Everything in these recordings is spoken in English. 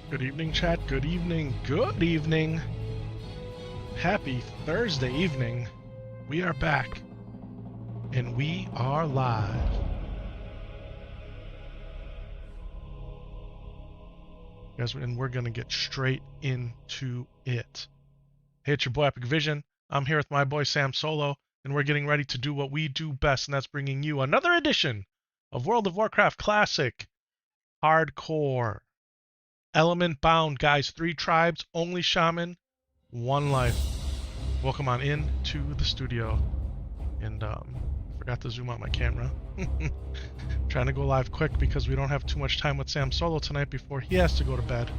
Good evening, chat. Good evening. Good evening. Happy Thursday evening. We are back. And we are live. Guys, and we're going to get straight into it. Hey, it's your boy Epic Vision. I'm here with my boy Sam Solo, and we're getting ready to do what we do best, and that's bringing you another edition of World of Warcraft Classic Hardcore. Element bound, guys. 3 tribes, only shaman, 1 life. Welcome on in to the studio. And forgot to zoom out my camera. Trying to go live quick because we don't have too much time with Sam Solo tonight before he has to go to bed.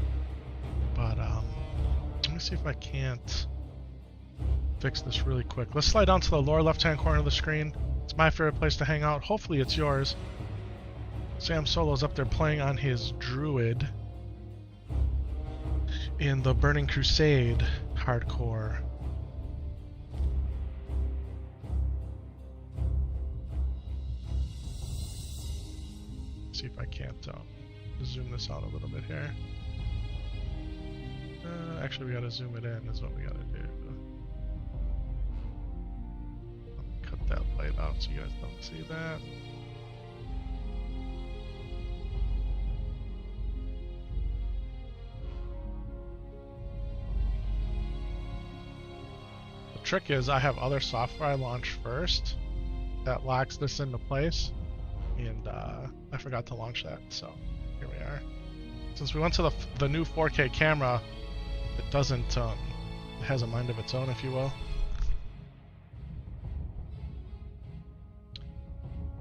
But let me see if I can't fix this really quick. Let's slide down to the lower left-hand corner of the screen. It's my favorite place to hang out. Hopefully it's yours. Sam Solo's up there playing on his druid in the Burning Crusade hardcore. See if I can't zoom this out a little bit here. Actually, we gotta zoom it in is what we gotta do. Cut that light out so you guys don't see that. The trick is I have other software I launch first that locks this into place, and I forgot to launch that, so here we are. Since we went to the new 4K camera, it doesn't, it has a mind of its own, if you will.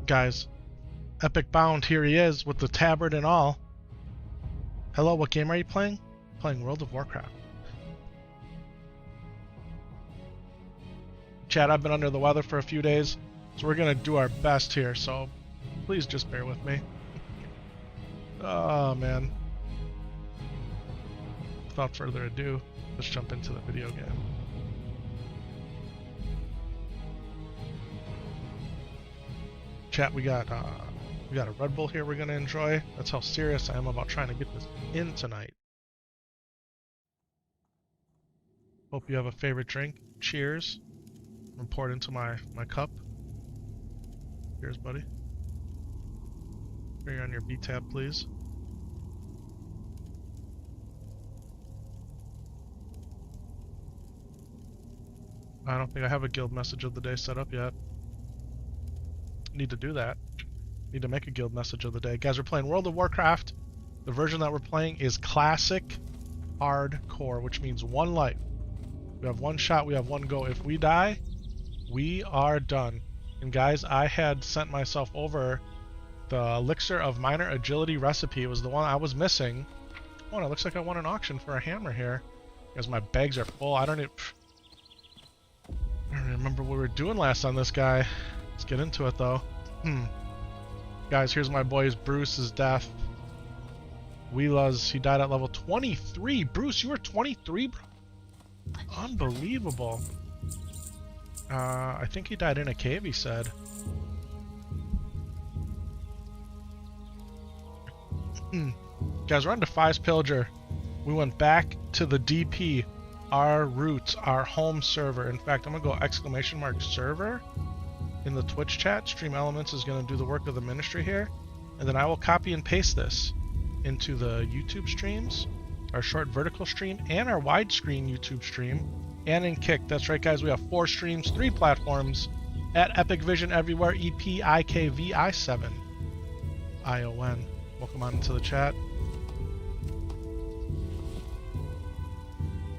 Guys, Epic Bound, here he is with the tabard and all. Hello, what game are you playing? Playing World of Warcraft. Chat, I've been under the weather for a few days, so we're gonna do our best here, so please just bear with me. Oh man. Without further ado, let's jump into the video game. Chat, we got a Red Bull here we're gonna enjoy. That's how serious I am about trying to get this in tonight. Hope you have a favorite drink. Cheers. I'm gonna pour it into my cup. Cheers, buddy. Here on your B tab, please. I don't think I have a guild message of the day set up yet. Need to do that. Need to make a guild message of the day. Guys, we're playing World of Warcraft. The version that we're playing is Classic Hardcore, which means 1 life. We have 1 shot, we have 1 go. If we die, we are done. And guys, I had sent myself over the Elixir of Minor Agility recipe. It was the one I was missing. Oh, it looks like I won an auction for a hammer here. Because my bags are full. I don't even remember what we were doing last on this guy. Let's get into it though. Guys, here's my boy's Bruce's death. Weela's, he died at level 23. Bruce, you were 23, bro? Unbelievable. I think he died in a cave, he said. Guys, we're on Defias Pillager. We went back to the DP, our roots, our home server. In fact, I'm gonna go !! server in the Twitch chat. Stream Elements is gonna do the work of the ministry here, and then I will copy and paste this into the YouTube streams, our short vertical stream, and our widescreen YouTube stream, and in Kick. That's right, guys. We have 4 streams, 3 platforms at Epic Vision everywhere. EPIKVI7 ION. Welcome on into the chat.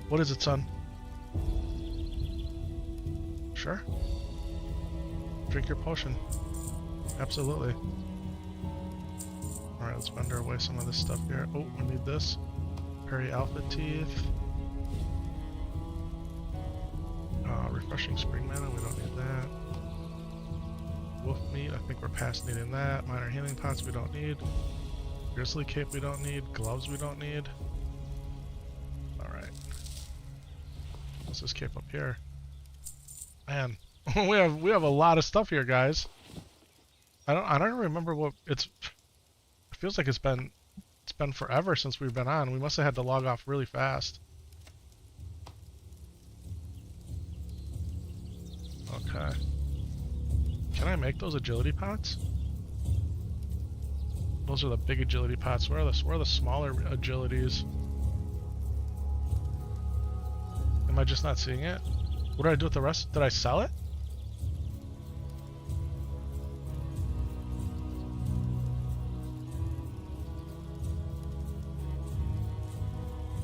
What is it, son? Sure. Drink your potion. Absolutely. Alright, let's vendor away some of this stuff here. Oh, we need this. Perry Alpha Teeth. Refreshing Spring Mana, we don't need that. Wolf Meat, I think we're past needing that. Minor Healing Pots, we don't need. Grizzly Cape, we don't need. Gloves, we don't need. Alright. What's this cape up here? Man, we have a lot of stuff here, guys. I don't remember what it's. It feels like it's been been forever since we've been on. We must have had to log off really fast. Okay. Can I make those agility pots? Those are the big agility pots. Where are the smaller agilities? Am I just not seeing it? What did I do with the rest? Did I sell it?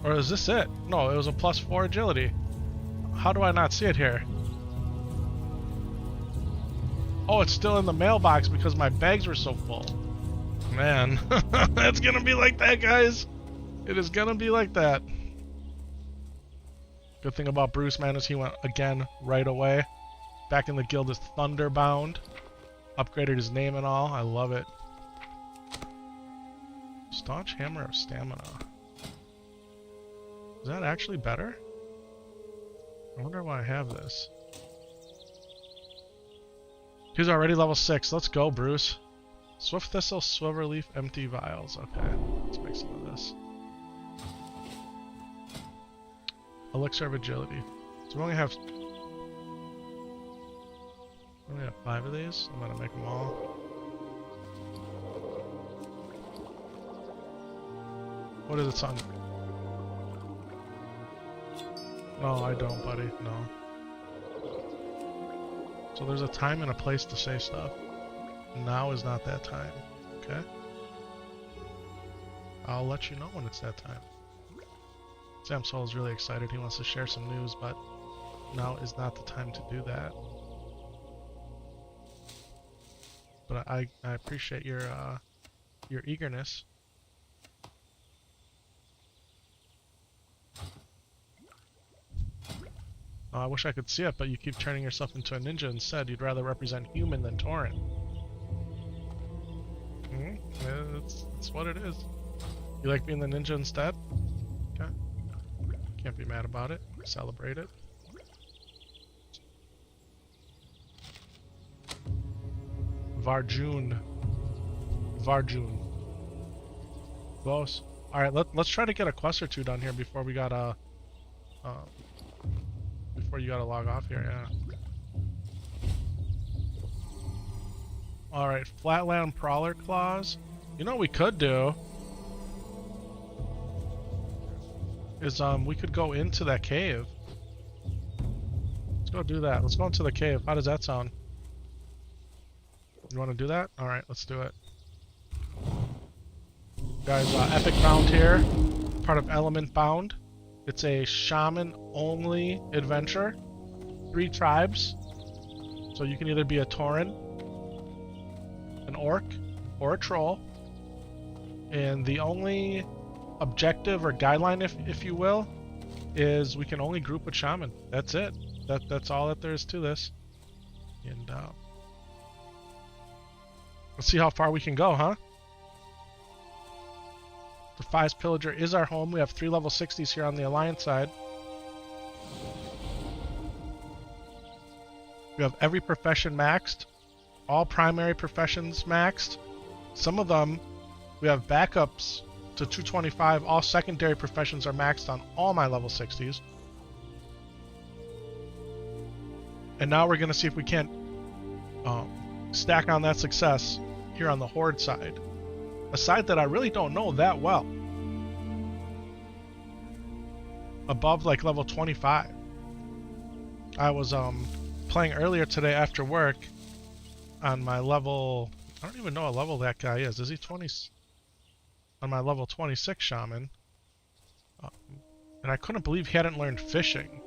Or is this it? No, it was a +4 agility. How do I not see it here? Oh, it's still in the mailbox because my bags were so full. Man, it's gonna be like that, guys. It is gonna be like that. Good thing about Bruce, man, is he went again right away. Back in the guild as Thunderbound. Upgraded his name and all. I love it. Staunch Hammer of Stamina. Is that actually better? I wonder why I have this. He's already level 6. Let's go, Bruce. Swift Thistle, Swiver Leaf, Empty Vials. Okay, let's make some of this. Elixir of Agility. So we only have 5 of these. I'm gonna make them all. What is it, son? No, I don't, buddy. No. So there's a time and a place to say stuff. Now is not that time. Okay? I'll let you know when it's that time. Sam Soul is really excited. He wants to share some news, but now is not the time to do that. But I appreciate your eagerness. I wish I could see it, but you keep turning yourself into a ninja instead. You'd rather represent human than Tauren. Yeah, that's what it is. You like being the ninja instead? Okay. Can't be mad about it. Celebrate it. Varjun. Close. Alright, let's try to get a quest or two done here before we gotta before you gotta log off here, yeah. Alright, Flatland Prowler Claws. You know what we could do? Is we could go into that cave. Let's go do that. Let's go into the cave. How does that sound? You wanna do that? Alright, let's do it. Guys, Epic Bound here. Part of Element Bound. It's a shaman only adventure. 3 tribes. So you can either be a Tauren, an orc, or a troll. And the only objective or guideline, if you will, is we can only group with shaman. That's it. That's all that there is to this. And let's see how far we can go, huh? Defias Pillager is our home. We have 3 level 60s here on the Alliance side. We have every profession maxed. All primary professions maxed. Some of them, we have backups to 225. All secondary professions are maxed on all my level 60s. And now we're going to see if we can't stack on that success here on the Horde side. A side that I really don't know that well. Above like level 25. I was playing earlier today after work on my level, I don't even know what level that guy is. Is he 20? On my level 26 shaman. And I couldn't believe he hadn't learned fishing.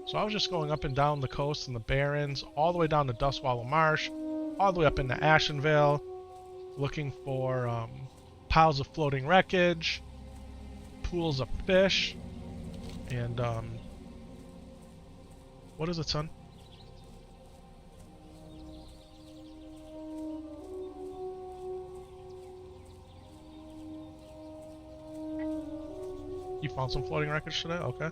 So I was just going up and down the coast and the Barrens, all the way down to Dustwallow Marsh, all the way up into Ashenvale, looking for piles of floating wreckage, pools of fish, and what is it, son? You found some floating wreckage today? Okay.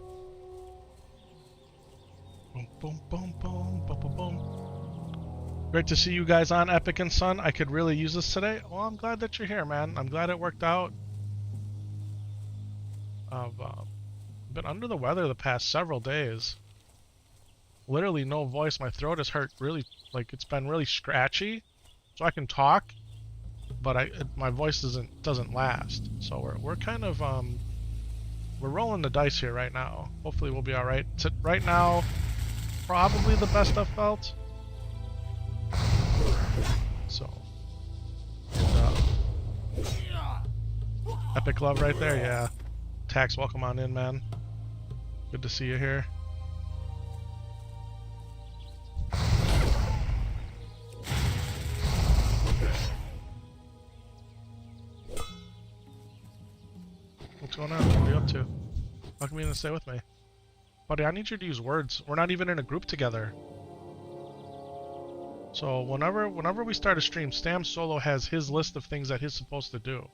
Boom, boom, boom, boom, boom, boom, boom. Great to see you guys on, Epic and Son. I could really use this today. Well, I'm glad that you're here, man. I'm glad it worked out. I've been under the weather the past several days. Literally no voice. My throat is hurt really, like it's been really scratchy. So I can talk, but my voice doesn't last. So we're kind of we're rolling the dice here right now. Hopefully we'll be all right. Right now, probably the best I've felt. So, and, epic love right there, yeah. Tax, welcome on in, man. Good to see you here. What's going on? What are you up to? How come you didn't stay with me? Buddy, I need you to use words. We're not even in a group together. So whenever we start a stream, Sam Solo has his list of things that he's supposed to do.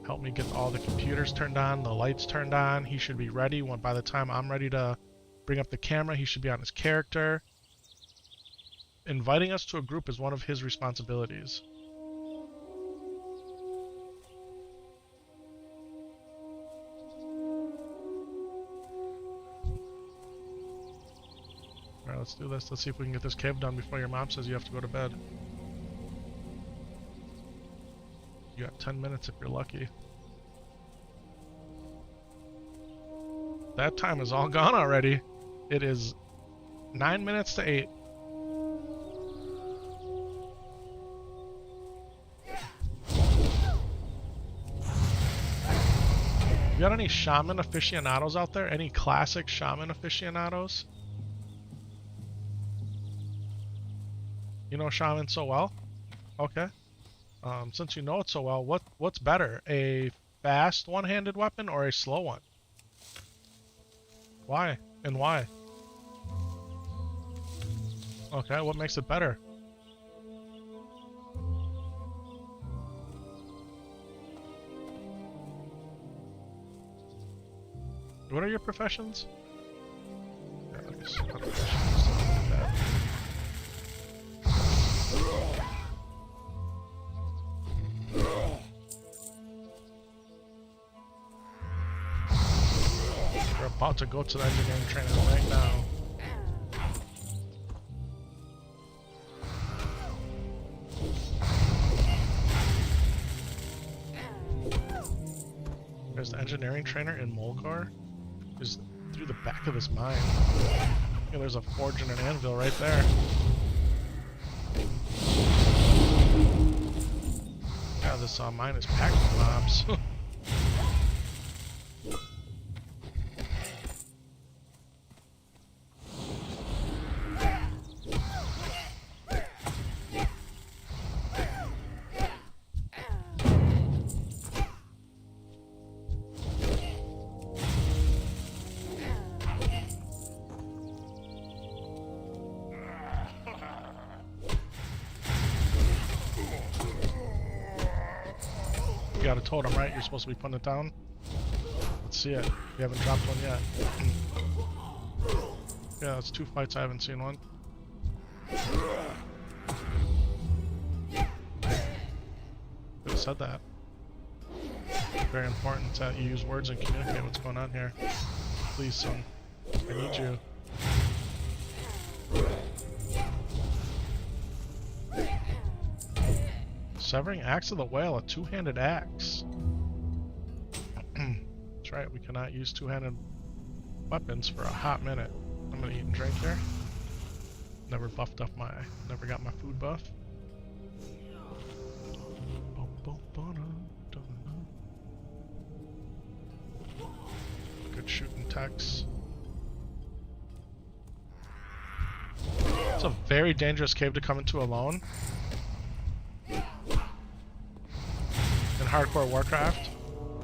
Help me get all the computers turned on, the lights turned on. He should be ready when by the time I'm ready to bring up the camera, he should be on his character. Inviting us to a group is one of his responsibilities. Alright, let's do this. Let's see if we can get this cave done before your mom says you have to go to bed. You got 10 minutes if you're lucky. That time is all gone already. It is 9 minutes to 8. You got any Shaman aficionados out there? Any classic Shaman aficionados? You know Shaman so well? Okay. Since you know it so well, what's better? A fast one-handed weapon or a slow one? Why? And why? Okay, what makes it better? What are your professions? Yeah, I guess not professions, something like that. We're about to go to the engineering training right now. There's the engineering trainer in Mulgore. Just through the back of this mine. Yeah, there's a forge and an anvil right there. Yeah, this mine is packed with mobs. You got a totem, right? You're supposed to be putting it down? Let's see it. We haven't dropped one yet. Yeah, it's 2 fights. I haven't seen one. Could have said that. Very important that you use words and communicate what's going on here. Please, son. I need you. Severing axe of the whale, a two-handed axe. That's right, we cannot use two-handed weapons for a hot minute. I'm gonna eat and drink here. Never got my food buff. Good shooting techs. It's a very dangerous cave to come into alone. In Hardcore Warcraft,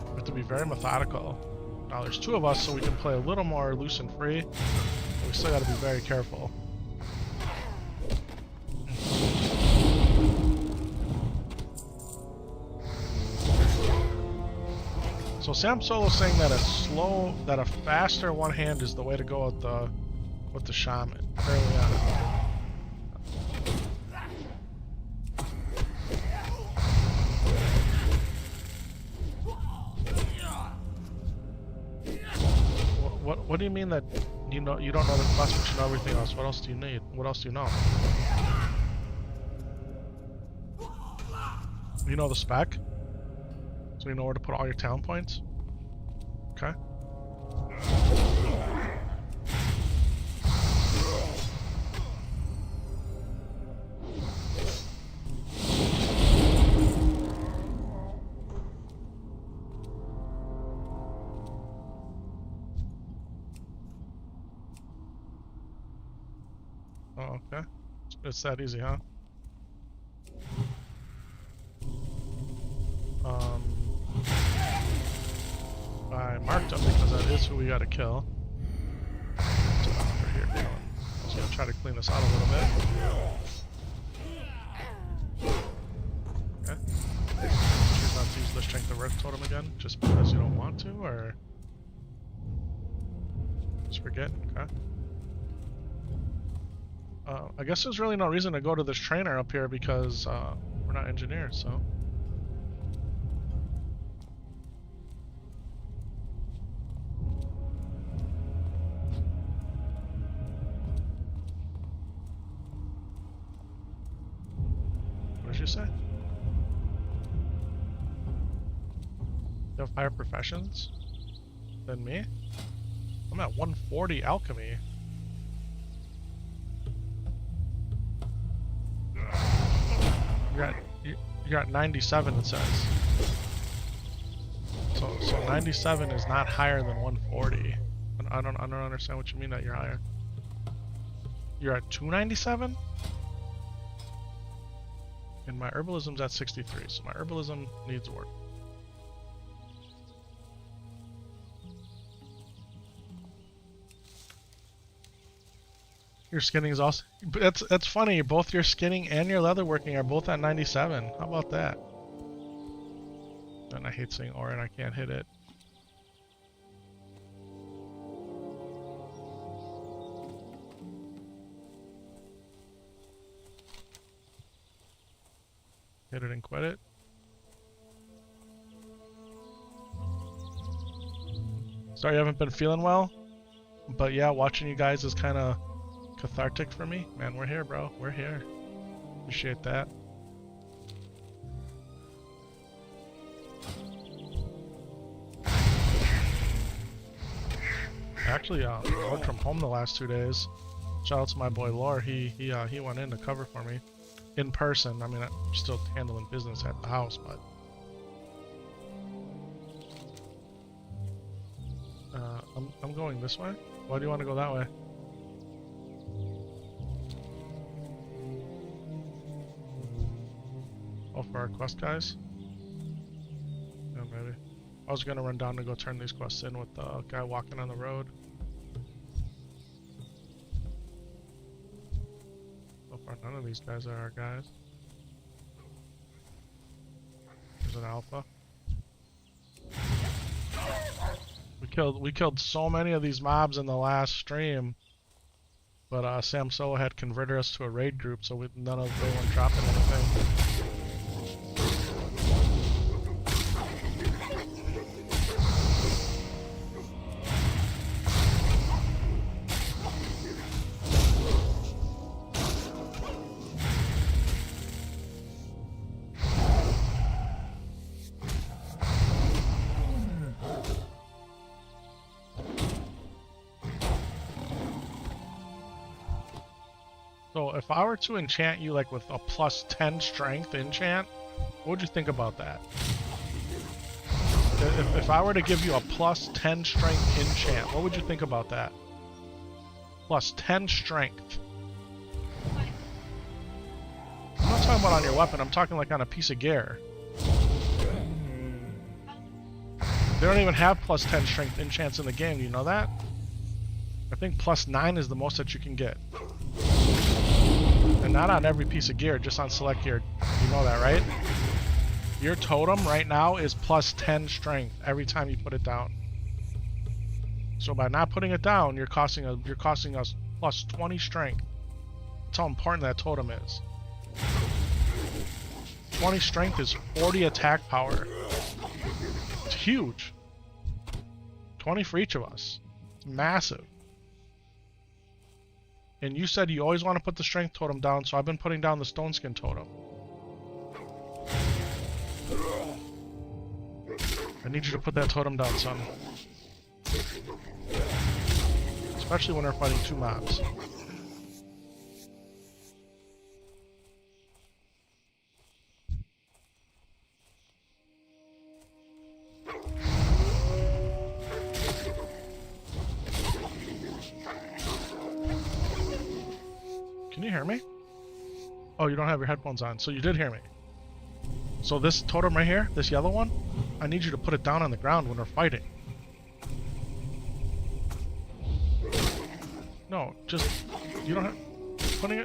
we have to be very methodical. Now there's 2 of us, so we can play a little more loose and free, but we still got to be very careful. So Sam Solo's saying that a faster one hand is the way to go with the Shaman early on. What do you mean that you don't know the quest but you know everything else? What else do you need? What else do you know? You know the spec? So you know where to put all your talent points? Okay. Oh, okay. It's that easy, huh? I marked him because that is who we gotta kill. So over here, I'm just gonna try to clean this out a little bit. Okay. Choose not to use the strength of earth totem again, just because you don't want to, or just forget. Okay. I guess there's really no reason to go to this trainer up here because we're not engineers, so. What did you say? You have higher professions than me? I'm at 140 alchemy. You're at 97, it says. So 97 is not higher than 140. I don't understand what you mean that you're higher. You're at 297? And my herbalism's at 63, so my herbalism needs work. Your skinning is also... That's funny, both your skinning and your leatherworking are both at 97. How about that? And I hate seeing ore and I can't hit it. Hit it and quit it. Sorry, I haven't been feeling well. But yeah, watching you guys is kind of cathartic for me. Man, we're here, bro. We're here. Appreciate that. Actually, worked from home the last 2 days. Shout out to my boy Lore. He went in to cover for me in person. I mean, I'm still handling business at the house, but I'm going this way. Why do you want to go that way? Oh, for our quest guys? Yeah, maybe. I was gonna run down to go turn these quests in with the guy walking on the road. So far, none of these guys are our guys. There's an alpha. We killed so many of these mobs in the last stream, but Sam Solo had converted us to a raid group, so none of them were dropping anything. So if I were to enchant you like with a plus 10 strength enchant, what would you think about that? If I were to give you a plus 10 strength enchant, what would you think about that? Plus 10 strength. I'm not talking about on your weapon, I'm talking like on a piece of gear. They don't even have plus 10 strength enchants in the game, do you know that? I think plus 9 is the most that you can get. And not on every piece of gear, just on select gear. You know that, right? Your totem right now is plus 10 strength every time you put it down. So by not putting it down, you're costing us plus 20 strength. That's how important that totem is. 20 strength is 40 attack power. It's huge. 20 for each of us. It's massive. And you said you always want to put the strength totem down, so I've been putting down the stone skin totem. I need you to put that totem down, son. Especially when we're fighting two mobs. Can you hear me? Oh, you don't have your headphones on, so you did hear me. So this totem right here, this yellow one, I need you to put it down on the ground when we're fighting. No, just, you don't have, putting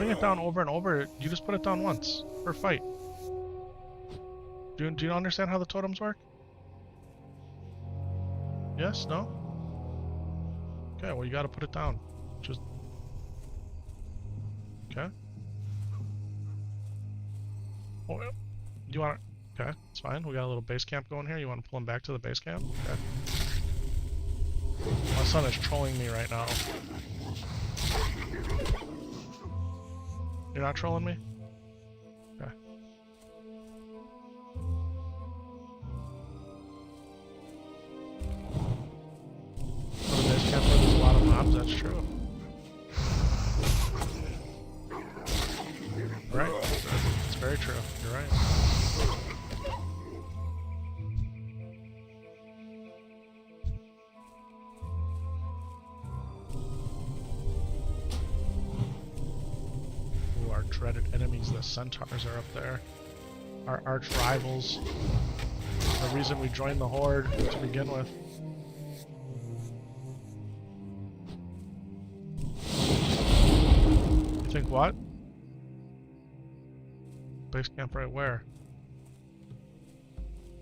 it down over and over, you just put it down once, per fight. Do you understand how the totems work? Yes? No? Okay, well you gotta put it down. Just... Okay. Oh, you want to... Okay, it's fine. We got a little base camp going here. You want to pull him back to the base camp? Okay. My son is trolling me right now. You're not trolling me? Okay. Go to base camp where there's a lot of mobs, that's true. Right. It's very true. You're right. Ooh, our dreaded enemies, the centaurs, are up there. Our arch rivals. The reason we joined the Horde to begin with. You think what? Base camp right where?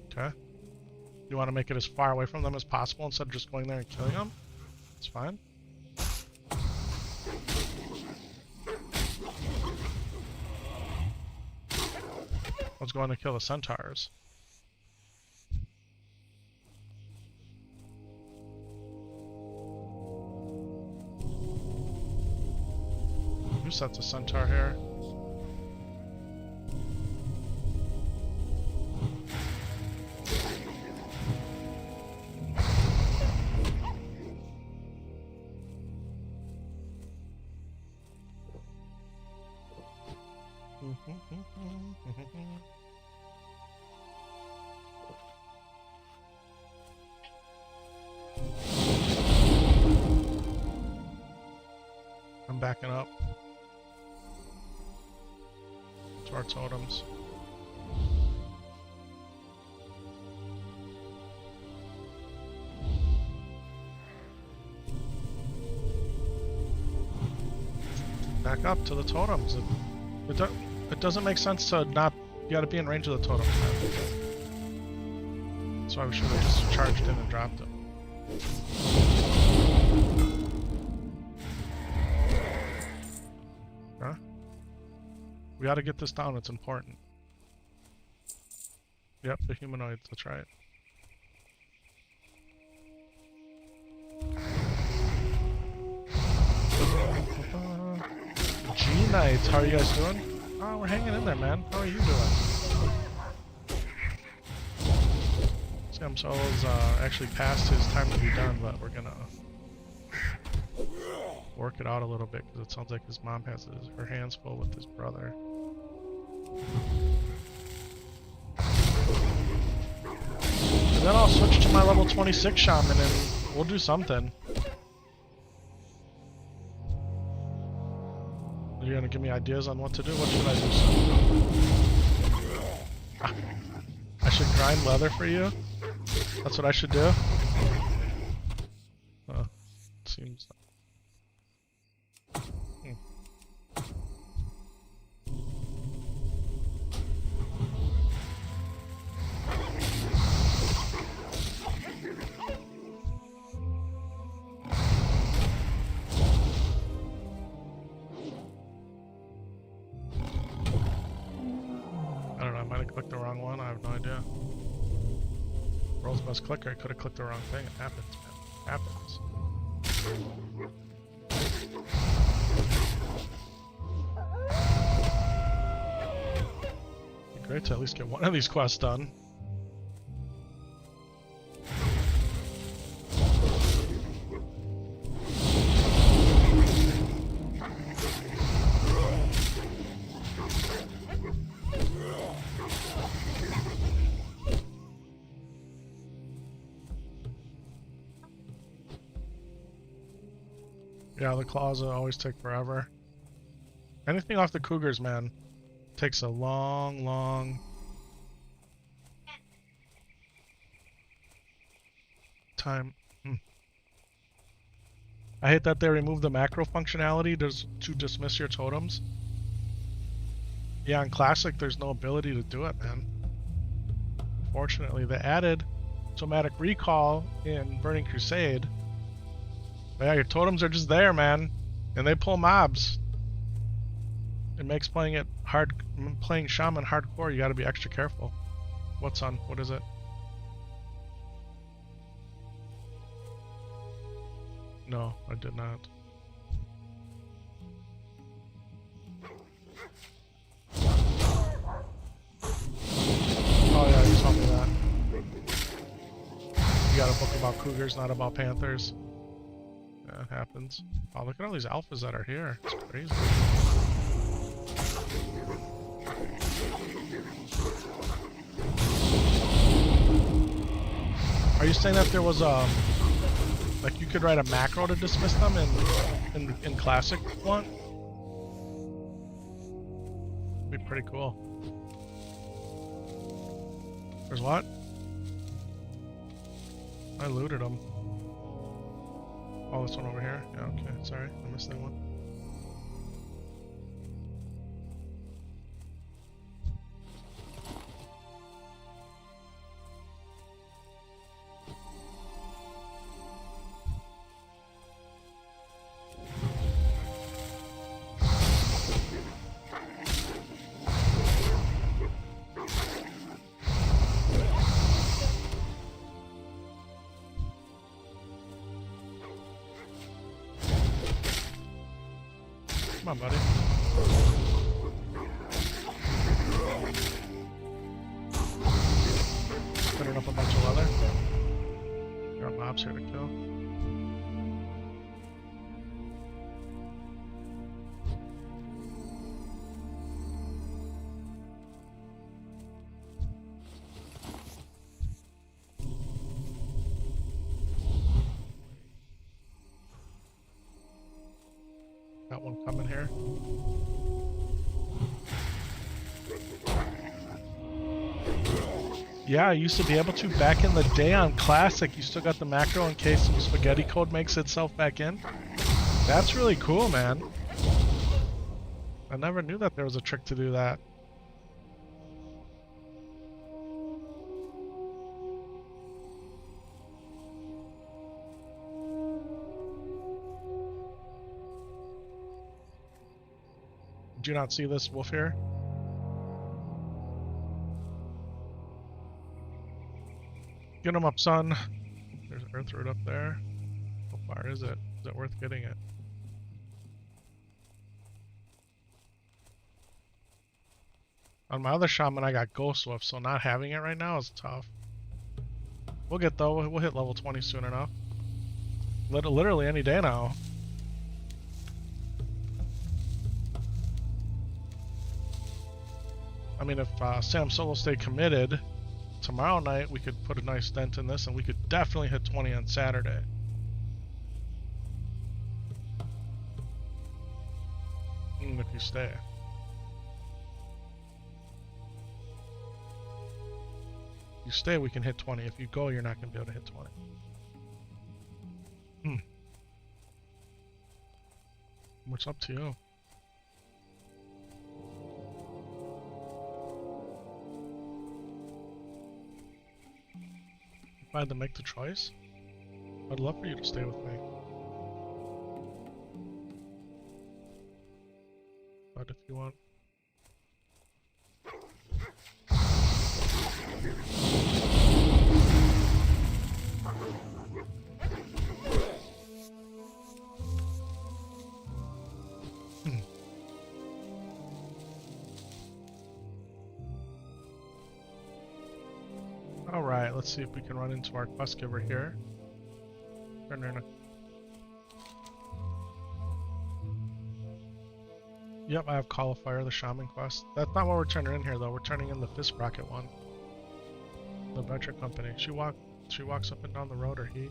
Okay. You want to make it as far away from them as possible instead of just going there and killing them? It's fine. Let's go in and kill the centaurs. Who sets a centaur here? I'm backing up to our totems. Back up to the totems. It doesn't make sense to not... You gotta be in range of the totems, man. That's why we should have just charged in and dropped them. Huh? We gotta get this down, it's important. Yep, the humanoids, that's right. G-Knights, how are you guys doing? Oh, we're hanging in there, man. How are you doing? Sam Solo's actually past his time to be done, but we're gonna work it out a little bit because it sounds like his mom has her hands full with his brother. And then I'll switch to my level 26 Shaman and we'll do something. Are you gonna give me ideas on what to do? What should I do? I should grind leather for you? That's what I should do? Seems... I don't know, I might have clicked the wrong one, I have no idea. World's best clicker. I could have clicked the wrong thing. It happens, man. It happens. It'd be great to at least get one of these quests done. Yeah, the claws always take forever. Anything off the cougars, man, takes a long time. I hate that they removed the macro functionality to dismiss your totems. Yeah, in Classic, there's no ability to do it, man. Fortunately, they added automatic recall in Burning Crusade. But yeah, your totems are just there, man, and they pull mobs. It makes playing Shaman hardcore. You got to be extra careful. What's on? What is it? No, I did not. Oh yeah, you told me that. You got a book about cougars, not about panthers. Yeah, it happens. Oh, look at all these alphas that are here. It's crazy. Are you saying that there was a... like you could write a macro to dismiss them in Classic one? Be pretty cool. There's what? I looted them. Oh, this one over here? Yeah, okay, sorry, I missed that one. Come on, buddy. Putting up a bunch of leather. There are mobs here to kill. Got one coming here. Yeah, I used to be able to back in the day on Classic. You still got the macro in case some spaghetti code makes itself back in. That's really cool, man. I never knew that there was a trick to do that. Did you not see this wolf here? Get him up, son. There's earth root up there. How far is it? Is it worth getting it? On my other shaman, I got ghost wolf, so not having it right now is tough. We'll get though. We'll hit level 20 soon enough. Literally any day now. I mean, if Sam Solo stayed committed, tomorrow night we could put a nice dent in this and we could definitely hit 20 on Saturday. Even if you stay. If you stay, we can hit 20. If you go, you're not going to be able to hit 20. What's up to you? If I had to make the choice, I'd love for you to stay with me. But if you want... Alright, let's see if we can run into our quest giver here. Turn her in a... Yep, I have Call of Fire, the Shaman quest. That's not what we're turning in here though, we're turning in the Fist Rocket one. The Venture Company. She walks up and down the road, or he?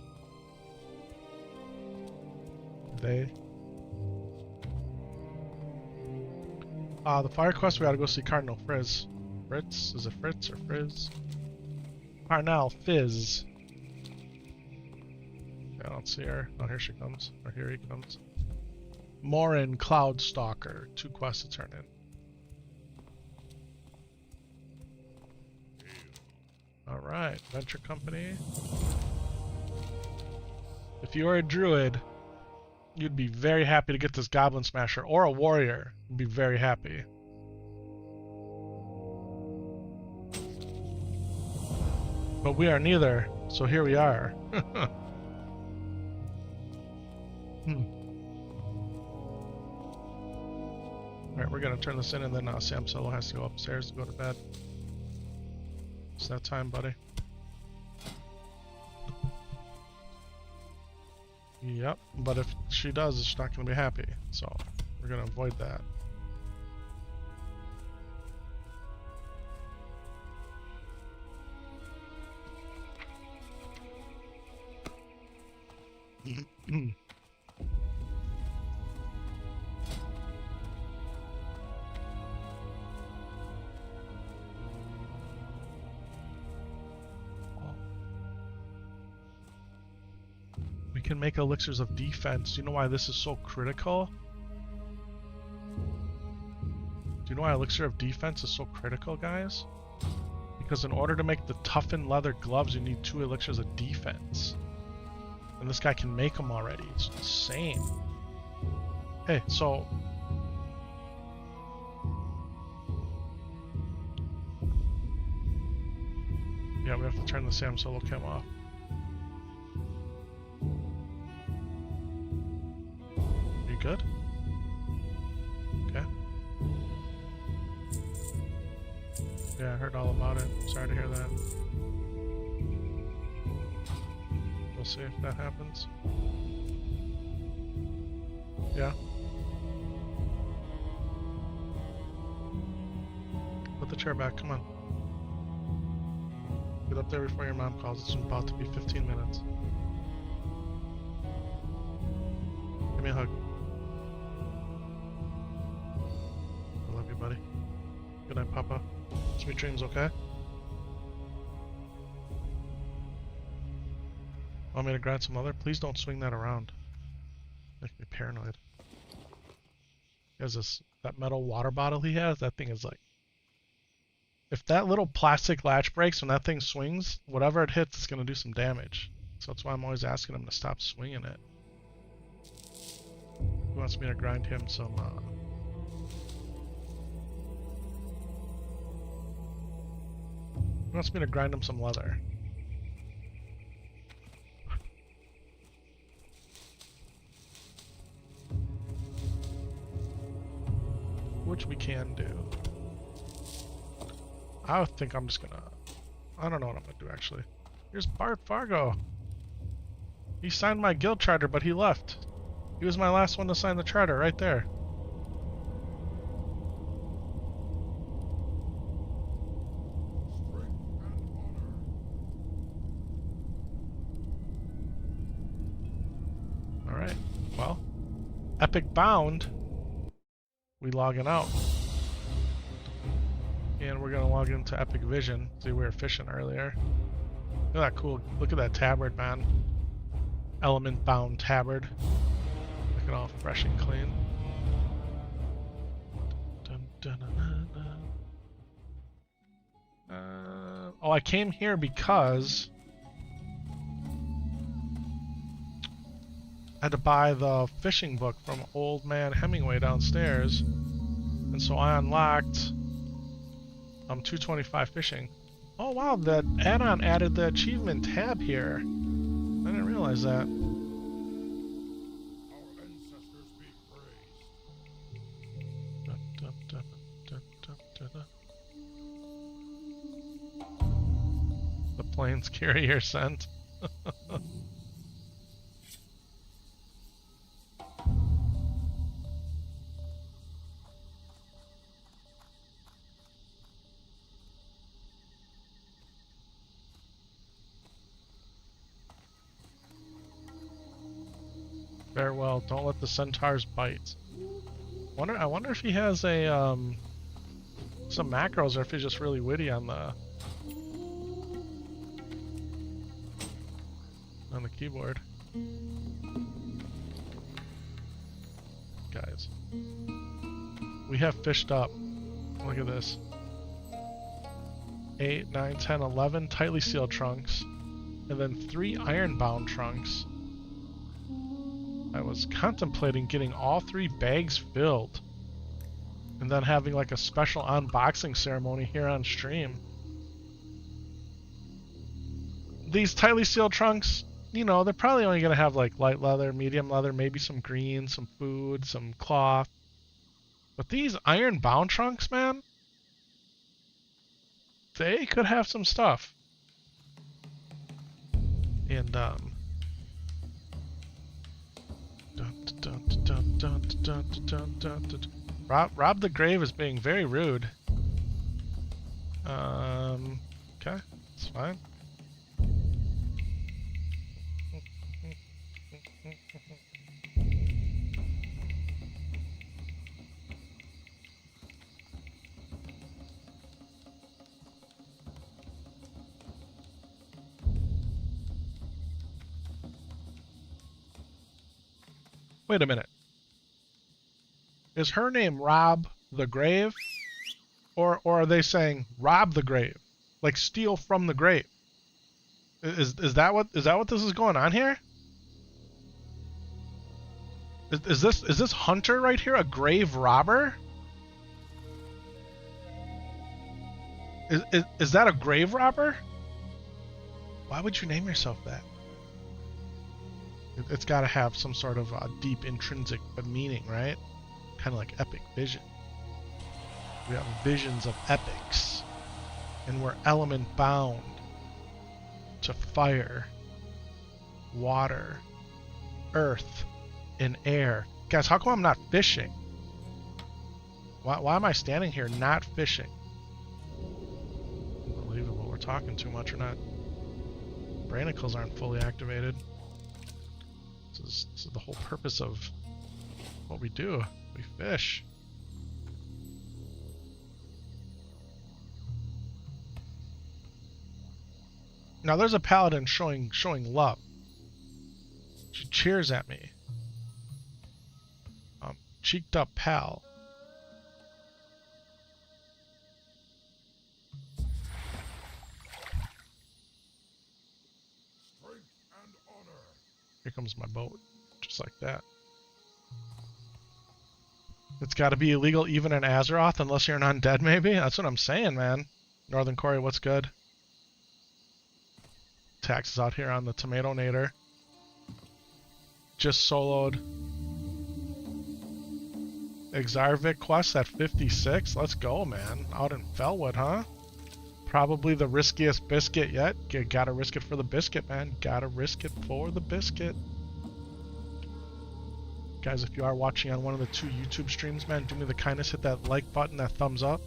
They? The fire quest, we gotta go see Cardinal Frizz. Fritz? Is it Fritz or Frizz? Cardinal Fizz. I don't see her. Oh, here she comes. Or here he comes. Morin Cloudstalker. 2 quests to turn in. Alright, Venture Company. If you were a druid, you'd be very happy to get this Goblin Smasher, or a warrior. You'd be very happy. But we are neither, so here we are. Alright, we're gonna turn this in, and then Sam Solo has to go upstairs to go to bed. It's that time, buddy. Yep, but if she does, she's not gonna be happy, so we're gonna avoid that. We can make elixirs of defense. Do you know why this is so critical? Do you know why elixir of defense is so critical, guys? Because in order to make the toughened leather gloves, you need 2 elixirs of defense. And this guy can make them already. It's insane. Hey, so... yeah, we have to turn the Sam Solo cam off. You good? Okay. Yeah, I heard all about it. Sorry to hear that. We'll see if that happens. Yeah. Put the chair back, come on. Get up there before your mom calls. It's about to be 15 minutes. Give me a hug. I love you, buddy. Good night, Papa. Sweet dreams, okay? Want me to grind some leather? Please don't swing that around. Make me paranoid. He has that metal water bottle he has, that thing is like... if that little plastic latch breaks when that thing swings, whatever it hits is going to do some damage. So that's why I'm always asking him to stop swinging it. He wants me to grind him some... he wants me to grind him some leather. Which we can do. I think I'm just gonna... I don't know what I'm gonna do actually. Here's Bart Fargo. He signed my guild charter, but he left. He was my last one to sign the charter, right there. Alright, well. Epic Bound. We logging out. And we're gonna log into Epic Vision. See, we were fishing earlier. Look at that cool, look at that tabard, man. Element bound tabard. Looking all fresh and clean. Oh, I came here because I had to buy the fishing book from Old Man Hemingway downstairs. And so I unlocked 225 fishing. Oh wow, that add-on added the achievement tab here. I didn't realize that. Our ancestors be praised. The Planes carrier sent. Farewell, don't let the centaurs bite. I wonder if he has a some macros or if he's just really witty on the keyboard. Guys, we have fished up. Look at this. 8, 9, 10, 11 tightly sealed trunks, and then 3 iron-bound trunks. I was contemplating getting all 3 bags filled, and then having like a special unboxing ceremony here on stream. These tightly sealed trunks, you know, they're probably only gonna have like light leather, medium leather, maybe some green, some food, some cloth. But these iron-bound trunks, man, they could have some stuff. And Rob the Grave is being very rude. Okay, it's fine. Wait a minute. Is her name Rob the Grave? Or are they saying rob the grave? Like steal from the grave? Is that what this is going on here? Is this Hunter right here a grave robber? Is that a grave robber? Why would you name yourself that? It's got to have some sort of deep intrinsic meaning, right? Kind of like epic vision. We have visions of epics, and we're element bound to fire, water, earth, and air. Guys, how come I'm not fishing? Why am I standing here not fishing? Unbelievable. We're talking too much or not. Branicles aren't fully activated. This is the whole purpose of what we do. We fish. Now there's a paladin showing love. She cheers at me. Cheeked up pal. Here comes my boat. Just like that. It's got to be illegal even in Azeroth unless you're an undead, maybe? That's what I'm saying, man. Northern Corey, what's good? Taxes out here on the Tomato Nader. Just soloed Exarvik quest at 56. Let's go, man. Out in Felwood, huh? Probably the riskiest biscuit yet. You gotta risk it for the biscuit, man. Gotta risk it for the biscuit. Guys, if you are watching on one of the 2 YouTube streams, man, do me the kindness, hit that like button, that thumbs up.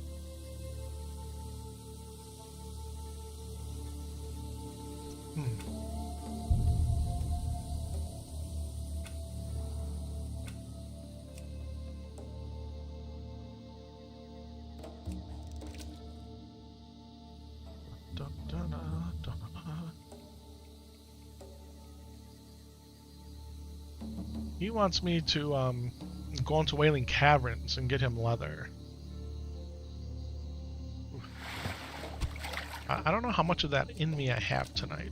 He wants me to go into Wailing Caverns and get him leather. I don't know how much of that in me I have tonight.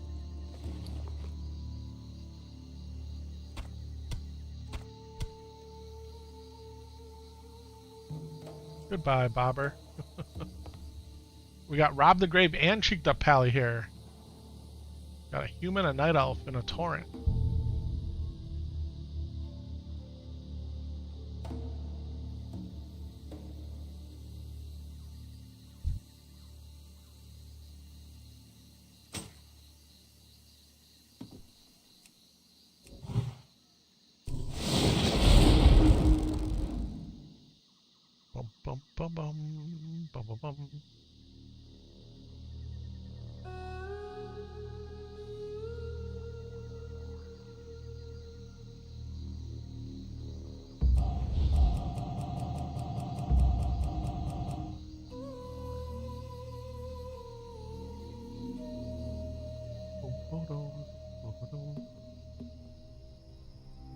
Goodbye, Bobber. We got Rob the Grave and Cheeked Up Pally here. Got a human, a night elf, and a torrent.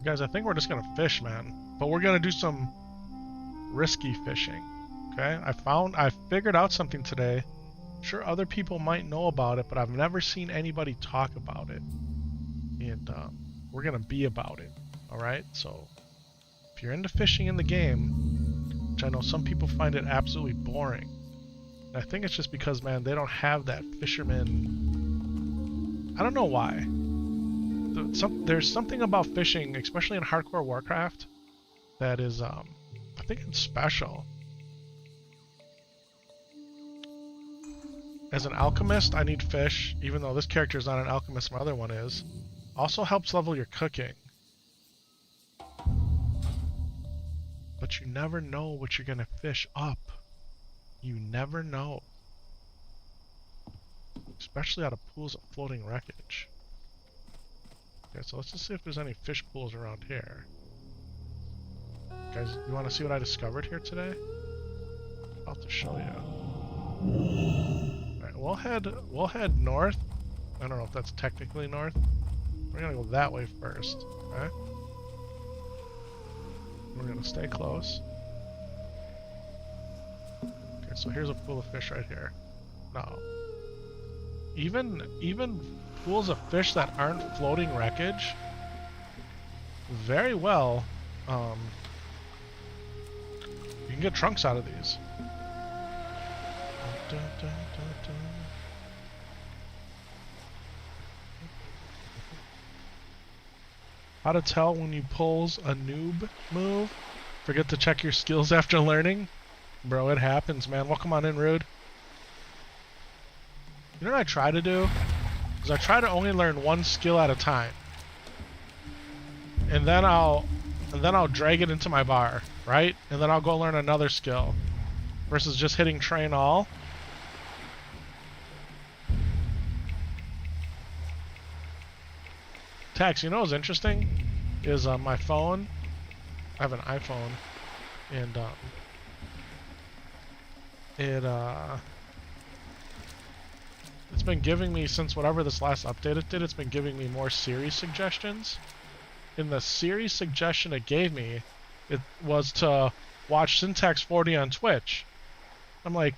Guys, I think we're just gonna fish, man. But we're gonna do some risky fishing. Okay? I figured out something today. Sure, other people might know about it, but I've never seen anybody talk about it. And we're gonna be about it. Alright? So if you're into fishing in the game, which I know some people find it absolutely boring. And I think it's just because, man, they don't have that fisherman. I don't know why. There's something about fishing, especially in Hardcore Warcraft, that is, I think it's special. As an alchemist, I need fish, even though this character is not an alchemist, my other one is. Also helps level your cooking. But you never know what you're gonna fish up. You never know. Especially out of pools of floating wreckage. Okay, so let's just see if there's any fish pools around here. Guys, you want to see what I discovered here today? I'm about to show you. Alright, we'll head north. I don't know if that's technically north. We're gonna go that way first, okay? We're gonna stay close. Okay, so here's a pool of fish right here. No. Even pools of fish that aren't floating wreckage, very well, you can get trunks out of these. How to tell when you pulls a noob move? Forget to check your skills after learning? Bro, it happens, man. Welcome on in, Rude. You know what I try to do? Is I try to only learn one skill at a time. And then I'll drag it into my bar, right? And then I'll go learn another skill. Versus just hitting train all. Tax, you know what's interesting? Is my phone. I have an iPhone. And it's been giving me, since whatever this last update it did, it's been giving me more series suggestions. In the series suggestion it gave me, it was to watch Pt.3 on Twitch. I'm like,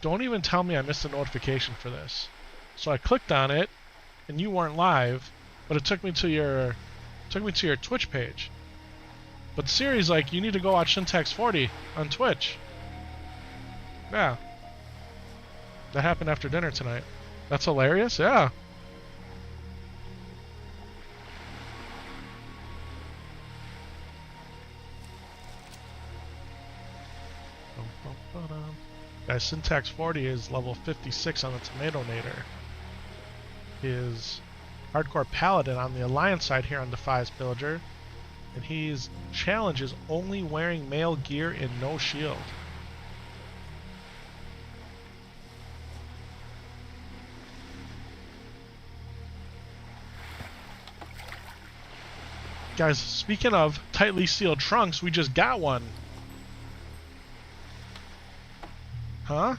don't even tell me I missed a notification for this. So I clicked on it, and you weren't live, but it took me to your Twitch page. But Siri's like, you need to go watch Pt.3 on Twitch. Yeah. That happened after dinner tonight. That's hilarious, yeah. Guys, Pt.3 is level 56 on the Tomato Nader. His Hardcore Paladin on the Alliance side here on Defias Pillager. And his challenge is only wearing male gear and no shield. Guys, speaking of tightly sealed trunks, we just got one. Huh?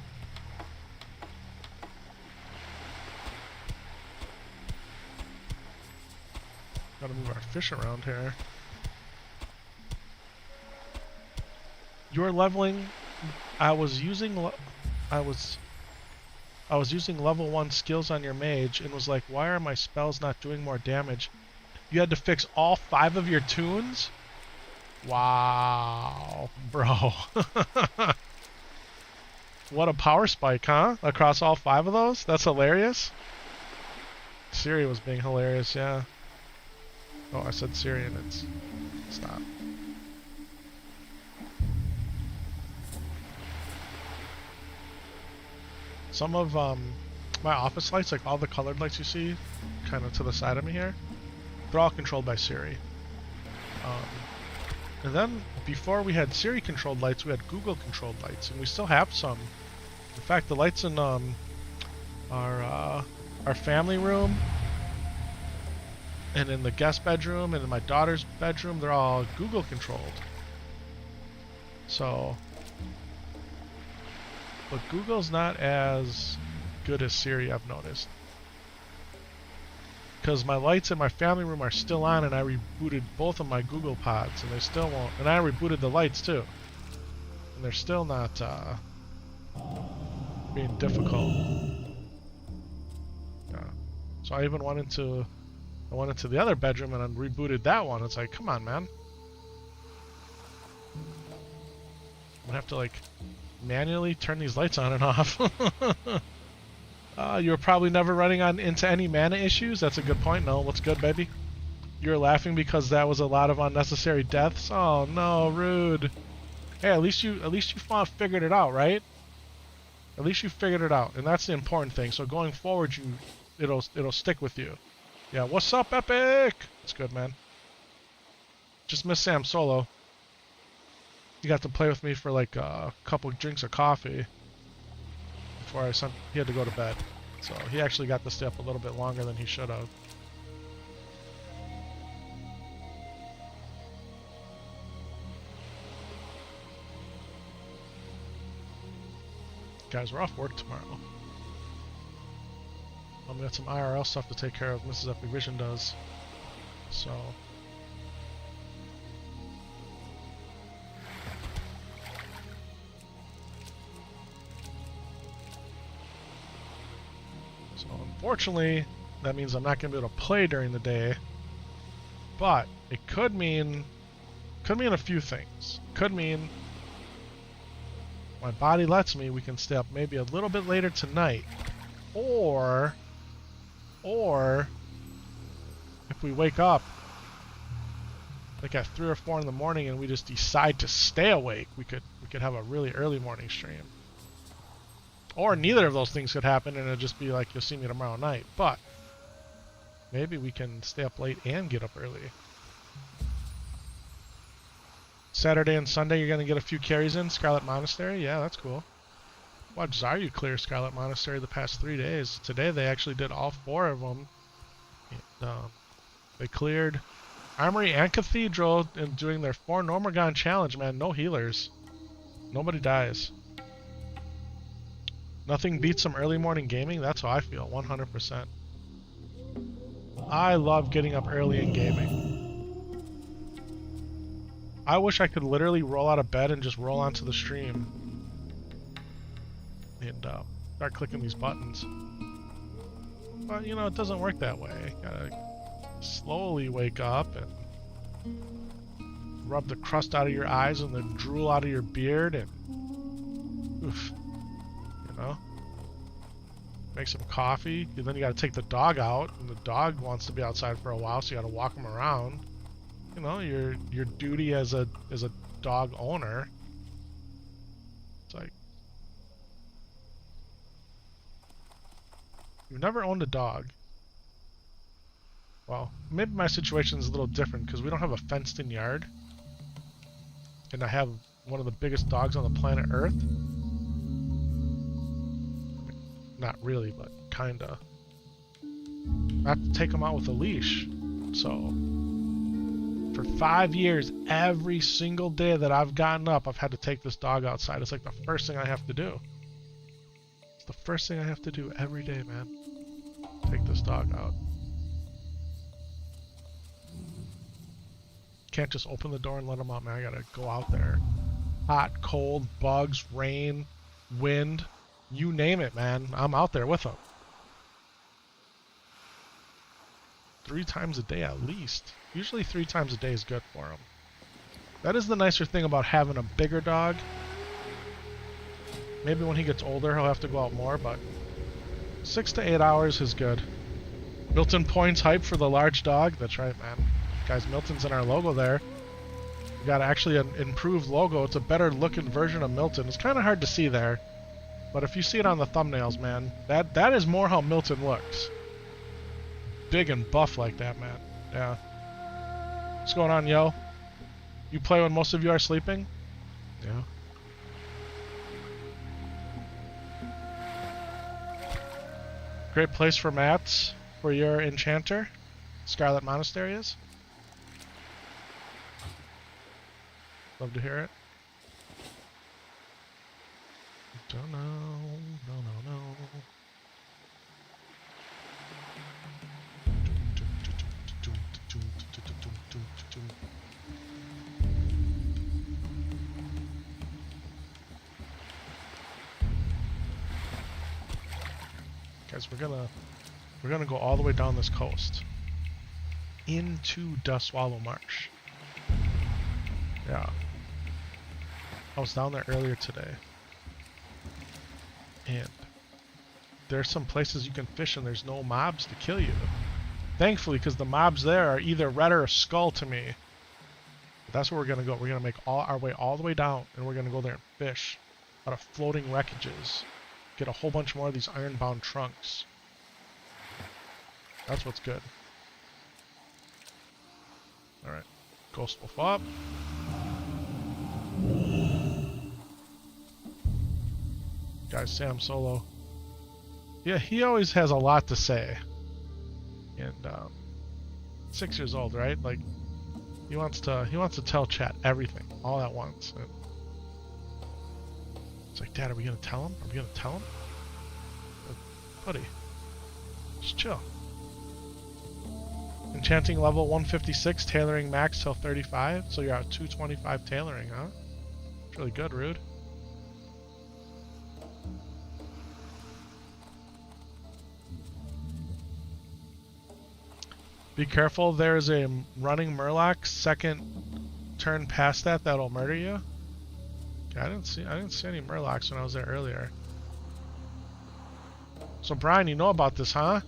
Gotta move our fish around here. You're leveling. I was using level 1 skills on your mage and was like, why are my spells not doing more damage? You had to fix all 5 of your tunes? Wow, bro. What a power spike, huh? Across all 5 of those? That's hilarious. Siri was being hilarious, yeah. Oh, I said Siri and it's... Stop. Some of my office lights, like all the colored lights you see kind of to the side of me here, they're all controlled by Siri. And then before we had Siri controlled lights, we had Google controlled lights, and we still have some. In fact, the lights in our family room and in the guest bedroom and in my daughter's bedroom, they're all Google controlled. So, but Google's not as good as Siri, I've noticed. because my lights in my family room are still on, and I rebooted both of my Google Pods, and they still won't. And I rebooted the lights too, and they're still not being difficult. So I even went into the other bedroom and I rebooted that one. It's like, come on, man. I'm gonna have to like manually turn these lights on and off. You were probably never running into any mana issues. That's a good point. No, what's good, baby? You're laughing because that was a lot of unnecessary deaths. Oh no, rude. Hey, at least you figured it out, right? At least you figured it out, and that's the important thing. So going forward, it'll stick with you. Yeah, what's up, Epic? It's good, man. Just miss Sam Solo. He got to play with me for like a couple drinks of coffee before he had to go to bed. So he actually got to stay up a little bit longer than he should have. Guys, we're off work tomorrow. We got some IRL stuff to take care of. Mrs. Epic Vision does. So unfortunately, that means I'm not going to be able to play during the day. But it could mean a few things. Could mean my body lets me, we can stay up maybe a little bit later tonight. Or if we wake up like at 3 or 4 in the morning and we just decide to stay awake, we could have a really early morning stream. Or neither of those things could happen and it'll just be like, you'll see me tomorrow night. But maybe we can stay up late and get up early. Saturday and Sunday, you're going to get a few carries in. Scarlet Monastery? Yeah, that's cool. Watch Zaryu clear Scarlet Monastery the past 3 days. Today, they actually did all 4 of them. And, they cleared Armory and Cathedral and doing their 4 Normagon challenge, man. No healers. Nobody dies. Nothing beats some early morning gaming. That's how I feel, 100%. I love getting up early and gaming. I wish I could literally roll out of bed and just roll onto the stream and start clicking these buttons. But, you know, it doesn't work that way. You gotta slowly wake up and rub the crust out of your eyes and the drool out of your beard and oof, you know, make some coffee. And then you gotta take the dog out, and the dog wants to be outside for a while, so you gotta walk him around. You know, your duty as a dog owner. It's like, you've never owned a dog. Well, maybe my situation is a little different because we don't have a fenced-in yard, and I have one of the biggest dogs on the planet Earth. Not really, but kinda. I have to take him out with a leash, so. For 5 years, every single day that I've gotten up, I've had to take this dog outside. It's like the first thing I have to do. It's the first thing I have to do every day, man. Take this dog out. Can't just open the door and let him out, man. I gotta go out there. Hot, cold, bugs, rain, wind, you name it, man. I'm out there with him. 3 times a day at least. Usually 3 times a day is good for him. That is the nicer thing about having a bigger dog. Maybe when he gets older he'll have to go out more, but 6 to 8 hours is good. Milton Points hype for the large dog. That's right, man. Guys, Milton's in our logo there. We got actually an improved logo. It's a better looking version of Milton. It's kind of hard to see there, but if you see it on the thumbnails, man, that is more how Milton looks. Big and buff like that, man. Yeah. What's going on, yo? You play when most of you are sleeping? Yeah. Great place for mats for your enchanter. Scarlet Monastery is. Love to hear it. Don't know. No. Guys, we're gonna go all the way down this coast into Dust Swallow Marsh. Yeah. I was down there earlier today. And there's some places you can fish and there's no mobs to kill you. Thankfully, because the mobs there are either red or a skull to me. But that's where we're gonna go. We're gonna make our way all the way down and we're gonna go there and fish out of floating wreckages. Get a whole bunch more of these ironbound trunks. That's what's good. Alright. Ghost Wolf up. Guys, Sam Solo. Yeah, he always has a lot to say. And 6 years old, right? Like he wants to tell chat everything all at once. And it's like, Dad, are we gonna tell him? Are we gonna tell him? Buddy, just chill. Enchanting level 156, tailoring max till 35, so you're at 225 tailoring, huh? It's really good, Rude. Be careful, there's a running Murloc, second turn past that'll murder you. Okay, I didn't see any Murlocs when I was there earlier. So Brian, you know about this, huh?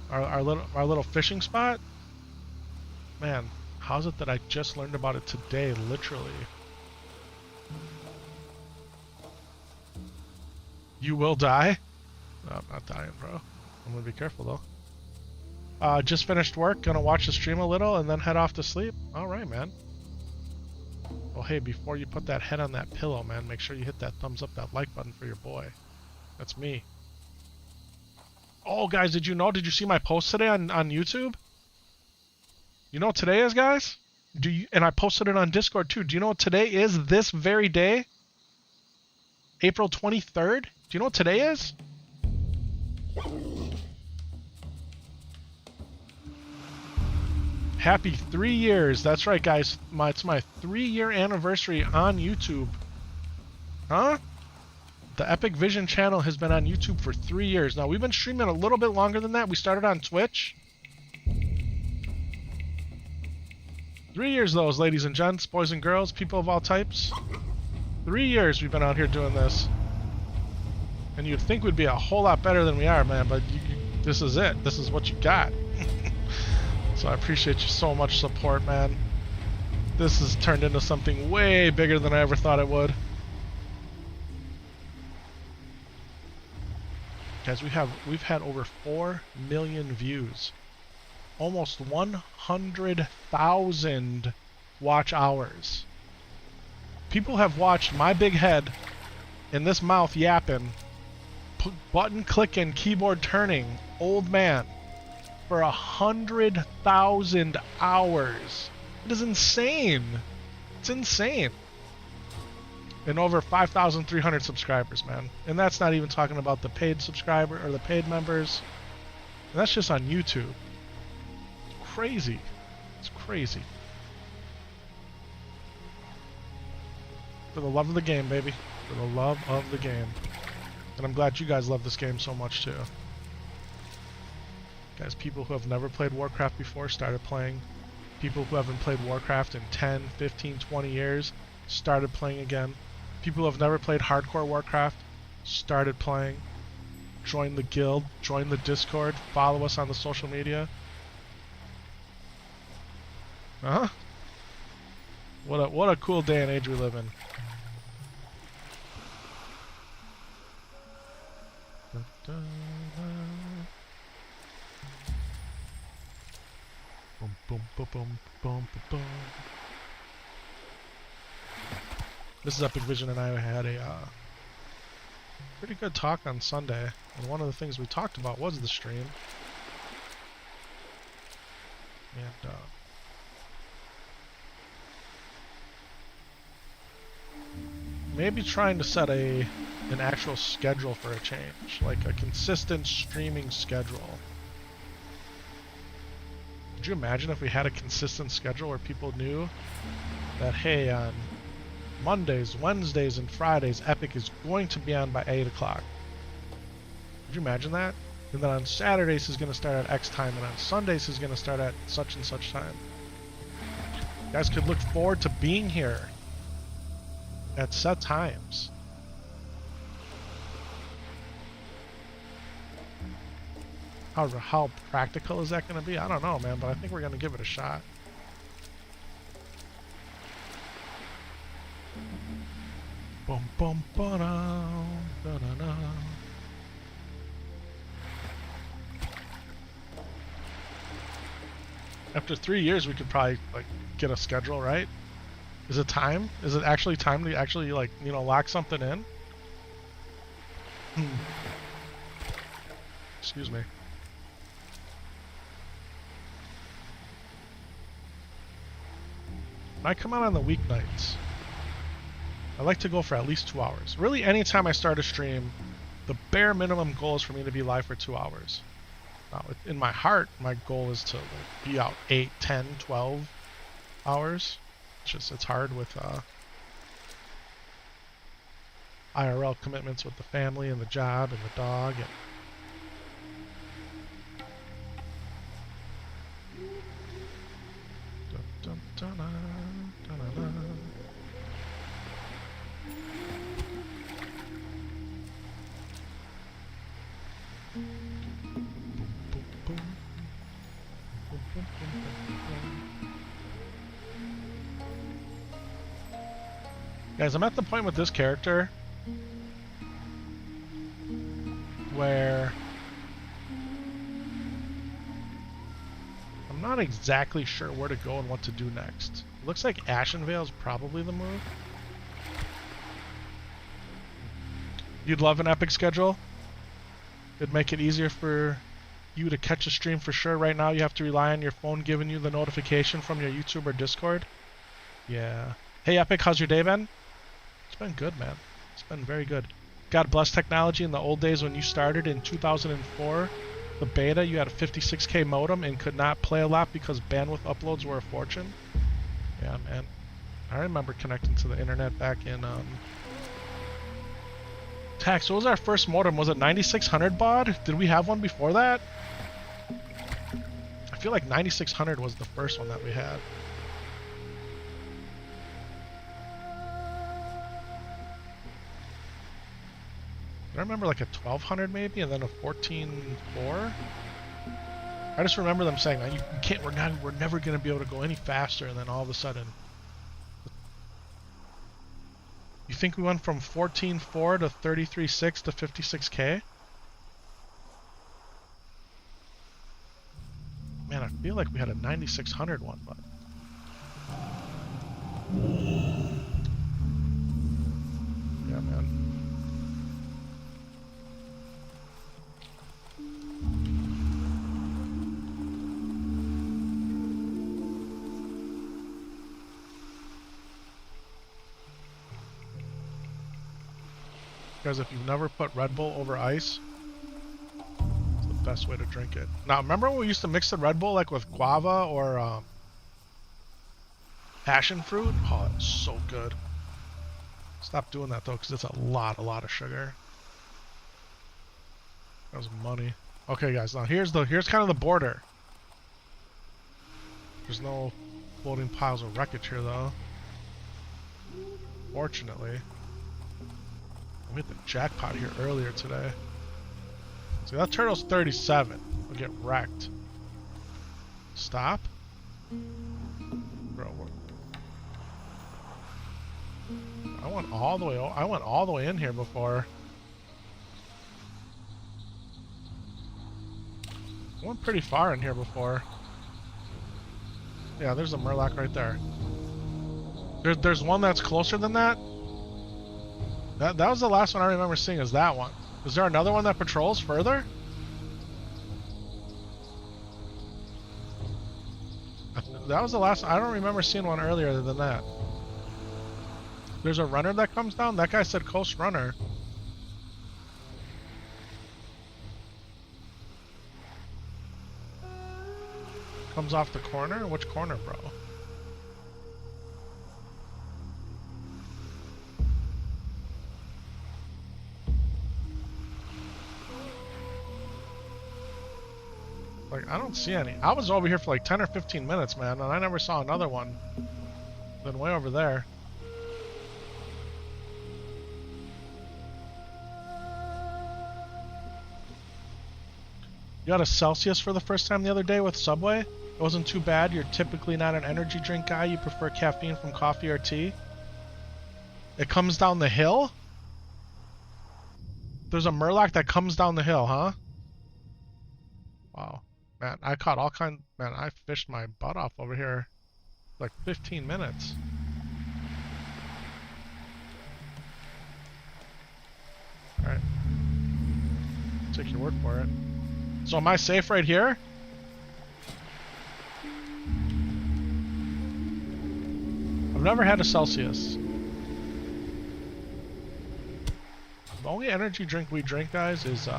Our little fishing spot? Man, how's it that I just learned about it today, literally? You will die? No, I'm not dying, bro. I'm gonna be careful though. Just finished work, gonna watch the stream a little and then head off to sleep. Alright, man. Well, hey, before you put that head on that pillow, man, make sure you hit that thumbs up, that like button for your boy. That's me. Oh, guys, did you know? Did you see my post today on YouTube? You know what today is, guys? And I posted it on Discord, too. Do you know what today is this very day? April 23rd? Do you know what today is? Happy 3 years. That's right, guys. It's my 3-year anniversary on YouTube. Huh? The Epic Vision channel has been on YouTube for 3 years. Now, we've been streaming a little bit longer than that. We started on Twitch. 3 years, those, ladies and gents, boys and girls, people of all types. 3 years we've been out here doing this. And you'd think we'd be a whole lot better than we are, man, but this is it. This is what you got. So I appreciate you so much support, man. This has turned into something way bigger than I ever thought it would. Guys, we've had over 4 million views. Almost 100,000 watch hours. People have watched my big head and this mouth yapping, button clicking, keyboard turning, old man for 100,000 hours. It is insane. It's insane. And over 5,300 subscribers, man. And that's not even talking about the paid subscriber or the paid members. And that's just on YouTube. It's crazy. It's crazy. For the love of the game, baby. For the love of the game. And I'm glad you guys love this game so much too. Guys, people who have never played Warcraft before started playing. People who haven't played Warcraft in 10, 15, 20 years started playing again. People who have never played Hardcore Warcraft started playing. Join the guild, join the Discord, follow us on the social media. Huh? What a cool day and age we live in. Boom, boom, boom, boom, boom, boom. This is Epic Vision and I had a pretty good talk on Sunday, and one of the things we talked about was the stream. And maybe trying to set an actual schedule for a change, like a consistent streaming schedule. Could you imagine if we had a consistent schedule where people knew that, hey, on Mondays, Wednesdays, and Fridays, Epic is going to be on by 8 o'clock. Could you imagine that? And then on Saturdays he's going to start at X time, and on Sundays he's going to start at such and such time. You guys could look forward to being here at set times. How practical is that going to be? I don't know, man, but I think we're going to give it a shot. Bum bum ba da da da. After 3 years, we could probably like get a schedule, right? Is it time? Is it actually time to actually like, you know, lock something in? Excuse me. I come out on the weeknights. I like to go for at least 2 hours. Really, anytime I start a stream, the bare minimum goal is for me to be live for 2 hours. Now, in my heart, my goal is to like, be out 8, 10, 12 hours. It's hard with IRL commitments with the family and the job and the dog. And dun, dun, dun, dun, dun, dun. Guys, I'm at the point with this character where I'm not exactly sure where to go and what to do next. It looks like Ashenvale is probably the move. You'd love an epic schedule. It'd make it easier for you to catch a stream for sure. Right now you have to rely on your phone giving you the notification from your YouTube or Discord. Yeah. Hey Epic, how's your day been? It's been good, man. It's been very good. God bless technology. In the old days when you started in 2004, the beta, you had a 56K modem and could not play a lot because bandwidth uploads were a fortune. Yeah, man. I remember connecting to the internet back in Tax, what was our first modem? Was it 9600 baud? Did we have one before that? I feel like 9600 was the first one that we had. I remember like a 1200 maybe, and then a 14.4. I just remember them saying, "Man, you can't. We're never gonna be able to go any faster." And then all of a sudden, you think we went from 14.4 to 33.6 to 56K? Man, I feel like we had a 9600 one, but yeah, man. Guys, if you've never put Red Bull over ice, it's the best way to drink it. Now, remember when we used to mix the Red Bull like with guava or passion fruit? Oh, that's so good. Stop doing that though, because it's a lot of sugar. That was money. Okay, guys. Now here's kind of the border. There's no floating piles of wreckage here though. Fortunately. We hit the jackpot here earlier today. See, that turtle's 37. We'll get wrecked. Stop. Bro, I went all the way in here before. I went pretty far in here before. Yeah, there's a Murloc right there. There's one that's closer than that. That was the last one I remember seeing, is that one. Is there another one that patrols further? That was the last. I don't remember seeing one earlier than that. There's a runner that comes down. That guy said coast runner. Comes off the corner? Which corner, bro? Like, I don't see any. I was over here for like 10 or 15 minutes, man, and I never saw another one. Then way over there. You got a Celsius for the first time the other day with Subway? It wasn't too bad. You're typically not an energy drink guy. You prefer caffeine from coffee or tea. It comes down the hill? There's a Murloc that comes down the hill, huh? Wow. Man, I caught all kinds... Man, I fished my butt off over here. Like 15 minutes. Alright. Take your word for it. So am I safe right here? I've never had a Celsius. The only energy drink we drink, guys, is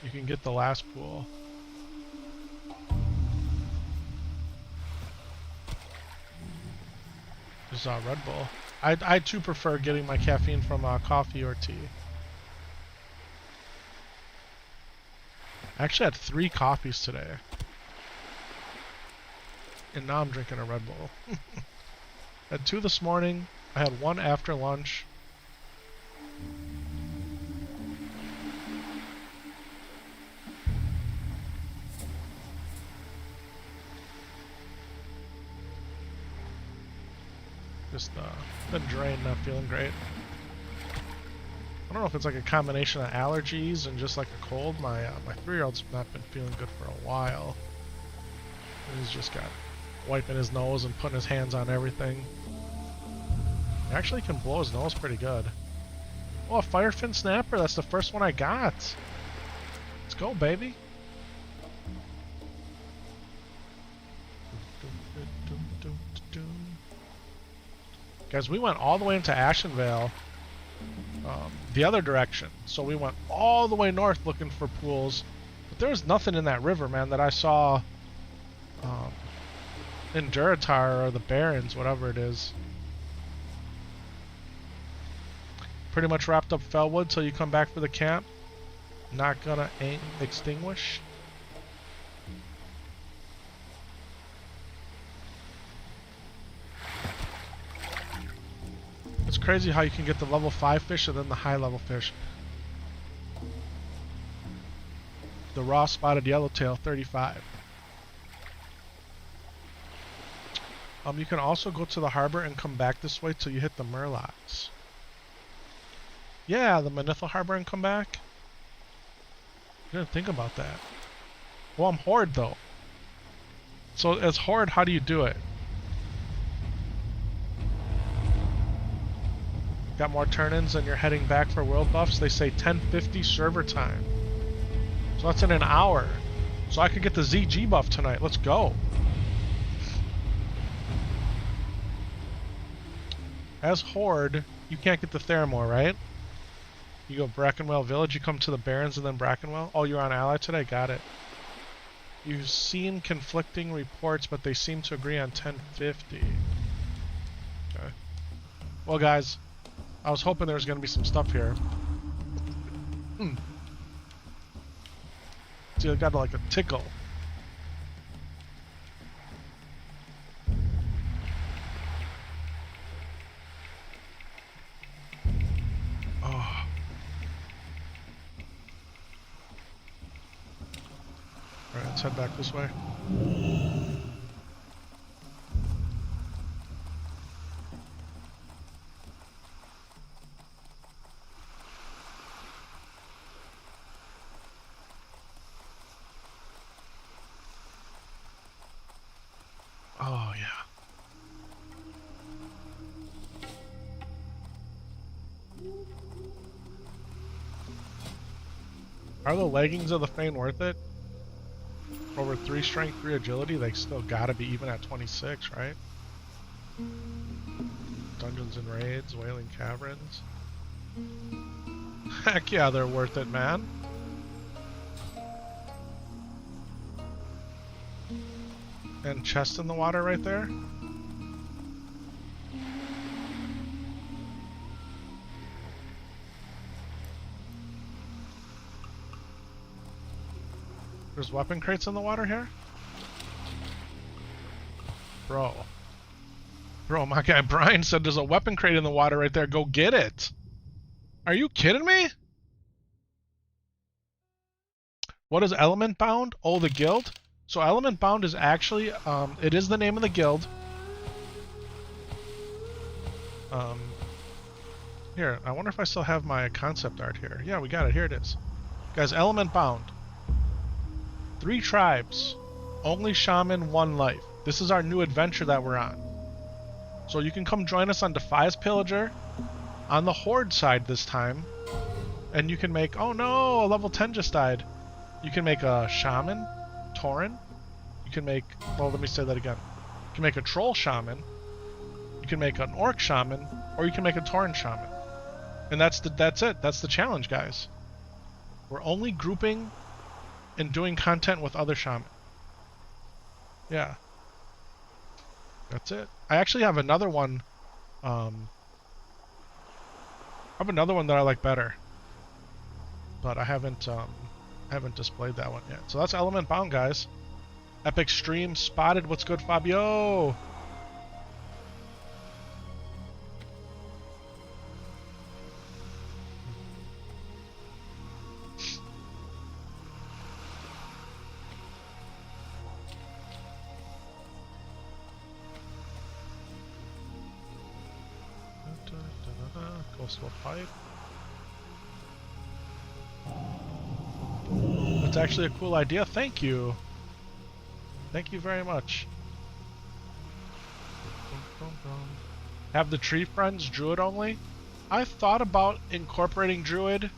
you can get the last pool. Is Red Bull. I too prefer getting my caffeine from coffee or tea. I actually had 3 coffees today. And now I'm drinking a Red Bull. I had 2 this morning. I had 1 after lunch. Just been drained, not feeling great. I don't know if it's like a combination of allergies and just like a cold. My 3-year-old's not been feeling good for a while. He's just got wiping his nose and putting his hands on everything. He actually can blow his nose pretty good. Oh, a Firefin Snapper. That's the first one I got. Let's go, baby. Guys, we went all the way into Ashenvale, the other direction. So we went all the way north looking for pools. But there was nothing in that river, man, that I saw in Duratar or the Barrens, whatever it is. Pretty much wrapped up Fellwood till you come back for the camp. Not gonna extinguish. It's crazy how you can get the level 5 fish and then the high level fish. The raw spotted yellowtail, 35. You can also go to the harbor and come back this way till you hit the Murlocs. Yeah, the Manithal Harbor and come back. I didn't think about that. Well, I'm Horde though. So as Horde, how do you do it? Got more turn-ins and you're heading back for world buffs. They say 10:50 server time. So that's in an hour. So I could get the ZG buff tonight. Let's go. As Horde, you can't get the Theramore, right? You go Brackenwell Village, you come to the Barrens and then Brackenwell. Oh, you're on Ally today? Got it. You've seen conflicting reports, but they seem to agree on 10:50. Okay. Well, guys, I was hoping there was going to be some stuff here. See, I got like a tickle. Oh. Alright, let's head back this way. Oh, yeah. Are the leggings of the Fane worth it? Over 3 strength, 3 agility, they still gotta be even at 26, right? Dungeons and Raids, Wailing Caverns. Heck yeah, they're worth it, man. And chest in the water right there. There's weapon crates in the water here? Bro. Bro, my guy Brian said there's a weapon crate in the water right there. Go get it. Are you kidding me? What is Element Bound? Oh, the guild? So Element Bound is actually, it is the name of the guild. Here, I wonder if I still have my concept art here. Yeah, we got it. Here it is. Guys, Element Bound. 3 tribes. Only Shaman, 1 life. This is our new adventure that we're on. So you can come join us on Defias Pillager. On the Horde side this time. And you can make... Oh no! A level 10 just died. You can make a Shaman. Tauren. You can make... Well, let me say that again. You can make a Troll Shaman. You can make an Orc Shaman. Or you can make a Tauren Shaman. And that's it. That's the challenge, guys. We're only grouping and doing content with other Shaman. Yeah. That's it. I actually have another one. I have another one that I like better. But I haven't displayed that one yet. So that's Element Bound, guys. Epic stream spotted. What's good, Fabio? Coastal pipe. That's actually a cool idea. Thank you. Thank you very much. Have the tree friends Druid only? I thought about incorporating Druid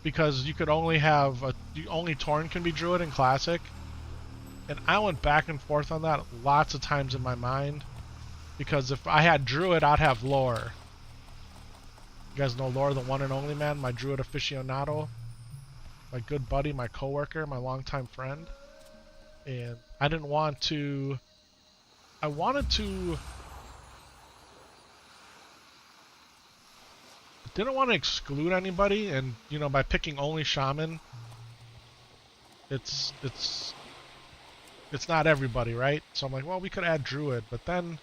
because you could only have only Tauren can be Druid in Classic, and I went back and forth on that lots of times in my mind because if I had Druid, I'd have Lore. You guys know Lore, the one and only man, my Druid aficionado, my good buddy, my coworker, my longtime friend. And I didn't want to... I didn't want to exclude anybody, and, you know, by picking only Shaman, it's not everybody, right? So I'm like, well, we could add Druid, but then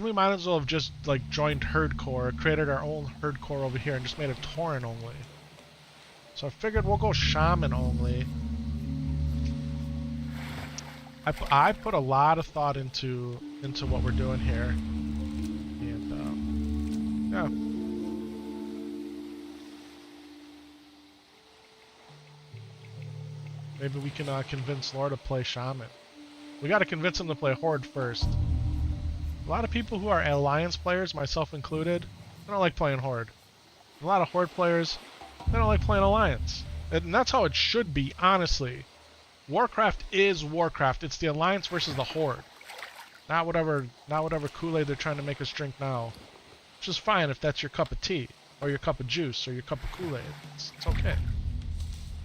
we might as well have just, like, joined HARDCORE, created our own HARDCORE over here, and just made it Tauren only. So I figured we'll go Shaman only. I put a lot of thought into what we're doing here, and yeah. Maybe we can convince Lore to play Shaman. We got to convince him to play Horde first. A lot of people who are Alliance players, myself included, they don't like playing Horde. A lot of Horde players, they don't like playing Alliance. And that's how it should be, honestly. Warcraft is Warcraft. It's the Alliance versus the Horde. Not whatever Kool-Aid they're trying to make us drink now. Which is fine if that's your cup of tea, or your cup of juice, or your cup of Kool-Aid. It's okay.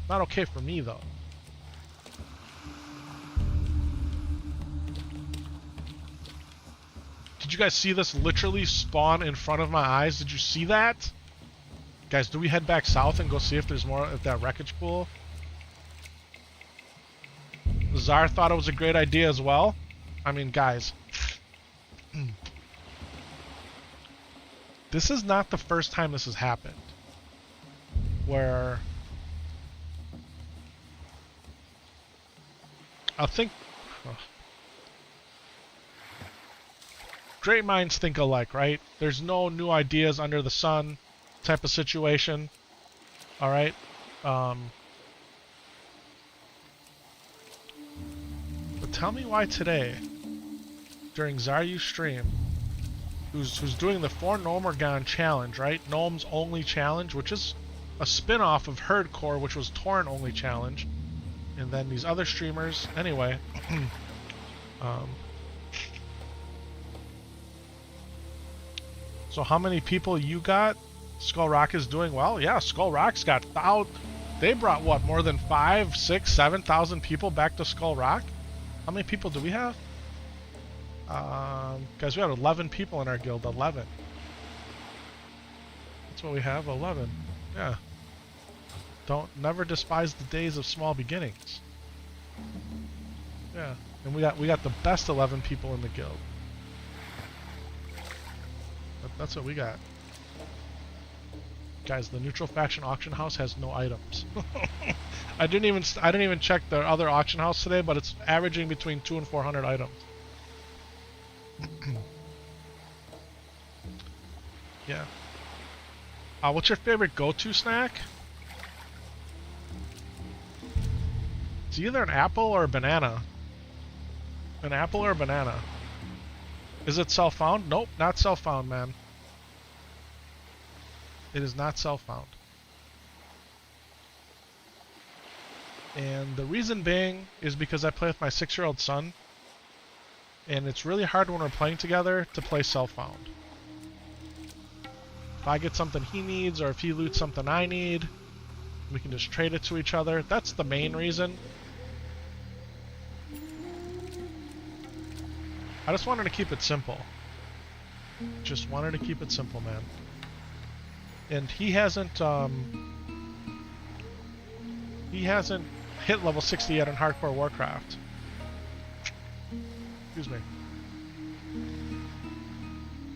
Not okay for me, though. Did you guys see this literally spawn in front of my eyes? Did you see that? Guys, do we head back south and go see if there's more of that wreckage pool? Czar thought it was a great idea as well. I mean, guys. This is not the first time this has happened. Where... I think... Great minds think alike, right? There's no new ideas under the sun type of situation. Alright? But tell me why today, during Zaryu's stream, who's doing the 4 Gnomergon challenge, right? Gnomes only challenge, which is a spin-off of HARDCORE, which was Tauren only challenge. And then these other streamers, anyway. So how many people you got? Skull Rock is doing well. Yeah, Skull Rock's got they brought what, more than 5, 6, 7,000 people back to Skull Rock? How many people do we have? Guys, we have 11 people in our guild. 11. That's what we have. 11. Yeah. Never despise the days of small beginnings. Yeah, and we got the best 11 people in the guild. That's what we got. Guys, the neutral faction auction house has no items. I didn't even check the other auction house today, but it's averaging between 200 and 400 items. Yeah. What's your favorite go-to snack? It's either an apple or a banana. An apple or a banana. Is it self-found? Nope, not self-found, man. It is not self-found. And the reason being is because I play with my 6-year-old son, and it's really hard when we're playing together to play self-found. If I get something he needs, or if he loots something I need, we can just trade it to each other. That's the main reason. I just wanted to keep it simple. Just wanted to keep it simple, man. And he hasn't hit level 60 yet in Hardcore Warcraft. Excuse me.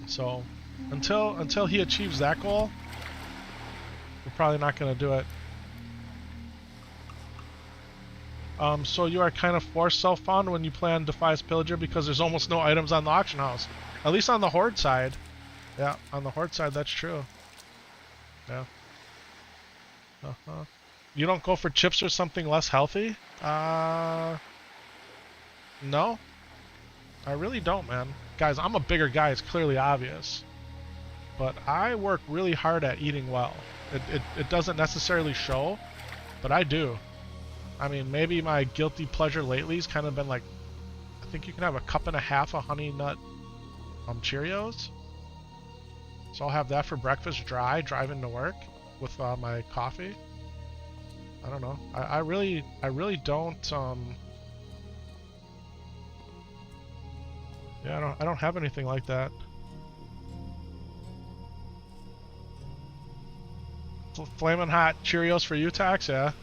So, until he achieves that goal, we're probably not going to do it. So you are kind of forced self-found when you play on Defias Pillager because there's almost no items on the auction house. At least on the Horde side. Yeah, on the Horde side, that's true. Yeah. You don't go for chips or something less healthy? No. I really don't, man. Guys, I'm a bigger guy, it's clearly obvious. But I work really hard at eating well. It doesn't necessarily show, but I do. I mean, maybe my guilty pleasure lately has kind of been like, I think you can have a cup and a half of Honey Nut Cheerios. So I'll have that for breakfast dry, driving to work with my coffee. I don't know. I really don't. Yeah, I don't have anything like that. Flamin' hot Cheerios for you, Tax, yeah.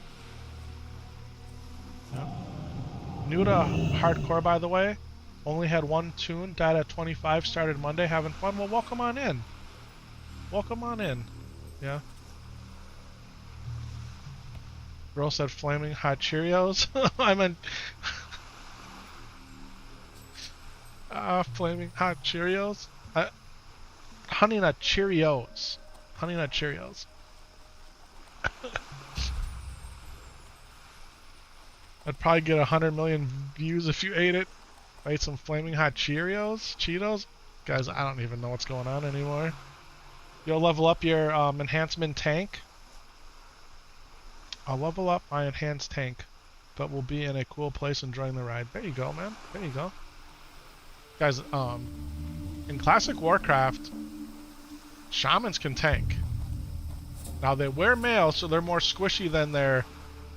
New to hardcore, by the way. Only had one tune, died at 25, started Monday, having fun. Well, welcome on in. Welcome on in. Yeah. Girl said flaming hot Cheerios. I meant flaming hot Cheerios. Honey Nut Cheerios. Honey Nut Cheerios. I'd probably get 100 million views if you ate it. I ate some flaming hot Cheetos. Guys, I don't even know what's going on anymore. You'll level up your enhancement tank. I'll level up my enhanced tank, but we'll be in a cool place enjoying the ride. There you go, man. There you go. Guys, in Classic Warcraft, Shamans can tank. Now, they wear mail, so they're more squishy than their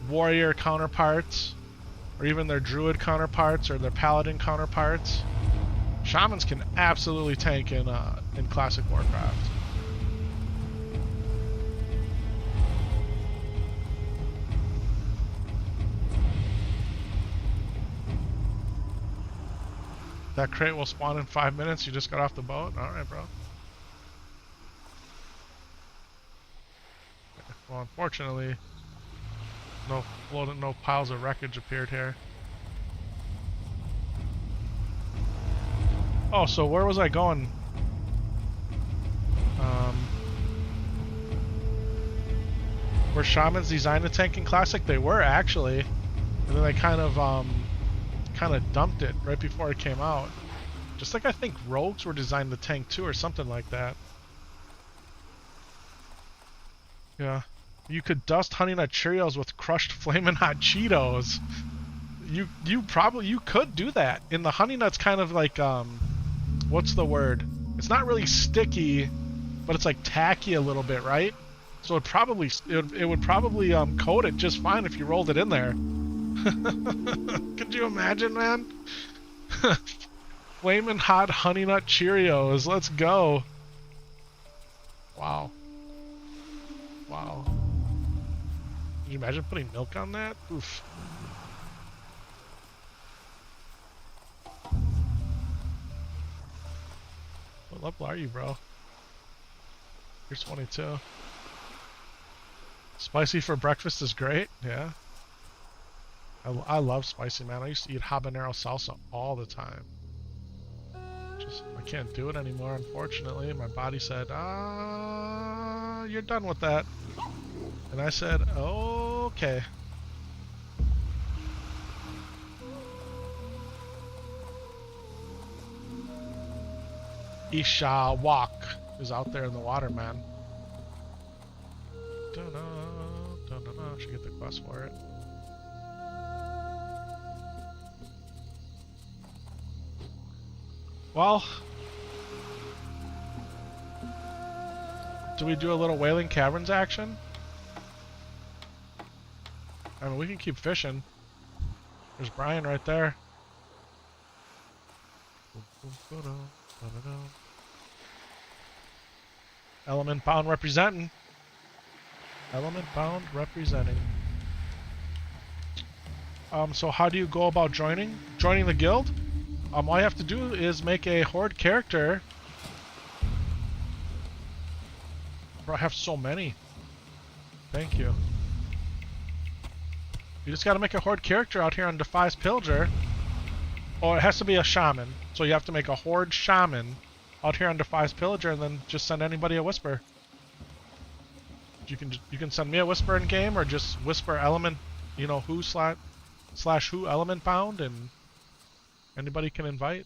warrior counterparts, or even their druid counterparts, or their paladin counterparts. Shamans can absolutely tank in Classic Warcraft. That crate will spawn in 5 minutes. You just got off the boat? Alright, bro. Well, unfortunately, no piles of wreckage appeared here. Oh, so where was I going? Were Shamans designed to tank in Classic? They were, actually. And then they kind of dumped it right before it came out. Just like I think Rogues were designed to tank too, or something like that. Yeah. You could dust Honey Nut Cheerios with crushed Flamin' Hot Cheetos. You could do that. And the Honey Nut's kind of like, what's the word? It's not really sticky, but it's like tacky a little bit, right? So it would probably coat it just fine if you rolled it in there. Could you imagine, man? Flamin' hot Honey Nut Cheerios. Let's go. Wow. Wow. Can you imagine putting milk on that? Oof. What level are you, bro? You're 22. Spicy for breakfast is great, yeah. I love spicy, man. I used to eat habanero salsa all the time. Just, I can't do it anymore, unfortunately. My body said, you're done with that. And I said, okay. Isha Walk is out there in the water, man. I should get the quest for it. Well, do we do a little Wailing Caverns action? I mean, we can keep fishing. There's Brian right there. Element bound representing. Element bound representing. So how do you go about joining the guild? All you have to do is make a horde character. Bro, I have so many. Thank you. You just gotta make a horde character out here on Defias Pillager. Oh, it has to be a shaman. So you have to make a horde shaman out here on Defias Pillager and then just send anybody a whisper. You can send me a whisper in game or just whisper element, you know, who slash who element bound, and anybody can invite.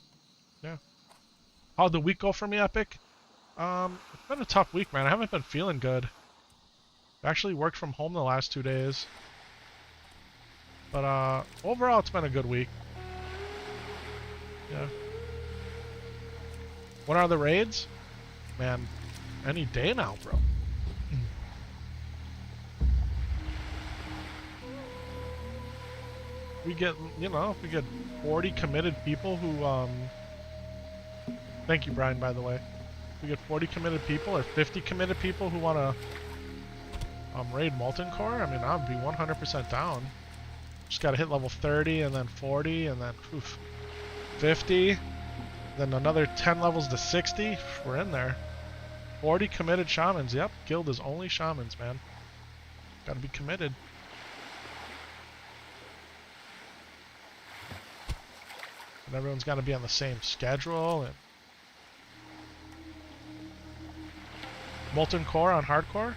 Yeah. How'd the week go for me, Epic? It's been a tough week, man. I haven't been feeling good. I actually worked from home the last 2 days. But overall it's been a good week. Yeah. What are the raids? Man, any day now, bro. We get, you know, if we get 40 committed people who, thank you, Brian, by the way. If we get 40 committed people or 50 committed people who want to raid Molten Core, I mean, I'd be 100% down. Just gotta hit level 30 and then 40 and then 50. Then another 10 levels to 60. We're in there. 40 committed shamans. Yep, guild is only shamans, man. Gotta be committed. And everyone's got to be on the same schedule. And Molten Core on hardcore.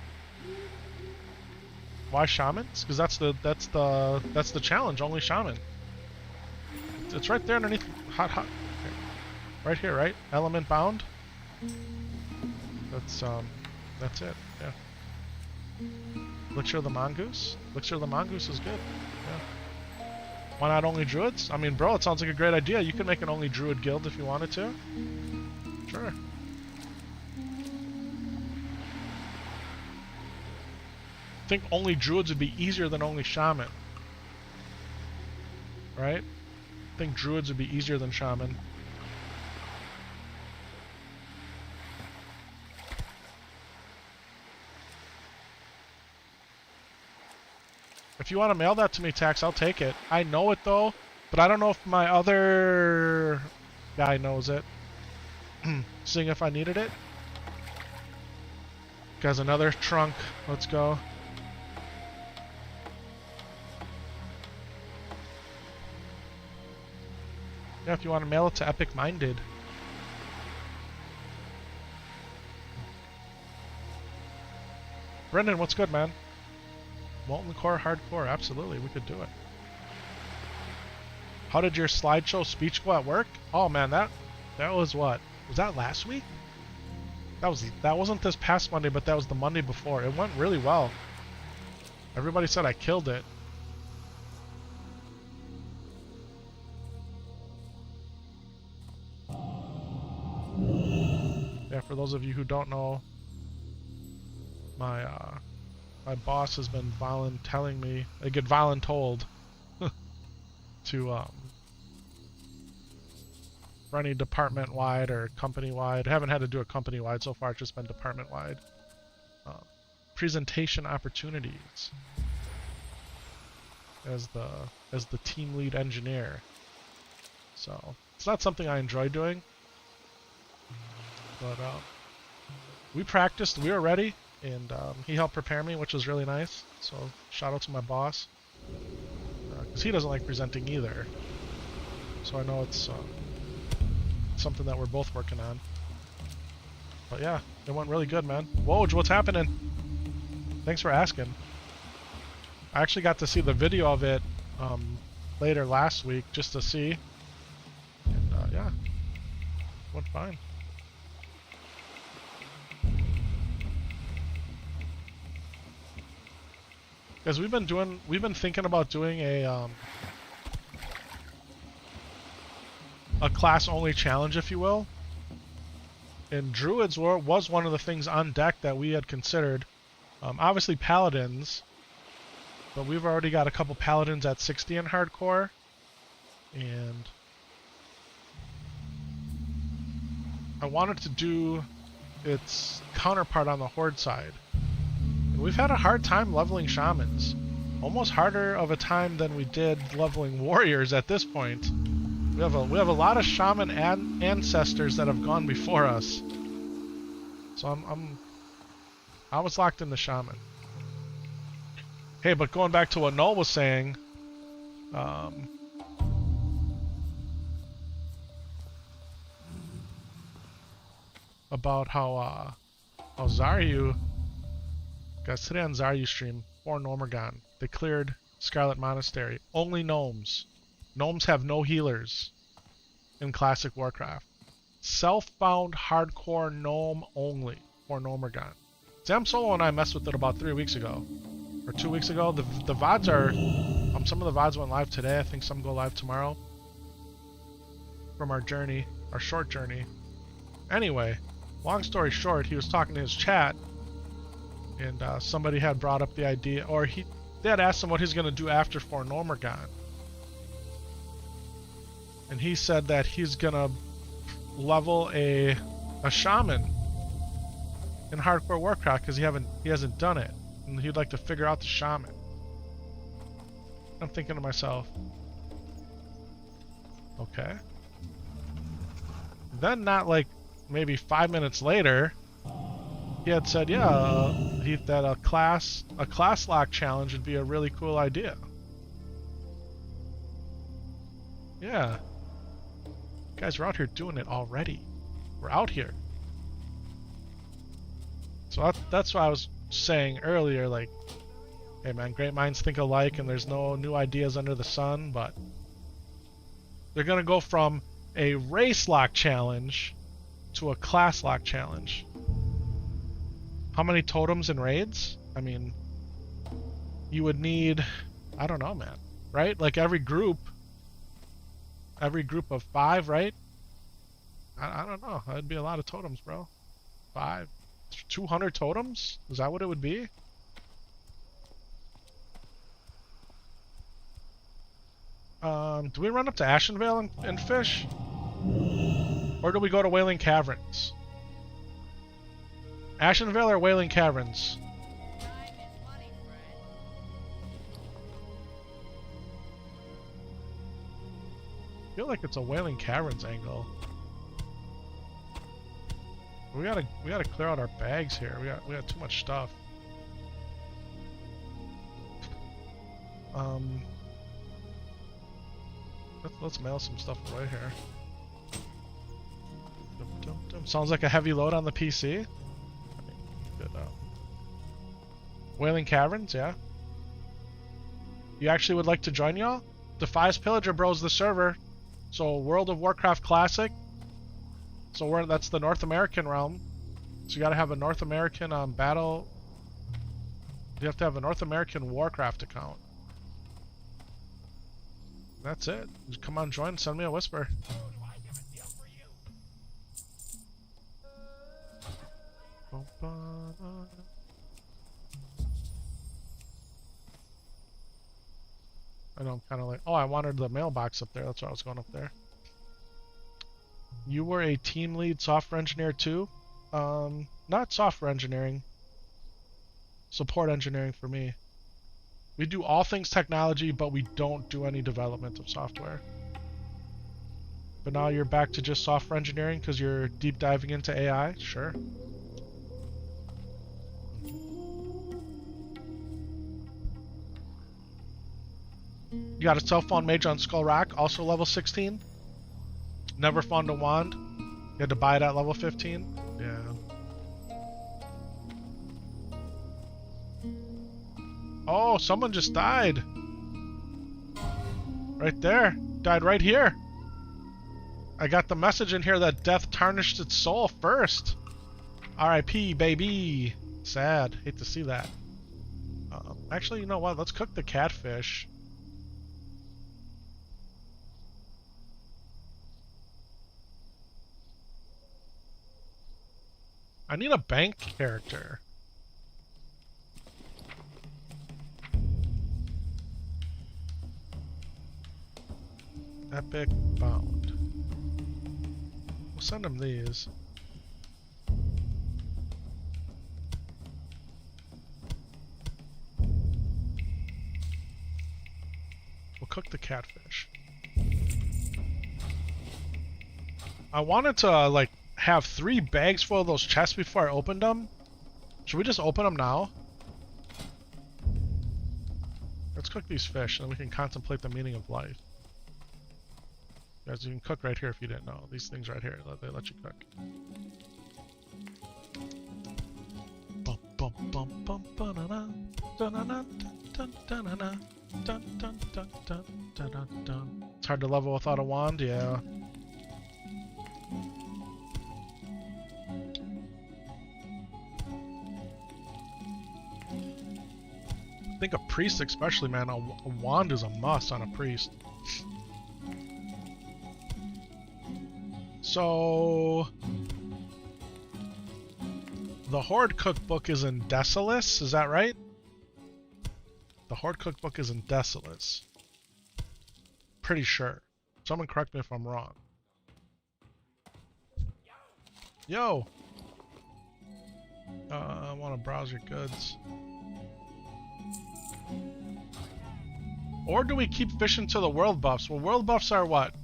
Why shamans? Because that's the challenge. Only shaman. It's right there underneath. Hot. Right here, right? Element bound. That's it. Yeah. Elixir of the Mongoose. Elixir of the Mongoose is good. Yeah. Why not only druids? I mean, bro, it sounds like a great idea. You could make an only druid guild if you wanted to. Sure. I think only druids would be easier than only shaman. Right? I think druids would be easier than shaman. If you want to mail that to me, Tax, I'll take it. I know it though, but I don't know if my other guy knows it. Seeing if I needed it. Guys, another trunk. Let's go. Yeah, if you want to mail it to Epic Minded. Brendan, what's good, man? Molten Core hardcore, absolutely, we could do it. How did your slideshow speech go at work? Oh man, that was what? Was that last week? That wasn't this past Monday, but that was the Monday before. It went really well. Everybody said I killed it. Yeah, for those of you who don't know, my boss has been telling me, I get voluntold to for any department-wide or company-wide. I haven't had to do a company-wide so far, it's just been department-wide. Presentation opportunities. as the team lead engineer. So it's not something I enjoy doing, but we practiced, we were ready, and he helped prepare me, which was really nice. So shout out to my boss, because he doesn't like presenting either. So I know it's something that we're both working on. But yeah, it went really good, man. Woj, what's happening? Thanks for asking. I actually got to see the video of it later last week just to see. And yeah, went fine. Because we've been thinking about doing a class-only challenge, if you will. And Druids was one of the things on deck that we had considered. Obviously Paladins, but we've already got a couple Paladins at 60 in hardcore, and I wanted to do its counterpart on the Horde side. And we've had a hard time leveling Shamans. Almost harder of a time than we did leveling Warriors at this point. We have a lot of Shaman ancestors that have gone before us. So I was locked in the Shaman. Hey, but going back to what Noel was saying, about how Zaryu, guys, today on Zaryu stream, or Normergon, they cleared Scarlet Monastery. Only gnomes. Gnomes have no healers in Classic Warcraft. Self-found hardcore gnome only for Normergon. Sam Solo and I messed with it about 3 weeks ago. Or 2 weeks ago. The VODs are... some of the VODs went live today. I think some go live tomorrow. From our journey. Our short journey. Anyway, long story short, he was talking to his chat. And somebody had brought up the idea... Or they had asked him what he's going to do after for Normergon. And he said that he's gonna level a shaman in hardcore Warcraft because he hasn't done it, and he'd like to figure out the shaman. I'm thinking to myself, okay. Then not like maybe 5 minutes later, he had said, yeah, that a class lock challenge would be a really cool idea. Yeah. Guys, we're out here doing it already. We're out here. So that's why I was saying earlier, like, hey man, great minds think alike and there's no new ideas under the sun, but they're gonna go from a race lock challenge to a class lock challenge. How many totems and raids? I mean, you would need, I don't know, man, right? Like every group of 5, right? I don't know. That'd be a lot of totems, bro. 200 totems? Is that what it would be? Do we run up to Ashenvale and fish? Or do we go to Wailing Caverns? Ashenvale or Wailing Caverns? I feel like it's a Wailing Caverns angle. We gotta clear out our bags here. We got too much stuff. Let's mail some stuff away here. Sounds like a heavy load on the PC. Good. Wailing Caverns, yeah. You actually would like to join y'all? Defias Pillager bros the server. So World of Warcraft Classic. So that's the North American realm. So you gotta have a North American battle. You have to have a North American Warcraft account. That's it. Just come on, join. Send me a whisper. I know I'm kind of like, oh, I wanted the mailbox up there. That's why I was going up there. You were a team lead software engineer too? Not software engineering. Support engineering for me. We do all things technology, but we don't do any development of software. But now you're back to just software engineering because you're deep diving into AI? Sure. You got a cell phone mage on Skull Rock, also level 16. Never found a wand. You had to buy it at level 15. Yeah. Oh, someone just died. Right there. Died right here. I got the message in here that death tarnished its soul first. R.I.P. baby. Sad. Hate to see that. Actually, you know what? Let's cook the catfish. I need a bank character. Epic bound. We'll send him these. We'll cook the catfish. I wanted to, like, have 3 bags full of those chests before I opened them. Should we just open them now? Let's cook these fish, and then we can contemplate the meaning of life. Guys, you can cook right here if you didn't know. These things right here, they let you cook. Bum, bum, bum, bum, ba-na-na, da-na-na, dun, dun-na-na, dun, dun, dun, dun, dun, dun, dun. It's hard to level without a wand, yeah. I think a priest especially, man, a wand is a must on a priest. So the Horde cookbook is in Desolus, is that right? The Horde cookbook is in Desolus. Pretty sure. Someone correct me if I'm wrong. Yo! I want to browse your goods. Or do we keep fishing to the world buffs? Well, world buffs are what?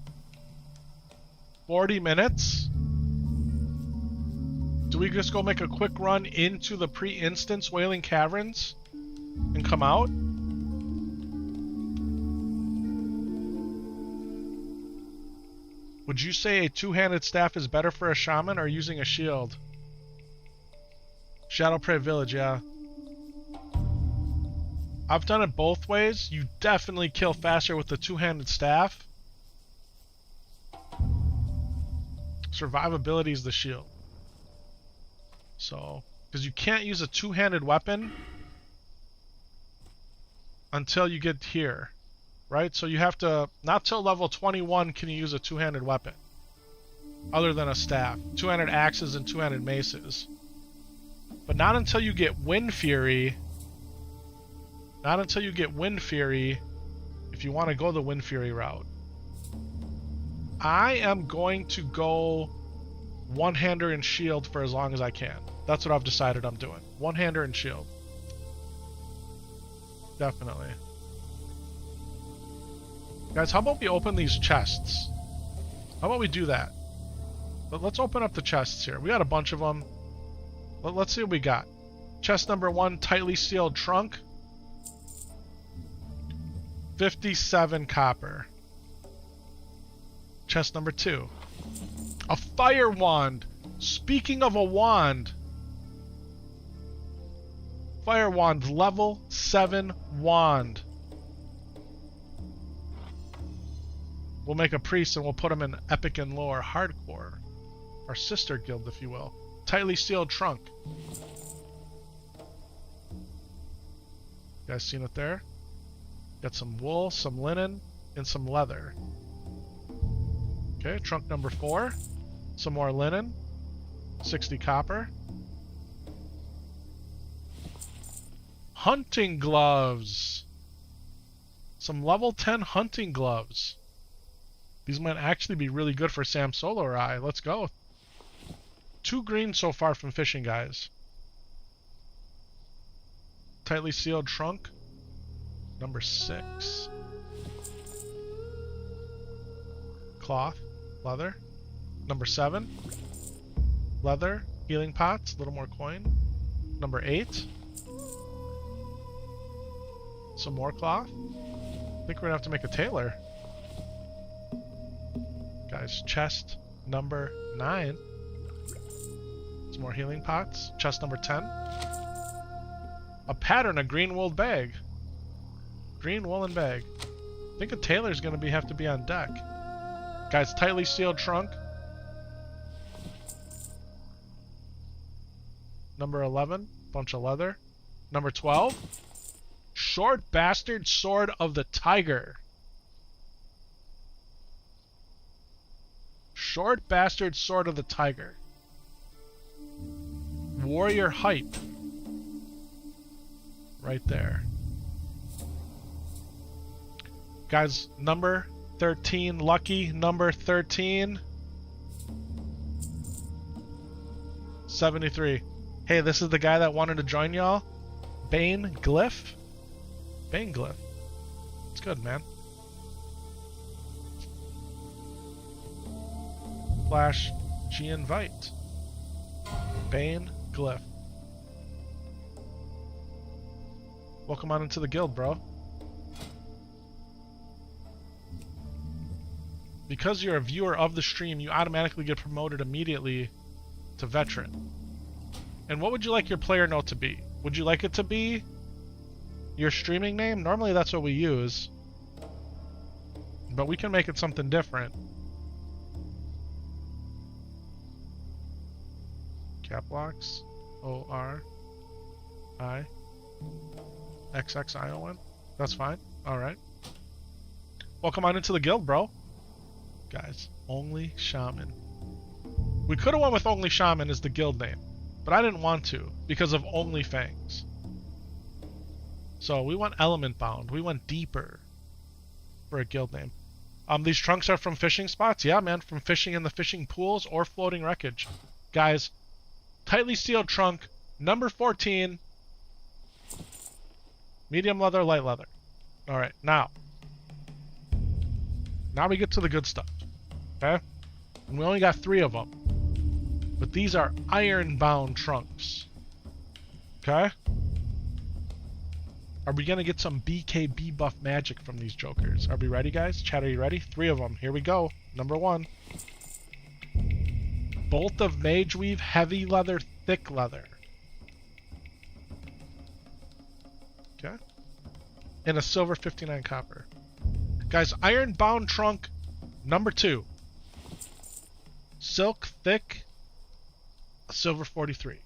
40 minutes? Do we just go make a quick run into the pre-instance Wailing Caverns and come out? Would you say a two-handed staff is better for a shaman or using a shield? Shadowprey Village, yeah. I've done it both ways. You definitely kill faster with the two-handed staff. Survivability is the shield. So, because you can't use a two-handed weapon until you get here, right? So you have to, not till level 21 can you use a two-handed weapon, other than a staff. Two-handed axes and two-handed maces. But not until you get Wind Fury. Not until you get Wind Fury, if you want to go the Wind Fury route. I am going to go one-hander and shield for as long as I can. That's what I've decided I'm doing. One-hander and shield. Definitely. Guys, how about we open these chests? How about we do that? But let's open up the chests here. We got a bunch of them. Let's see what we got. Chest number 1, tightly sealed trunk. 57 copper. Chest number 2. A fire wand. Speaking of a wand. Fire wand, level 7 wand. We'll make a priest and we'll put him in epic and lore hardcore. Our sister guild, if you will. Tightly sealed trunk. You guys seen it there? Got some wool, some linen, and some leather. Okay, trunk number 4. Some more linen. 60 copper. Hunting gloves. Some level 10 hunting gloves. These might actually be really good for Sam Solo or I. Let's go. 2 green so far from fishing, guys. Tightly sealed trunk. Number 6. Cloth, leather. Number 7. Leather, healing pots, a little more coin. Number 8. Some more cloth. I think we're gonna have to make a tailor. Guys, chest number 9. Some more healing pots. Chest number 10. A pattern, a green wool bag. Green woolen bag. I think a tailor's gonna have to be on deck. Guys, tightly sealed trunk. Number 11, bunch of leather. Number 12, short bastard sword of the tiger. Short bastard sword of the tiger. Warrior hype. Right there. Guys, number 13, lucky number 13. 73. Hey, this is the guy that wanted to join y'all. Bane Glyph. Bane Glyph. It's good, man. Flash G invite. Bane Glyph. Welcome on into the guild, bro. Because you're a viewer of the stream, you automatically get promoted immediately to veteran. And what would you like your player note to be? Would you like it to be your streaming name? Normally that's what we use. But we can make it something different. Cap locks. ORIXXION. That's fine. Alright. Welcome on into the guild, bro. Guys, only Shaman. We could have went with only Shaman as the guild name. But I didn't want to, because of Only Fangs. So we went element bound. We went deeper for a guild name. These trunks are from fishing spots? Yeah, man, from fishing in the fishing pools or floating wreckage. Guys, tightly sealed trunk, number 14. Medium leather, light leather. Alright, now we get to the good stuff. Okay? And we only got 3 of them. But these are iron-bound trunks. Okay? Are we gonna get some BKB buff magic from these jokers? Are we ready, guys? Chat, are you ready? 3 of them. Here we go. Number 1. Bolt of Mage Weave, heavy leather, thick leather. Okay? And a silver 59 copper. Guys, iron-bound trunk, number 2. Silk, thick, silver 43.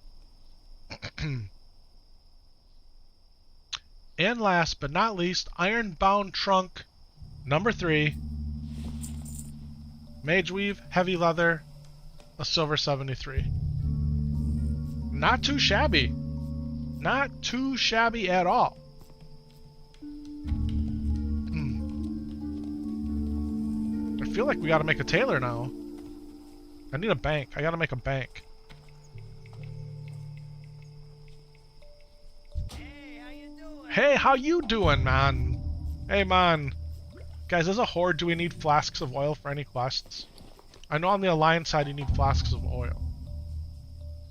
And last but not least, iron-bound trunk, number 3. Mage Weave, heavy leather, a silver 73. Not too shabby. Not too shabby at all. I feel like we gotta make a tailor now. I need a bank. I gotta make a bank. Hey, how you doing, man? Hey, man. Guys, as a horde, do we need flasks of oil for any quests? I know on the alliance side you need flasks of oil.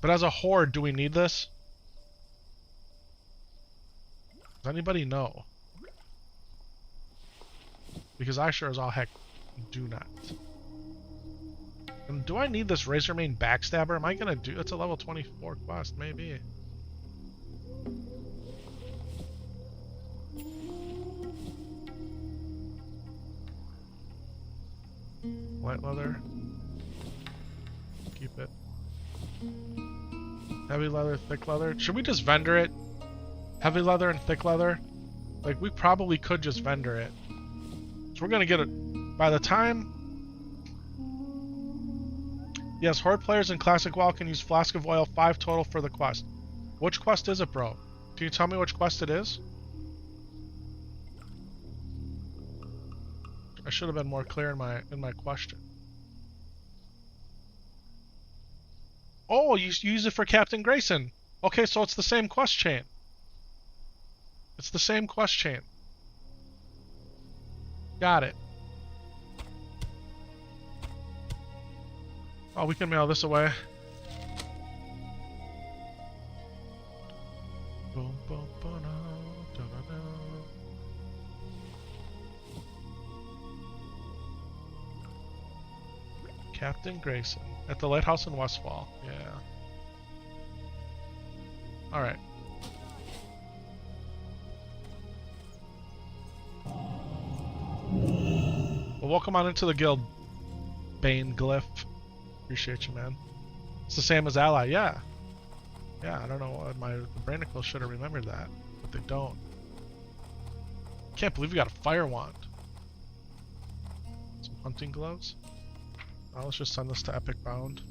But as a horde, do we need this? Does anybody know? Because I sure as all heck do not. And do I need this Razormane Backstabber? Am I gonna do... It's a level 24 quest, maybe. Light leather. Keep it. Heavy leather, thick leather. Should we just vendor it? Heavy leather and thick leather? Like, we probably could just vendor it. So we're gonna get it by the time... Yes, horde players in Classic WoW can use Flask of Oil 5 total for the quest. Which quest is it, bro? Can you tell me which quest it is? I should have been more clear in my question. Oh, you use it for Captain Grayson. Okay, so it's the same quest chain. It's the same quest chain. Got it. Oh, we can mail this away. Boom, boom, boom, da, da, da. Captain Grayson at the lighthouse in Westfall. Yeah. All right. Well, welcome on into the guild, Bane Glyph. Appreciate you, man. It's the same as Ally, yeah. Yeah, I don't know. The Brandicle should have remembered that, but they don't. Can't believe we got a fire wand. Some hunting gloves. Let's just send this to Epic Bound.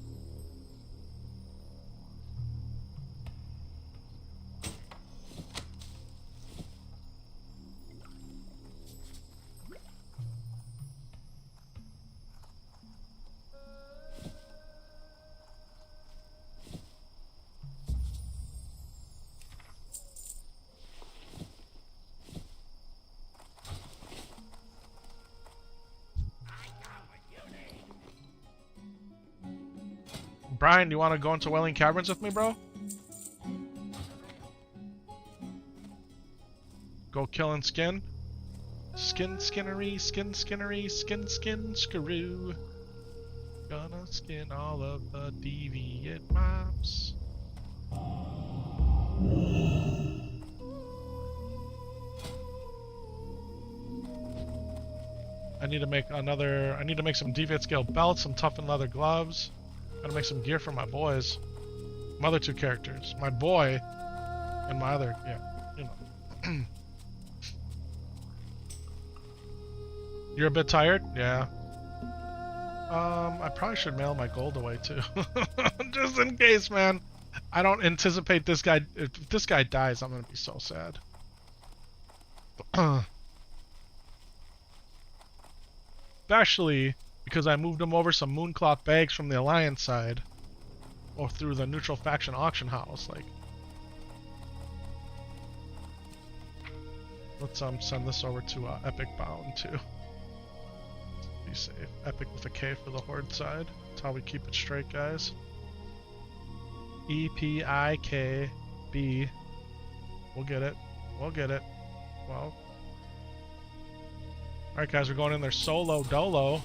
Brian, you want to go into Wailing Caverns with me, bro? Go kill and skin? Skin skinnery, skin skinnery, skin skin screw. Gonna skin all of the deviant mobs. I need to make some deviant scale belts, some toughened leather gloves. Gotta make some gear for my boys. My other two characters. My boy and my other, yeah, you know. You're a bit tired? Yeah. I probably should mail my gold away too. Just in case, man. I don't anticipate this guy. If this guy dies, I'm gonna be so sad. Especially because I moved him over some Mooncloth bags from the Alliance side. Or through the neutral faction auction house, like. Let's send this over to Epic Bound too. Be safe. Epic with a K for the Horde side. That's how we keep it straight, guys. EPIKB. We'll get it. We'll get it. Well. Alright guys, we're going in there solo dolo.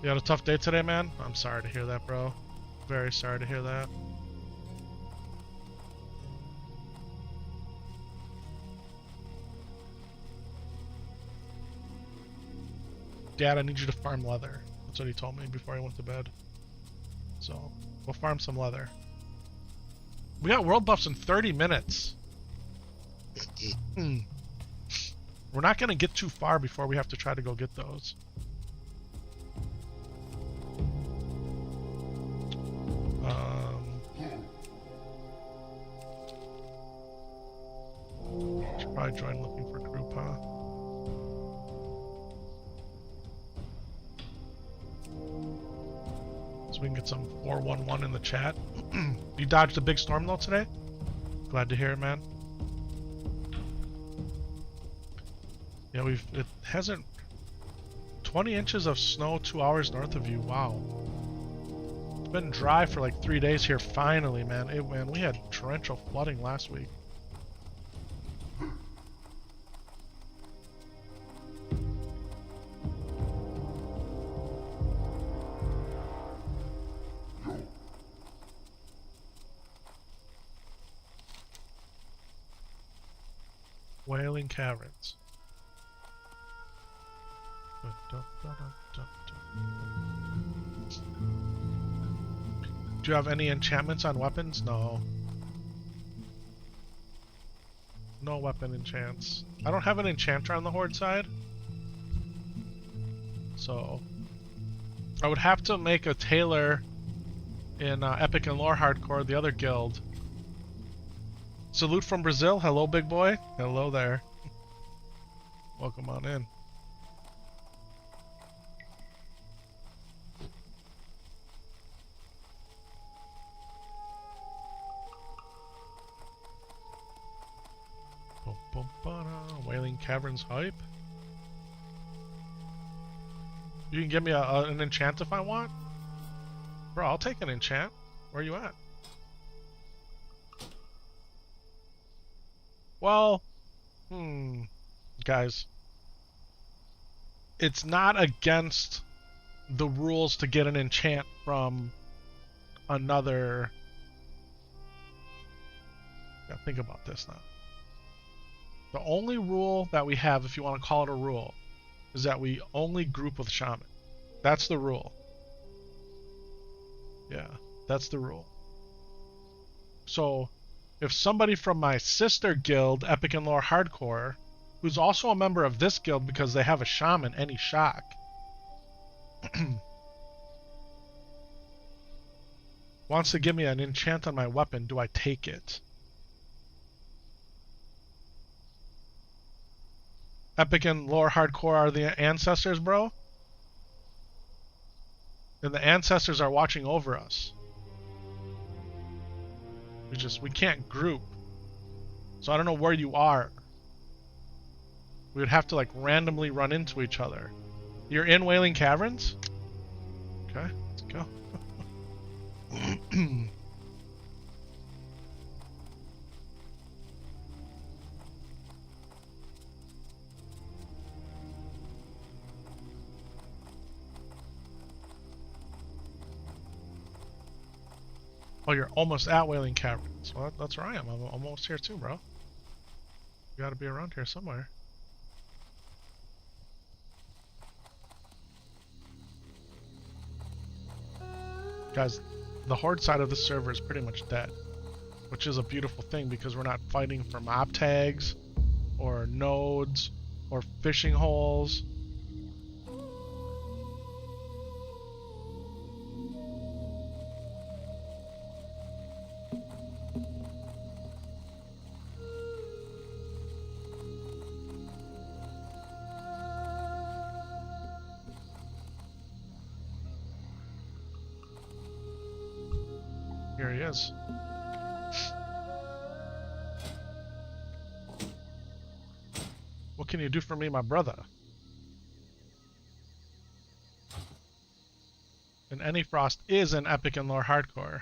You had a tough day today, man? I'm sorry to hear that, bro. Very sorry to hear that. Dad, I need you to farm leather. That's what he told me before I went to bed. So, we'll farm some leather. We got world buffs in 30 minutes. We're not going to get too far before we have to try to go get those. Should probably join looking for group, huh? So we can get some 411 in the chat. You dodged a big storm though today? Glad to hear it, man. Yeah, it hasn't 20 inches of snow 2 hours north of you. Wow. It's been dry for like 3 days here finally, man. Man, we had torrential flooding last week. Wailing Caverns. Do you have any enchantments on weapons? No. No weapon enchants. I don't have an enchanter on the Horde side. So I would have to make a tailor in Epic and Lore Hardcore, the other guild. Salute from Brazil. Hello, big boy. Hello there. Welcome on in. Wailing Caverns hype. You can give me an enchant if I want? Bro, I'll take an enchant. Where you at? Well, guys. It's not against the rules to get an enchant from another... Gotta think about this now. The only rule that we have, if you want to call it a rule, is that we only group with Shaman. That's the rule. Yeah, that's the rule. So, if somebody from my sister guild, Epic and Lore Hardcore, who's also a member of this guild because they have a Shaman, any shock, wants to give me an enchant on my weapon, do I take it? Epic and Lore Hardcore are the ancestors, bro? And the ancestors are watching over us. We can't group. So I don't know where you are. We would have to like randomly run into each other. You're in Wailing Caverns? Okay, let's go. Oh, you're almost at Wailing Caverns. Well, that's where I am. I'm almost here too, bro. You gotta be around here somewhere. Guys, the Horde side of the server is pretty much dead. Which is a beautiful thing because we're not fighting for mob tags, or nodes, or fishing holes. Here he is. What can you do for me, my brother? And Any Frost is an Epic and Lore Hardcore.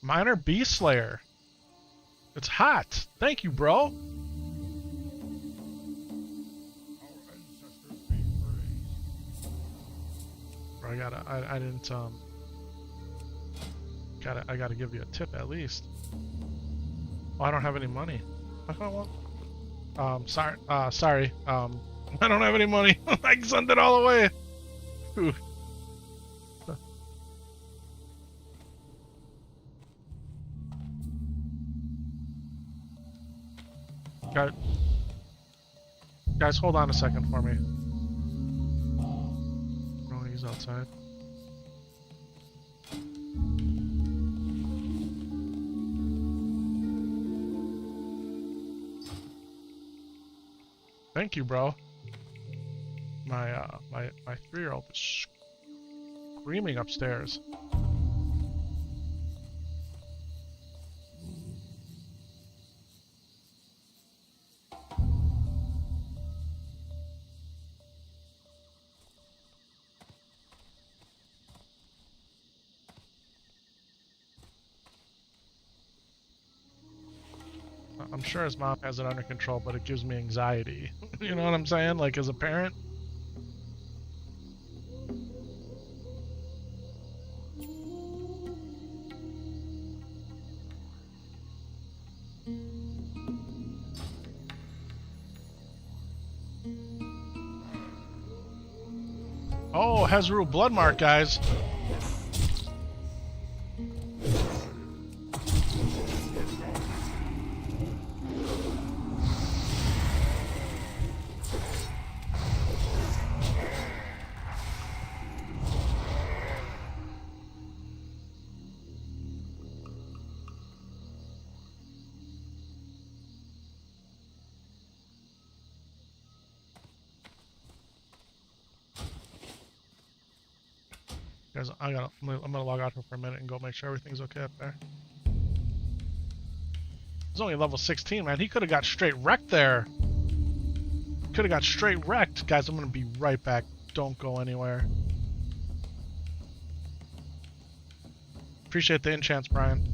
Minor Beast Slayer. It's hot. Thank you, bro. Bro, I didn't I gotta give you a tip at least. Oh, I don't have any money. Sorry. I don't have any money. I sent it all away. Ooh. Guys, hold on a second for me. No, he's outside. Thank you, bro. My 3-year-old is screaming upstairs. I'm sure his mom has it under control, but it gives me anxiety. You know what I'm saying? Like, as a parent. Oh, Hezru Bloodmark, guys. Guys, I'm gonna log out here for a minute and go make sure everything's okay up there. He's only level 16, man. He could have got straight wrecked there. Could have got straight wrecked. Guys, I'm going to be right back. Don't go anywhere. Appreciate the enchants, Brian.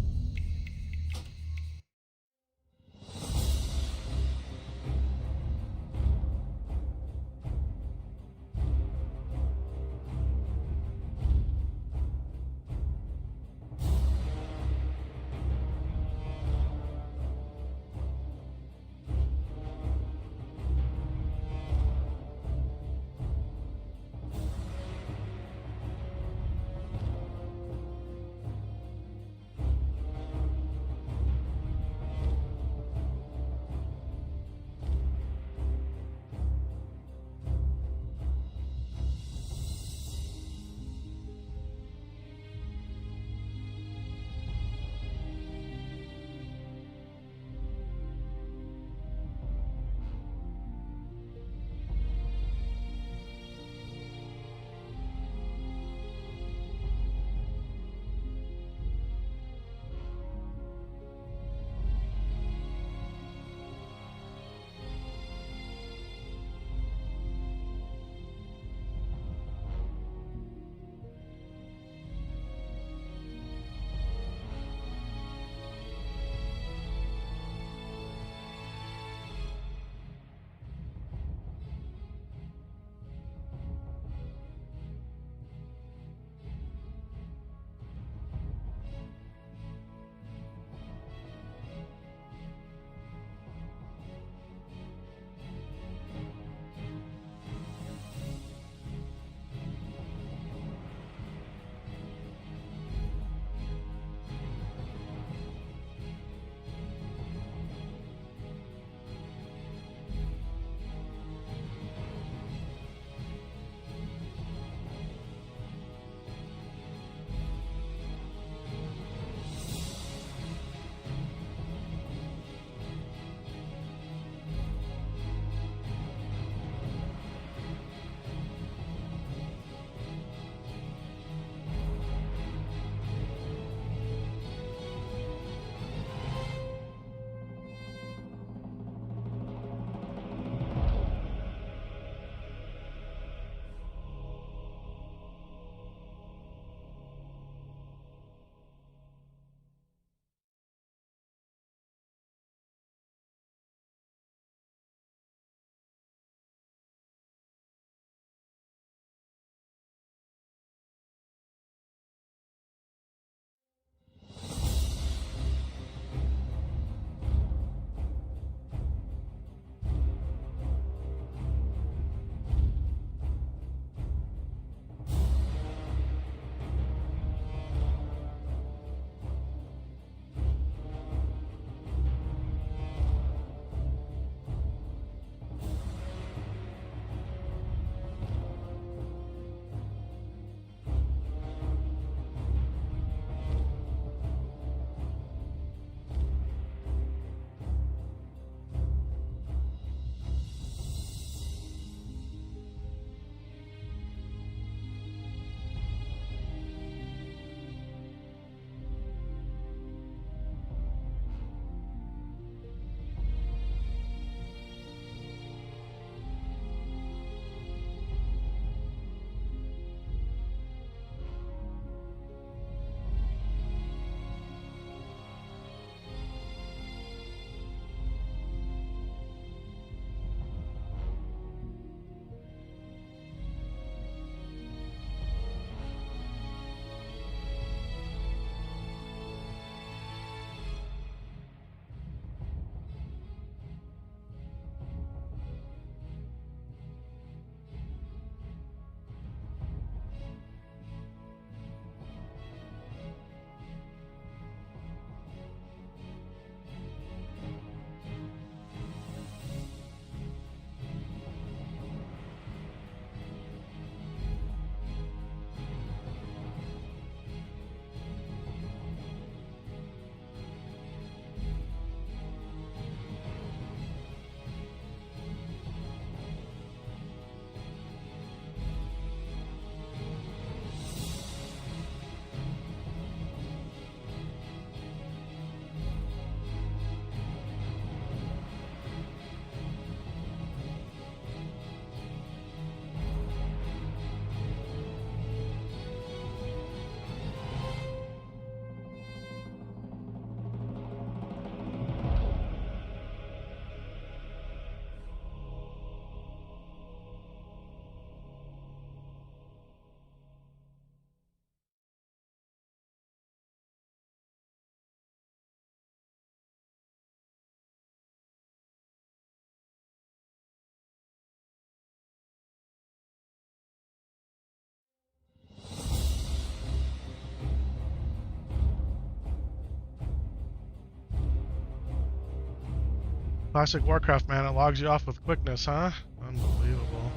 Classic Warcraft, man. It logs you off with quickness, huh? Unbelievable.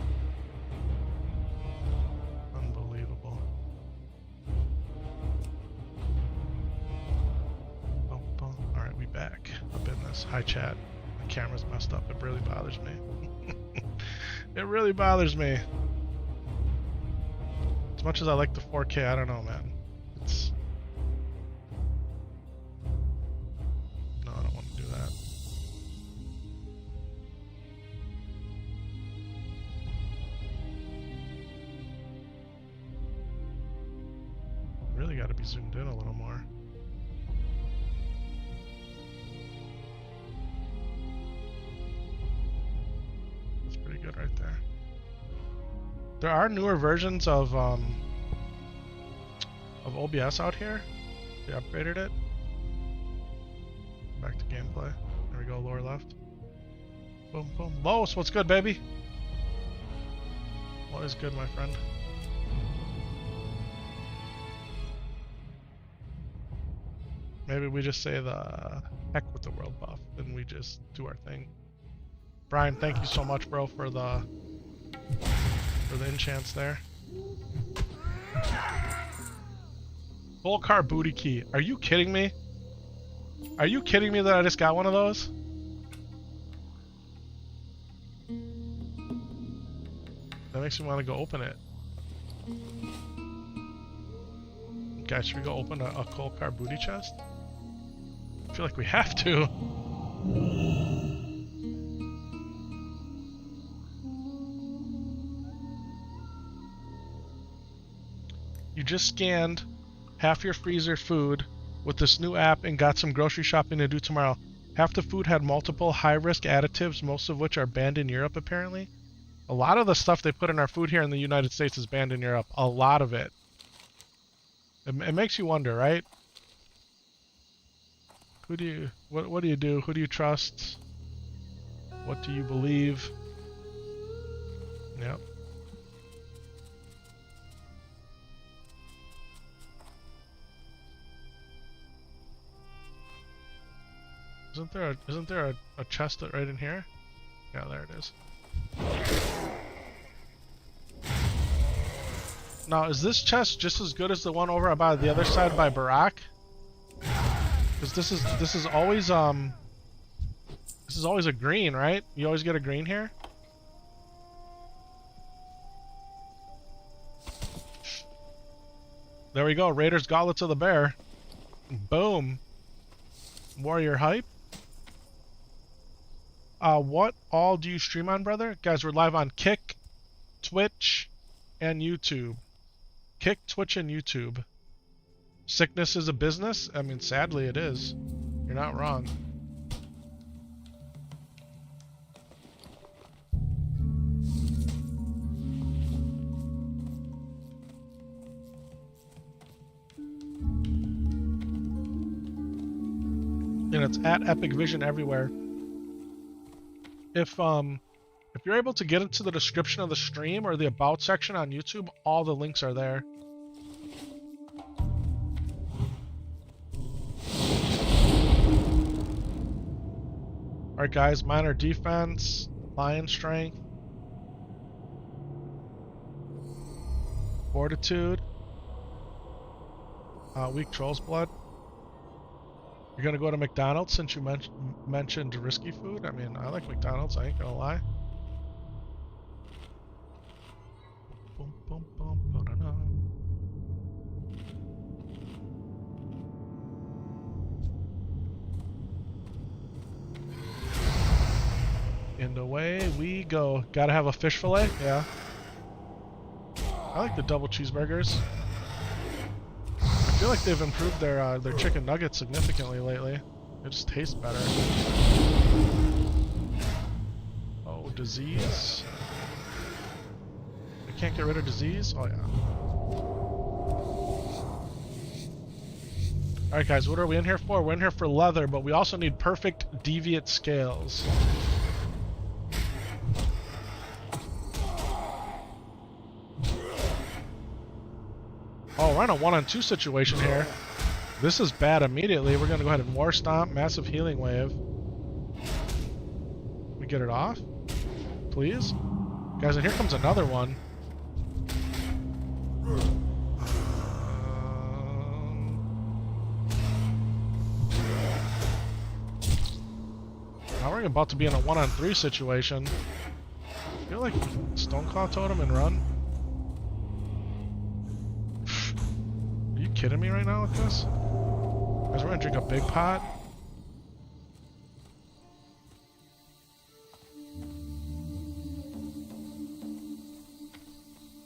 Unbelievable. Boom, boom. Alright, we back. Up in this. Hi, chat. My camera's messed up. It really bothers me. It really bothers me. As much as I like the 4K, I don't know, man. It's... No, I don't want to do that. Really got to be zoomed in a little more. That's pretty good right there. There are newer versions of OBS out here. They upgraded it. Back to gameplay. There we go, lower left. Boom, boom. Lois, what's good, baby? What is good, my friend? Maybe we just say the heck with the world buff and we just do our thing. Brian, thank you so much, bro, for the enchants there. Full car booty key. Are you kidding me? Are you kidding me that I just got one of those? That makes me want to go open it. Guys, should we go open a coal car booty chest? I feel like we have to. You just scanned half your freezer food with this new app and got some grocery shopping to do tomorrow. Half the food had multiple high-risk additives, most of which are banned in Europe, apparently. A lot of the stuff they put in our food here in the United States is banned in Europe. A lot of it. It makes you wonder, right? Who do you... What do you do? Who do you trust? What do you believe? Yep. Isn't there a chest right in here? Yeah, there it is. Now, is this chest just as good as the one over by the other side by Barack? Because this is always a green, right? You always get a green here. There we go, Raiders Gauntlets of the Bear. Boom. Warrior hype. What all do you stream on, brother? Guys, we're live on Kick, Twitch, and YouTube. Kick, Twitch, and YouTube. Sickness is a business? I mean, sadly it is. You're not wrong. And it's at Epic Vision everywhere. If you're able to get into the description of the stream or the about section on YouTube, all the links are there. Alright guys, minor defense, lion strength, fortitude, weak troll's blood. You're gonna go to McDonald's since you mentioned risky food? I mean, I like McDonald's, I ain't gonna lie. Boom, boom, boom, ba-da-da. And away we go. Gotta have a fish fillet? Yeah. I like the double cheeseburgers. I feel like they've improved their chicken nuggets significantly lately. They just taste better. Oh, disease. I can't get rid of disease? Oh yeah. Alright guys, what are we in here for? We're in here for leather, but we also need perfect deviate scales. Oh, we're in a 1-on-2 situation here. This is bad immediately. We're going to go ahead and War Stomp, Massive Healing Wave. we get it off? Please? Guys, and here comes another one. Now we're about to be in a 1-on-3 situation. I feel like Stoneclaw Totem and run. Are you kidding me right now with this? Guys, we're gonna drink a big pot.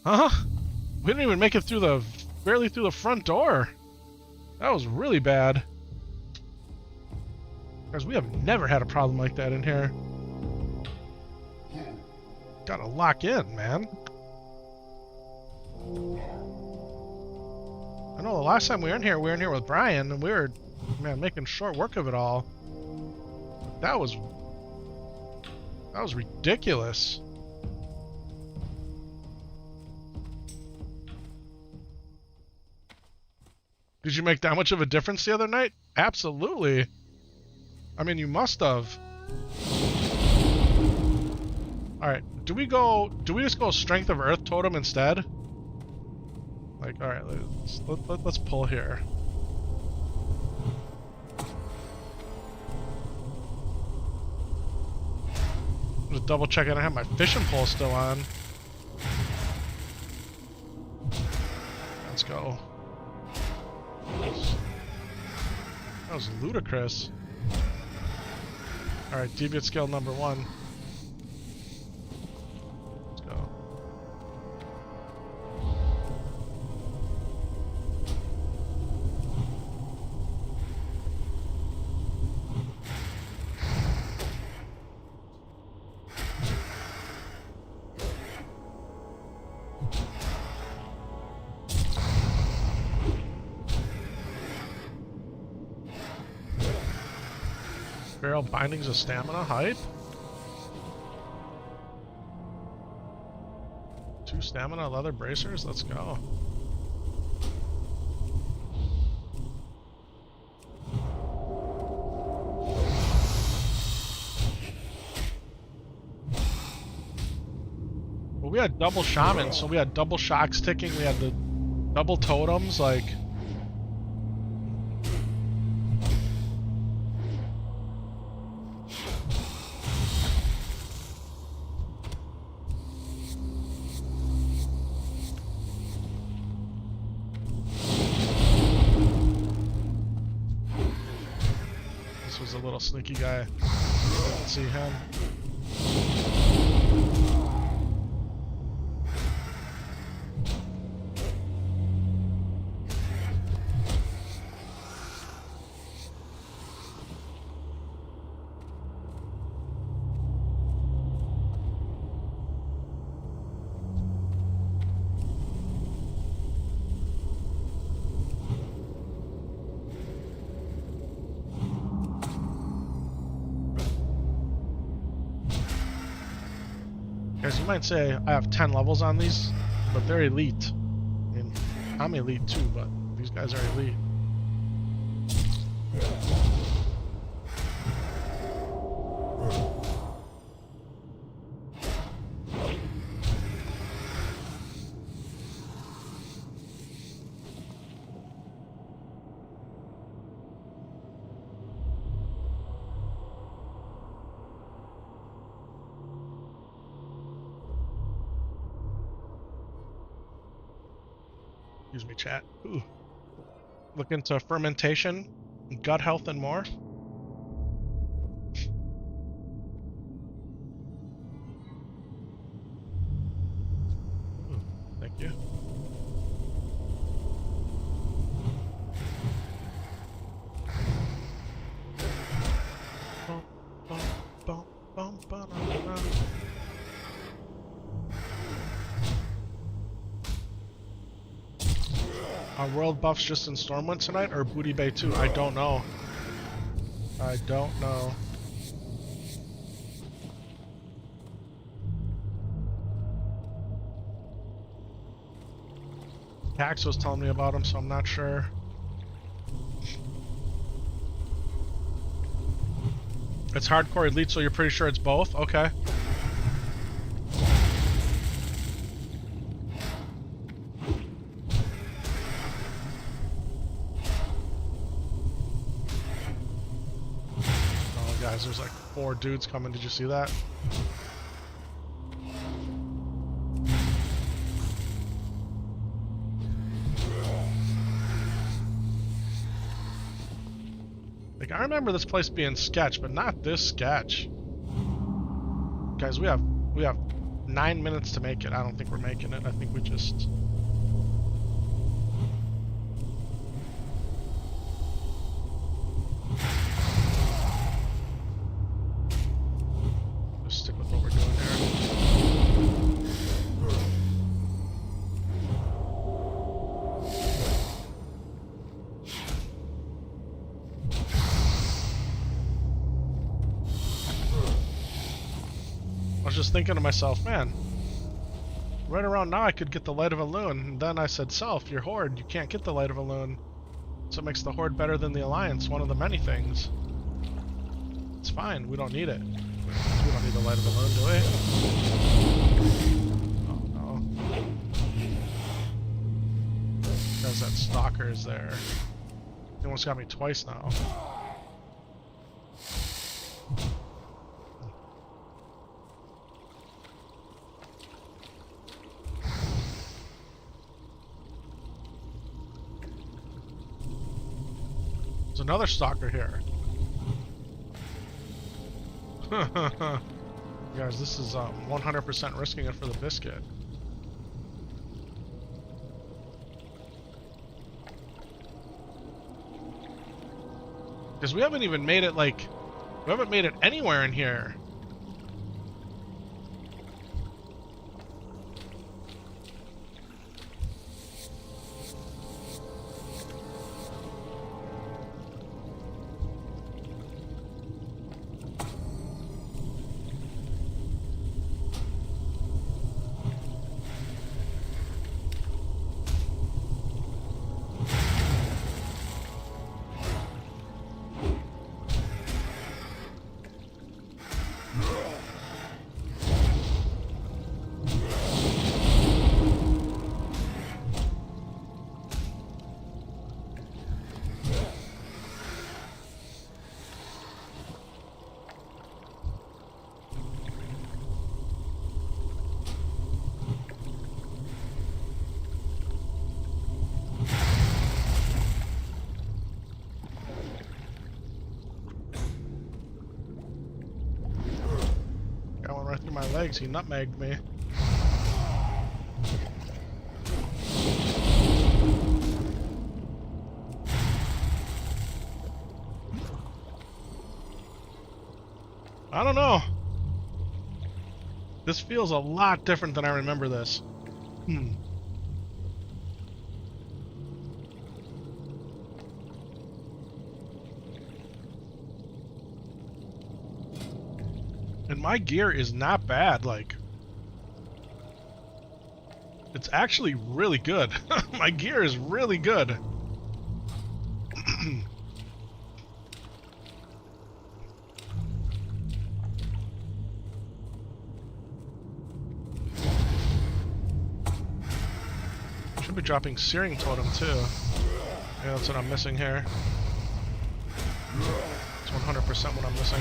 Huh? We didn't even make it through the, barely through the front door. That was really bad. Guys, we have never had a problem like that in here. Gotta lock in, man. I know the last time we were in here with Brian, and we were, man, making short work of it all. That was ridiculous. Did you make that much of a difference the other night? Absolutely. I mean, you must have. Alright, do we just go Strength of Earth Totem instead? Like, alright, let's pull here. Just double checking I have my fishing pole still on. Let's go. That was ludicrous. Alright, deviant skill number 1. Let's go. Barrel bindings of stamina, hype. 2 stamina, leather bracers, let's go. Well, we had double Shaman, so we had double shocks ticking, we had the double totems, like... was a little sneaky guy. Didn't see him. Guys, you might say I have 10 levels on these, but they're elite. I mean, I'm elite too, but these guys are elite. Excuse me, chat. Ooh. Look into fermentation, gut health, and more. Ooh, thank you. Are world buffs just in Stormwind tonight, or Booty Bay too? I don't know. I don't know. Pax was telling me about him, so I'm not sure. It's hardcore elite, so you're pretty sure it's both? Okay. Oh, guys, there's like 4 dudes coming. Did you see that? Like, I remember this place being sketch, but not this sketch. Guys, we have 9 minutes to make it. I don't think we're making it. I think we just... Just stick with what we're doing here. I was just thinking to myself, man, right around now I could get the Light of a Loon. And then I said, Self, you're Horde. You can't get the Light of a Loon. So it makes the Horde better than the Alliance, one of the many things. It's fine, we don't need it. We don't need the Light of a Loon, do we? Oh no. Because that stalker is there. He almost got me twice now. There's another stalker here. Guys, this is 100% risking it for the biscuit. Because we haven't even made it, like, we haven't made it anywhere in here. My legs, he nutmegged me. I don't know. This feels a lot different than I remember this. And my gear is not bad, like... It's actually really good. My gear is really good. Should be dropping Searing Totem too. Yeah, that's what I'm missing here. It's 100% what I'm missing.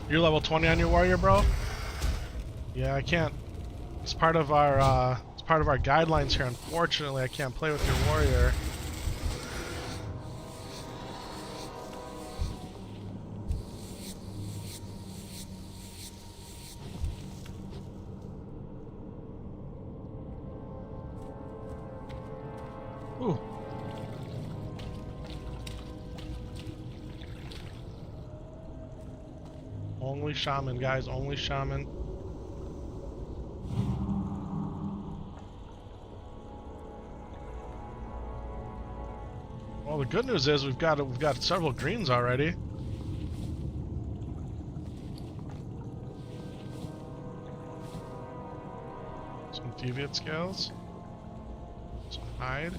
You're level 20 on your warrior, bro? Yeah, I can't. It's part of our guidelines here. Unfortunately, I can't play with your warrior. Ooh. Only Shaman, guys. Only Shaman. Well, the good news is we've got several greens already. Some deviant scales. Some hide.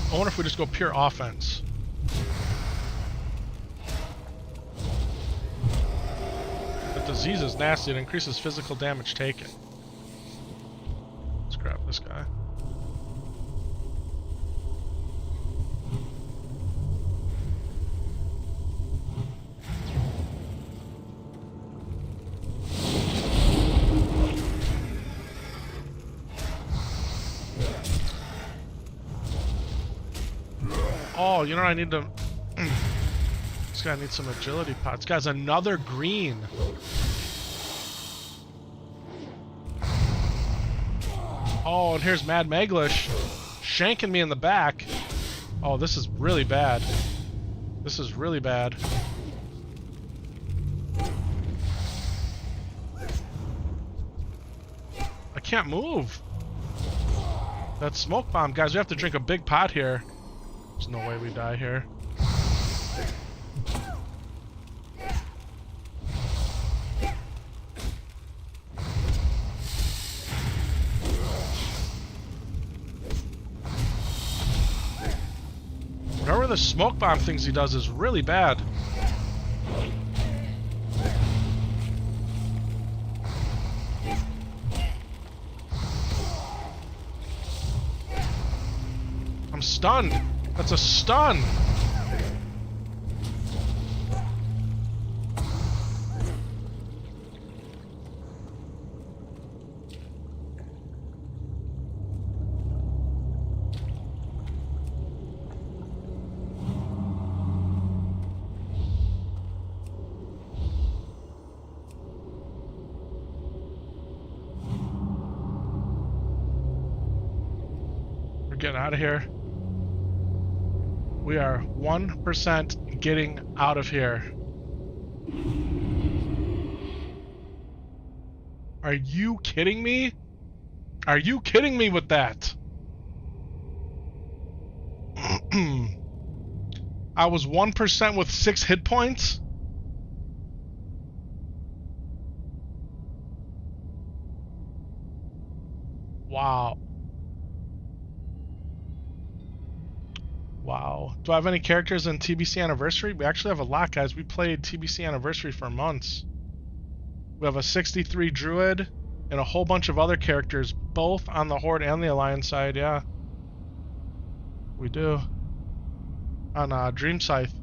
I wonder if we just go pure offense. The disease is nasty. It increases physical damage taken. Let's grab this guy. Oh, you know what I need to... This guy needs some agility pots. This guy's another green. Oh, and here's Mad Maglish shanking me in the back. Oh, this is really bad. This is really bad. I can't move. That smoke bomb. Guys, we have to drink a big pot here. There's no way we die here. Whatever the smoke bomb things he does is really bad. I'm stunned. That's a stun! We're getting out of here. We are 1% getting out of here. Are you kidding me? Are you kidding me with that? I was 1% with 6 hit points? Wow. Wow. Do I have any characters in TBC Anniversary? We actually have a lot, guys. We played TBC Anniversary for months. We have a 63 Druid and a whole bunch of other characters, both on the Horde and the Alliance side, yeah. We do. On Dream Scythe.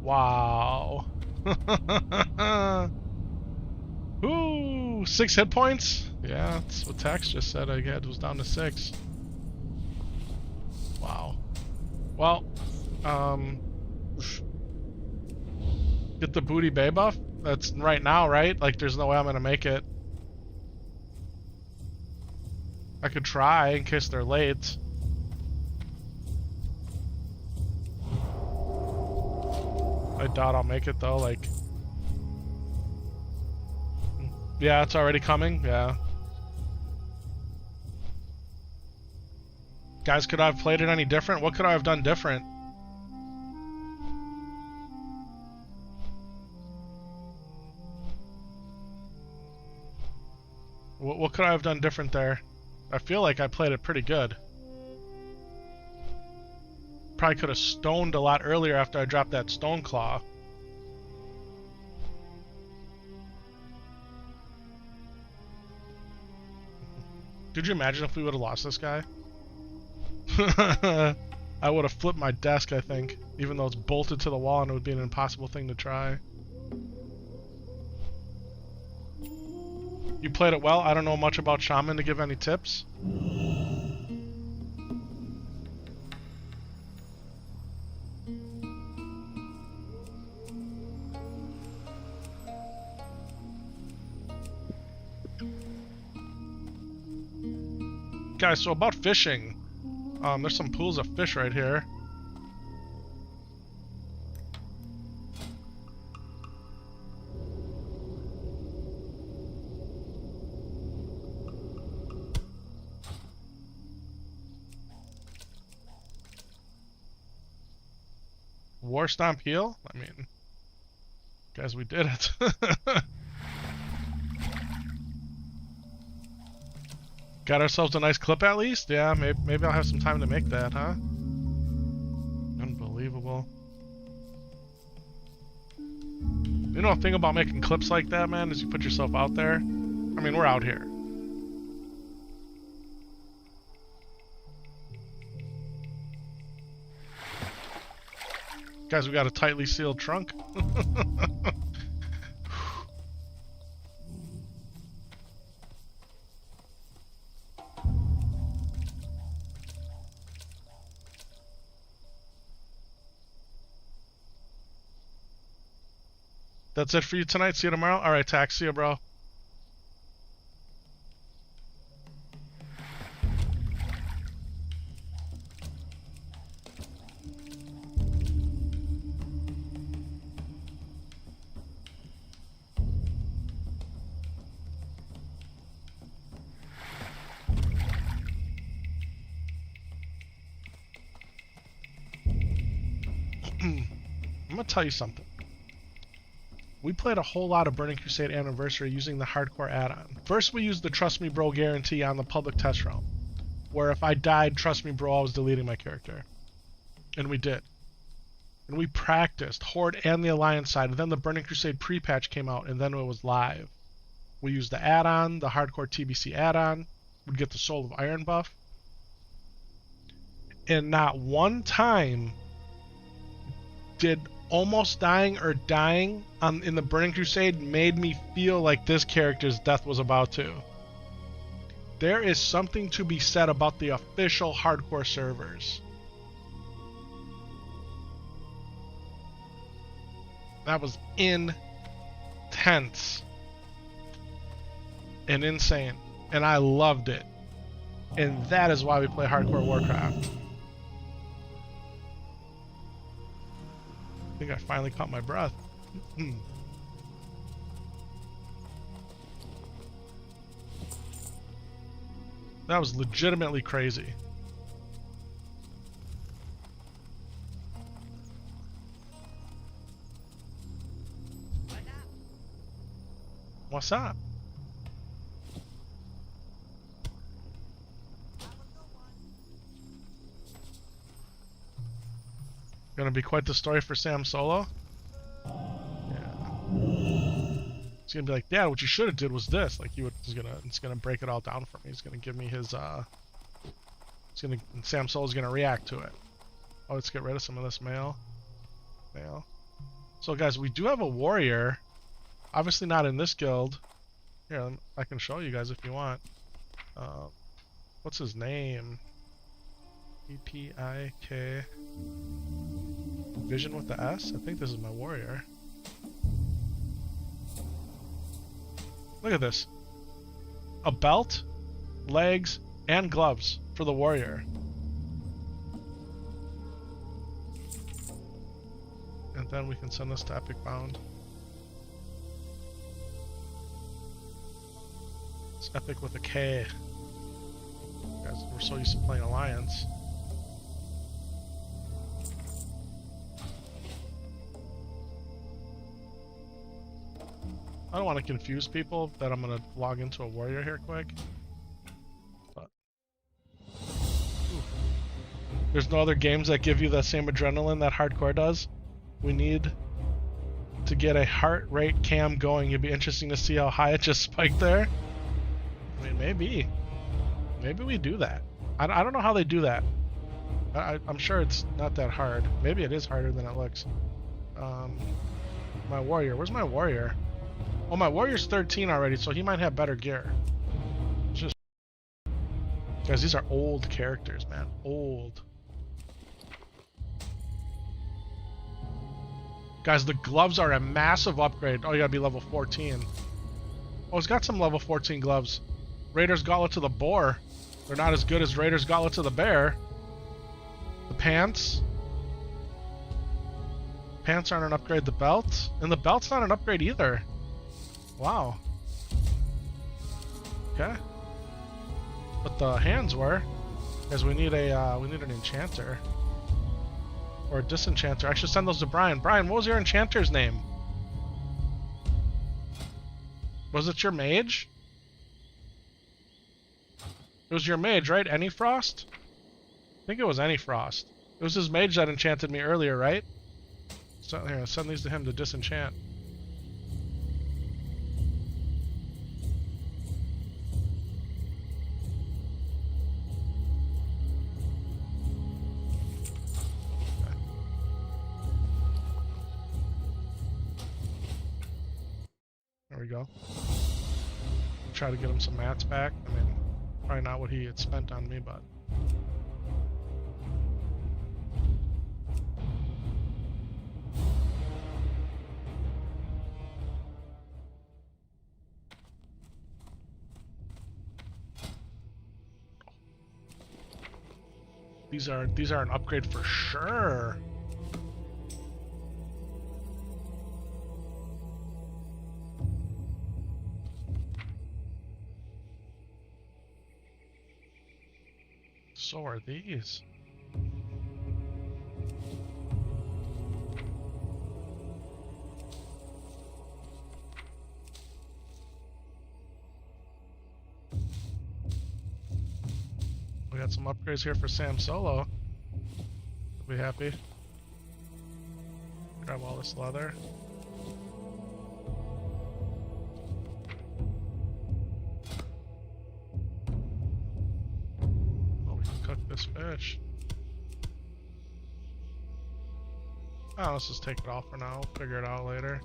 Wow. Ooh, 6 hit points? Yeah, that's what Tax just said. I guess it was down to 6. Wow. Well, get the Booty Bay buff? That's right now, right? Like, there's no way I'm gonna make it. I could try in case they're late. I doubt I'll make it though, like... Yeah, it's already coming, yeah. Guys, could I have played it any different? What could I have done different? What could I have done different there? I feel like I played it pretty good. Probably could have stoned a lot earlier after I dropped that stone claw. Could you imagine if we would have lost this guy? I would have flipped my desk, I think. Even though it's bolted to the wall and it would be an impossible thing to try. You played it well. I don't know much about Shaman to give any tips. guys, so about fishing. There's some pools of fish right here. War Stomp heal? I mean, guys, we did it. Got ourselves a nice clip at least? Yeah, maybe I'll have some time to make that, huh? Unbelievable. You know, the thing about making clips like that, man, is you put yourself out there. I mean, we're out here. Guys, we got a tightly sealed trunk. That's it for you tonight. See you tomorrow. All right, Tax. See you, bro. I'm gonna tell you something. We played a whole lot of Burning Crusade Anniversary using the hardcore add-on. First, we used the Trust Me Bro guarantee on the public test realm, where if I died, trust me bro, I was deleting my character. And we did. And we practiced Horde and the Alliance side, and then the Burning Crusade pre-patch came out, and then it was live. We used the add-on, the hardcore TBC add-on, we'd get the Soul of Iron buff. And not one time did almost dying or dying in the Burning Crusade made me feel like this character's death was about to. There is something to be said about the official hardcore servers. That was intense and insane, and I loved it. And that is why we play Hardcore Warcraft. I think I finally caught my breath. That was legitimately crazy. What's up? Gonna be quite the story for Sam Solo. Yeah. He's gonna be like, Dad, what you should have did was this. Like, it's gonna break it all down for me. He's gonna give me his Sam Solo's gonna react to it. Oh, let's get rid of some of this mail. So guys, we do have a warrior. Obviously not in this guild. Here, I can show you guys if you want. What's his name? Pt.3. Vision with the S? I think this is my warrior. Look at this. A belt, legs, and gloves for the warrior. And then we can send this to Epic Bound. It's Epic with a K. Guys, we're so used to playing Alliance. I don't want to confuse people that I'm going to log into a warrior here quick. But there's no other games that give you the same adrenaline that hardcore does. We need to get a heart rate cam going. It'd be interesting to see how high it just spiked there. I mean, maybe we do that. I don't know how they do that. I'm sure it's not that hard. Maybe it is harder than it looks. My warrior. Where's my warrior? Oh, my warrior's 13 already, so he might have better gear. Just guys, these are old characters, man. Old. Guys, the gloves are a massive upgrade. Oh, you gotta be level 14. Oh, he's got some level 14 gloves. Raider's Gauntlet to the Boar. They're not as good as Raider's Gauntlets of the Bear. The pants. Pants aren't an upgrade. The belt. And the belt's not an upgrade either. Wow. Okay. But the hands were. Because we need an enchanter. Or a disenchanter. I should send those to Brian. Brian, what was your enchanter's name? Was it your mage? It was your mage, right? Any Frost? I think it was Any Frost. It was his mage that enchanted me earlier, right? So here, send these to him to disenchant. Okay. There we go. Try to get him some mats back. I mean, probably not what he had spent on me, but... These are an upgrade for sure. So are these. We got some upgrades here for Sam Solo. He'll be happy. Grab all this leather. Oh, we can cook this fish. Oh, let's just take it off for now. We'll figure it out later.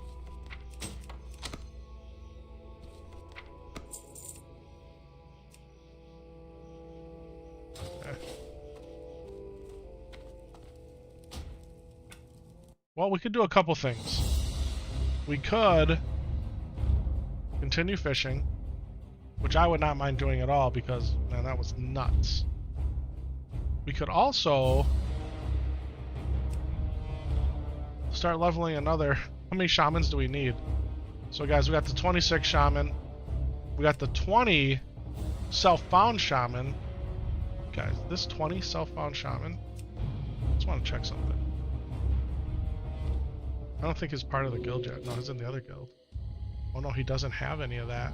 Well, we could do a couple things. We could continue fishing, which I would not mind doing at all because, man, that was nuts. We could also start leveling another. How many shamans do we need? So, guys, we got the 26 shaman. We got the 20 self-found shaman. Guys, this 20 self-found shaman. I just want to check something. I don't think he's part of the guild yet. No, he's in the other guild. Oh no, he doesn't have any of that.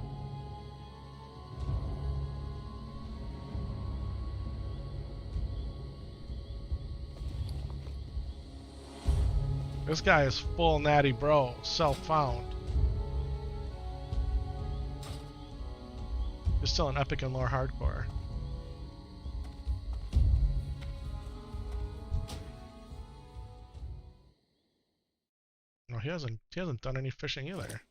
This guy is full natty bro, self-found. He's still an epic and lore hardcore. No, he hasn't done any fishing either.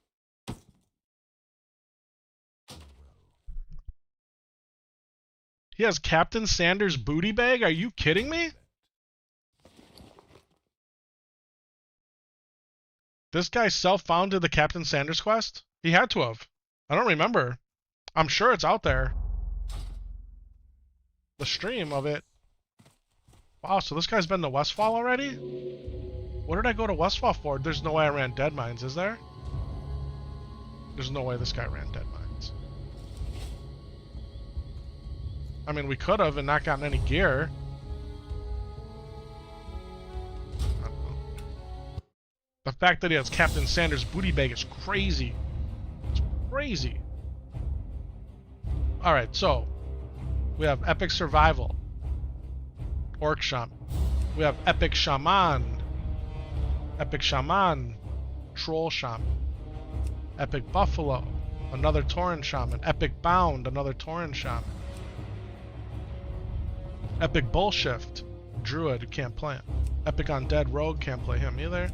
He has Captain Sanders' booty bag? Are you kidding me? This guy self-founded the Captain Sanders quest? He had to have. I don't remember. I'm sure it's out there. The stream of it. Wow, so this guy's been to Westfall already? What did I go to Westfall for? There's no way I ran Dead Mines, is there? There's no way this guy ran Dead Mines. I mean, we could have and not gotten any gear. I don't know. The fact that he has Captain Sanders' booty bag is crazy. It's crazy. Alright, so we have Epic Survival. Orc Shaman. We have Epic Shaman. Epic Shaman, Troll Shaman, Epic Buffalo, another Tauren Shaman, Epic Bound, another Tauren Shaman, Epic Bullshift, Druid, can't play him, Epic Undead Rogue, can't play him either,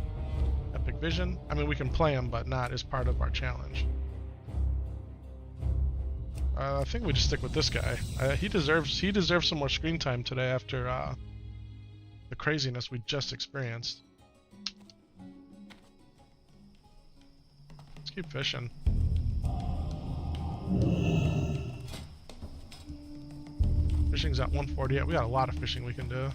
Epic Vision, I mean we can play him but not as part of our challenge. I think we just stick with this guy. He deserves some more screen time today after the craziness we just experienced. Keep fishing. Fishing's at 148. We got a lot of fishing we can do.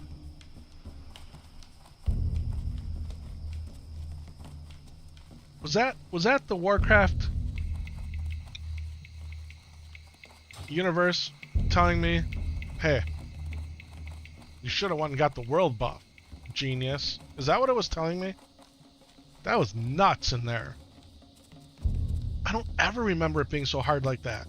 Was that the Warcraft universe telling me, hey, you should have went and got the world buff, genius? Is that what it was telling me? That was nuts in there. I don't ever remember it being so hard like that.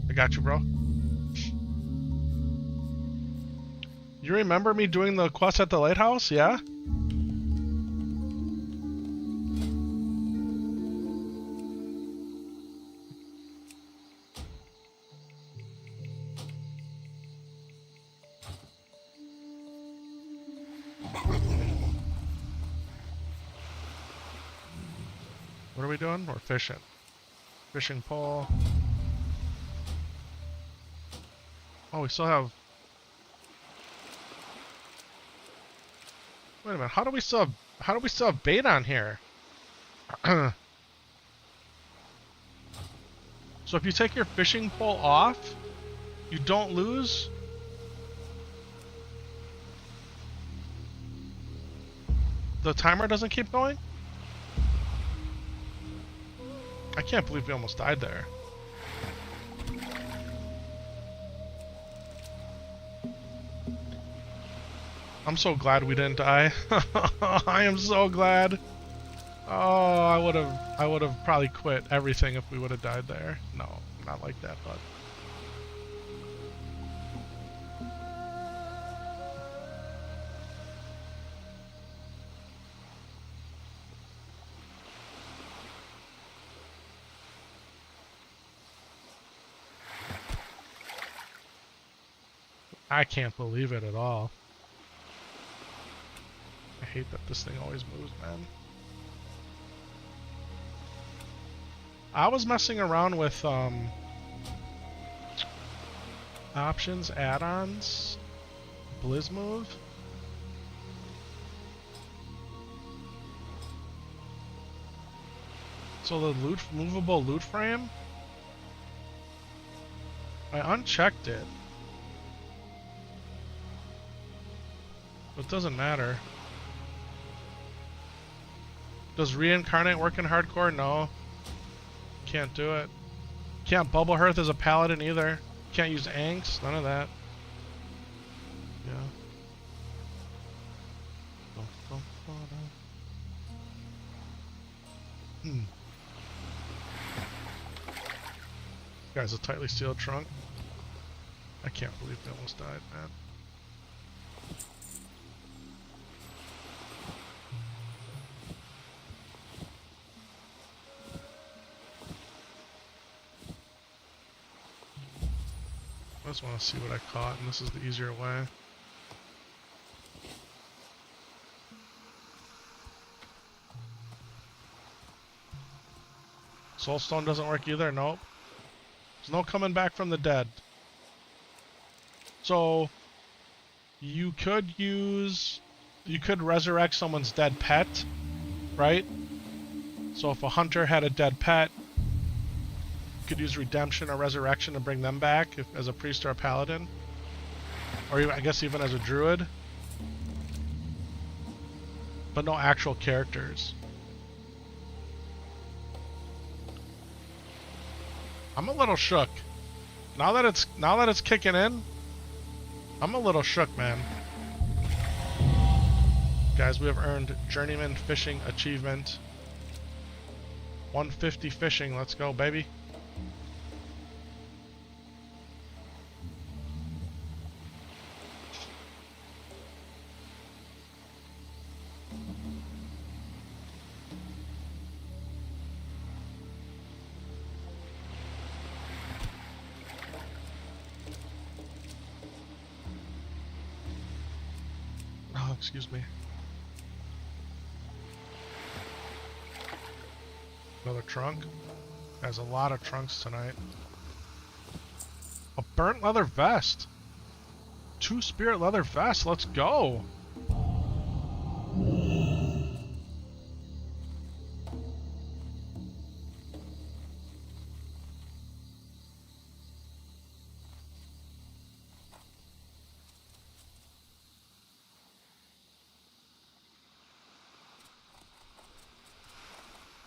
I got you, bro. You remember me doing the quest at the lighthouse? Yeah? What are we doing? We're fishing. Fishing pole. Oh, we still have... Wait a minute, how do we still have bait on here? So if you take your fishing pole off, you don't lose? The timer doesn't keep going? I can't believe we almost died there. I'm so glad we didn't die. I am so glad. Oh, I would have probably quit everything if we would have died there. No, not like that, but I can't believe it at all. I hate that this thing always moves, man. I was messing around with options, add-ons, Blizz move. So the movable loot frame, I unchecked it. But it doesn't matter. Does reincarnate work in hardcore? No. Can't do it. Can't bubble hearth as a paladin either. Can't use angst. None of that. Yeah. Guy's a tightly sealed trunk. I can't believe they almost died, man. I just want to see what I caught, and this is the easier way. Soulstone doesn't work either? Nope. There's no coming back from the dead. So, you could resurrect someone's dead pet, right? So if a hunter had a dead pet, you could use redemption or resurrection to bring them back as a priest or a paladin. Or even, I guess even as a druid. But no actual characters. I'm a little shook. Now that it's kicking in, I'm a little shook, man. Guys, we have earned Journeyman Fishing Achievement. 150 fishing, let's go, baby. Oh, excuse me. Another trunk. There's a lot of trunks tonight. burnt leather vest. 2 spirit leather vests. Let's go.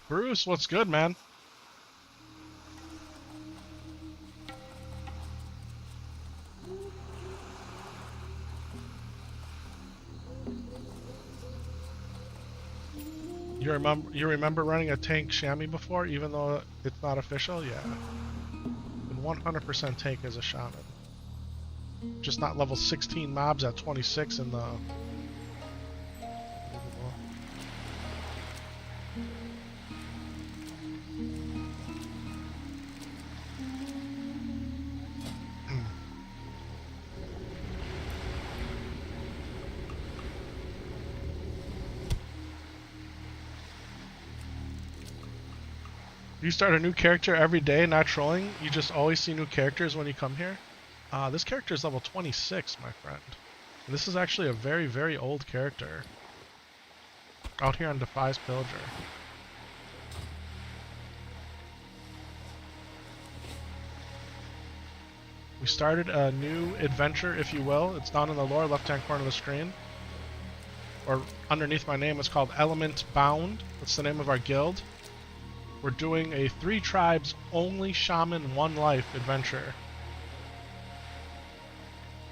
Bruce, what's good, man? You remember running a tank chamois before, even though it's not official? Yeah. And 100% tank as a shaman. Just not level 16 mobs at 26 in the... You start a new character every day, not trolling? You just always see new characters when you come here? This character is level 26, my friend. And this is actually a very, very old character. Out here on Defias Pillager. We started a new adventure, if you will. It's down in the lower left-hand corner of the screen. Or underneath my name, it's called Element Bound. That's the name of our guild. We're doing a 3 tribes, only shaman, 1 life adventure.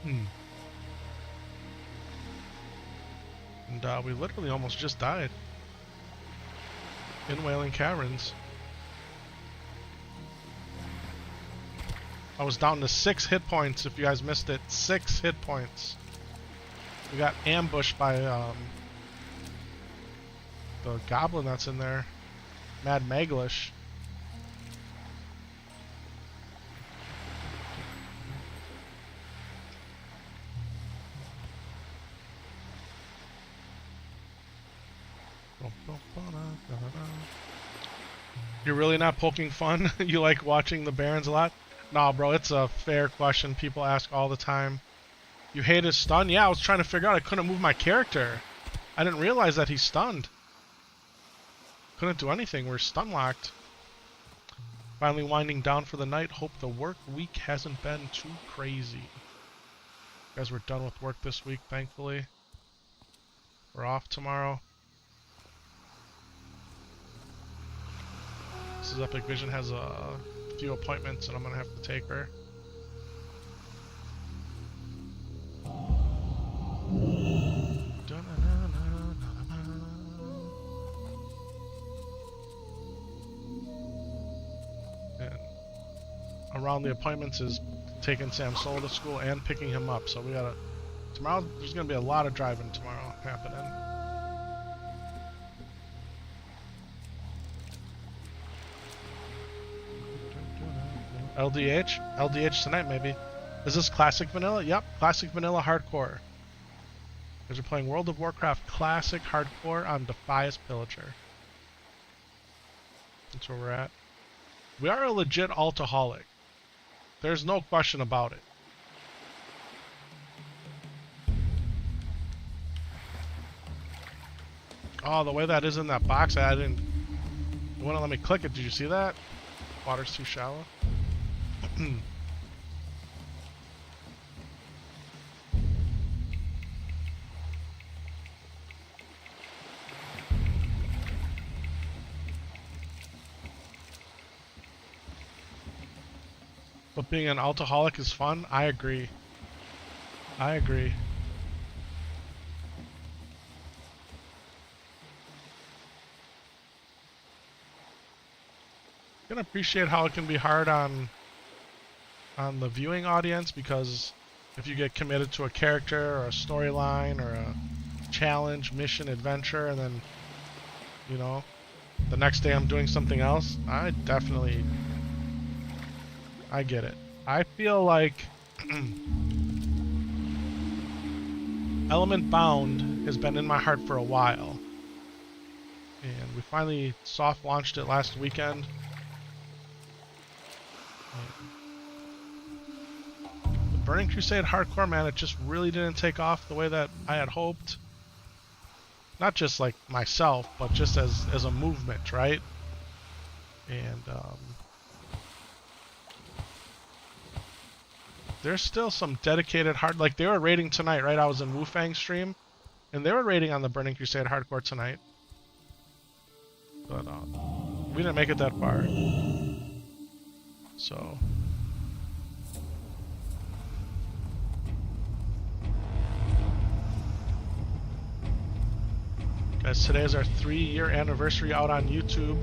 And we literally almost just died. In Wailing Caverns. I was down to 6 hit points if you guys missed it. 6 hit points. We got ambushed by the goblin that's in there. Mad Maglish. You're really not poking fun? You like watching the Barons a lot? Nah, bro, it's a fair question people ask all the time. You hate his stun? Yeah, I was trying to figure out I couldn't move my character. I didn't realize that he's stunned. Couldn't do anything, we're stun locked. Finally winding down for the night. Hope the work week hasn't been too crazy. You guys, we're done with work this week, thankfully. We're off tomorrow. This is Epic Vision has a few appointments and I'm gonna have to take her. Around the appointments is taking Sam Solo to school and picking him up, so we gotta... Tomorrow, there's gonna be a lot of driving tomorrow happening. LDH? LDH tonight, maybe. Is this Classic Vanilla? Yep, Classic Vanilla Hardcore. Because we're playing World of Warcraft Classic Hardcore on Defias Pillager. That's where we're at. We are a legit altaholic. There's no question about it. Oh, the way that is in that box, I didn't... It wouldn't let me click it. Did you see that? Water's too shallow. But being an altaholic is fun? I agree. I agree. I can appreciate how it can be hard on the viewing audience, because if you get committed to a character or a storyline or a challenge, mission, adventure, and then, you know, the next day I'm doing something else, I get it. I feel like Element Bound has been in my heart for a while. And we finally soft launched it last weekend. Burning Crusade Hardcore, man, it just really didn't take off the way that I had hoped. Not just like myself, but just as a movement, right? And there's still some dedicated like they were raiding tonight, right? I was in Wu Fang's stream, and they were raiding on the Burning Crusade Hardcore tonight. But we didn't make it that far. So guys, today is our 3-year anniversary out on YouTube.